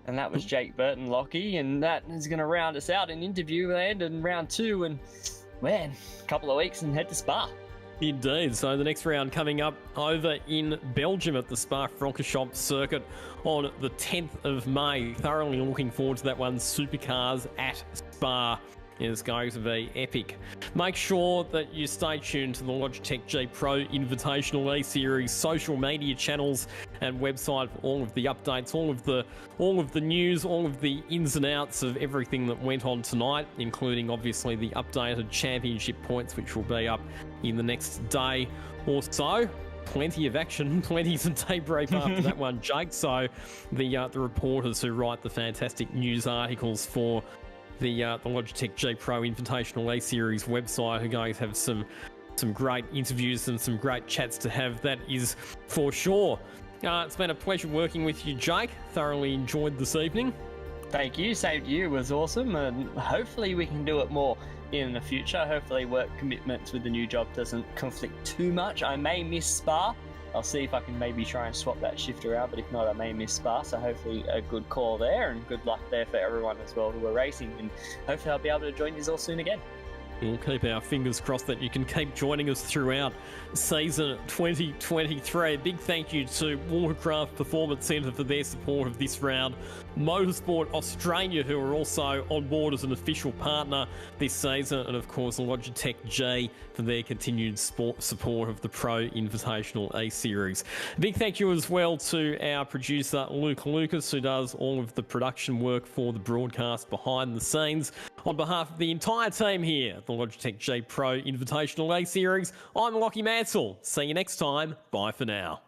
And that was Jake Burton, Lockie, and that is going to round us out in interview land in round 2, and man, a couple of weeks and head to Spa. Indeed. So the next round coming up over in Belgium at the Spa-Francorchamps circuit on the 10th of May. Thoroughly looking forward to that one. Supercars at Spa. It's going to be epic. Make sure that you stay tuned to the Logitech G Pro Invitational A-Series social media channels and website for all of the updates, all of the news, all of the ins and outs of everything that went on tonight, including obviously the updated championship points, which will be up in the next day or so. Plenty of action, plenty to debrief after that one, Jake. So the reporters who write the fantastic news articles for the Logitech G Pro Invitational A-Series website are going to have some great interviews and some great chats to have, that is for sure. It's been a pleasure working with you, Jake. Thoroughly enjoyed this evening. Thank you. Same to you. It was awesome, and hopefully we can do it more in the future. Hopefully work commitments with the new job doesn't conflict too much. I may miss Spa. I'll see if I can maybe try and swap that shift around, but if not, I may miss Spa. So hopefully a good call there, and good luck there for everyone as well who are racing, and hopefully I'll be able to join you all soon again. We'll keep our fingers crossed that you can keep joining us throughout season 2023. A big thank you to Watercraft Performance Centre for their support of this round. Motorsport Australia, who are also on board as an official partner this season. And of course, Logitech G for their continued support of the Pro Invitational A-Series. A big thank you as well to our producer, Luke Lucas, who does all of the production work for the broadcast behind the scenes. On behalf of the entire team here at the Logitech G Pro Invitational A-Series, I'm Lockie Mansell. See you next time. Bye for now.